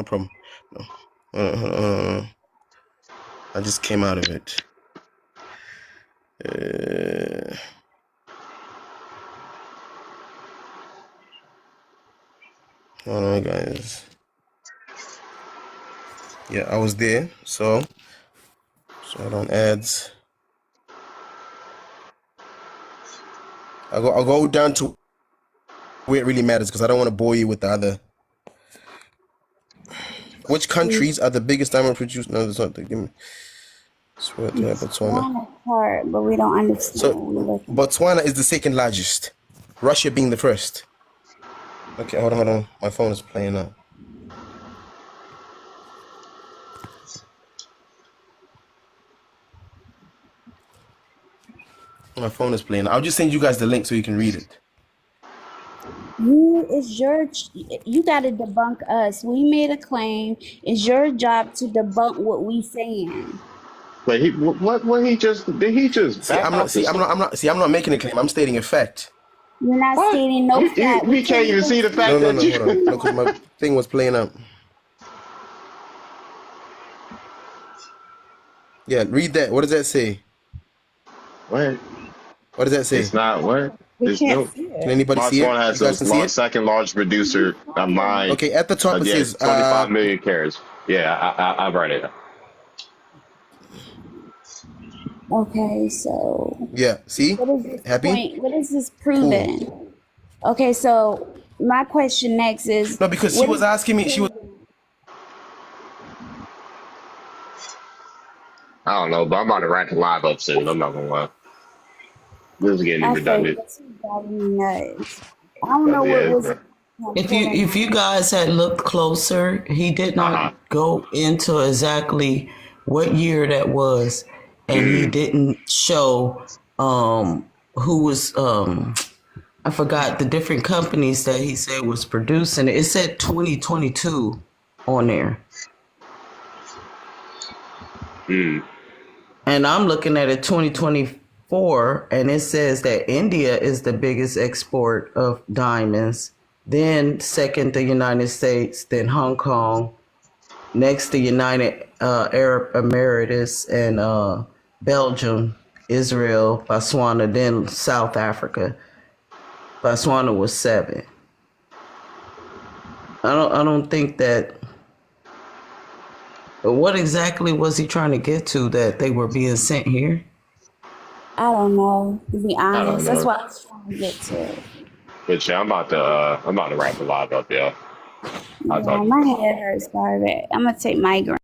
problem. No. I just came out of it. Hold on, guys. Yeah, I was there. So I don't ads. I'll go down to where it really matters because I don't want to bore you with the other. Which countries are the biggest diamond producers? No, that's not. Give me. Swear to It's Botswana. one part, but we don't understand So what we're looking Botswana is the second largest. Russia being the first. Okay, hold on. My phone is playing up. My phone is playing. I'll just send you guys the link so you can read it. You got to debunk us. We made a claim. It's your job to debunk what we saying. But what he just did he just See, back I'm not. out See, this? I'm not making a claim. I'm stating a fact. You're not What? stating no fact. We We can't can't even even see the see fact No, that hold on. No, because my thing was playing up. Yeah, read that. What does that say? what? What does that say? It's not what? We It's can't no. see Can it. anybody see it? Botswana You has guys the can see it? second largest producer of mine. Okay, at the top it Yeah, says 25 million carats. Yeah, I've read it. Okay, so yeah, see? what is this Happy? point? What is this Cool. proving? Okay, so my question next is No, because she what was is asking me, she was I don't know, but I'm about to wrap the live up soon. I'm not gonna lie. This is getting I say redundant. this is driving me nuts. I don't know But what yeah. was If you guys had looked closer, he did Uh huh. not go into exactly what year that was, and he didn't show who was I forgot the different companies that he said was producing it. It said 2022 on there. And I'm looking at it 2024, and it says that India is the biggest export of diamonds. Then second, the United States, then Hong Kong. Next, the United Arab Emirates and Belgium, Israel, Botswana, then South Africa. Botswana was 7. I don't think that. What exactly was he trying to get to that they were being sent here? I don't know, to be I don't honest. That's know. what I was trying to get to. But yeah, I'm about to wrap the live up, yeah. I'll talk Yeah, to you. my head hurts, Barbie. I'm gonna take migraine.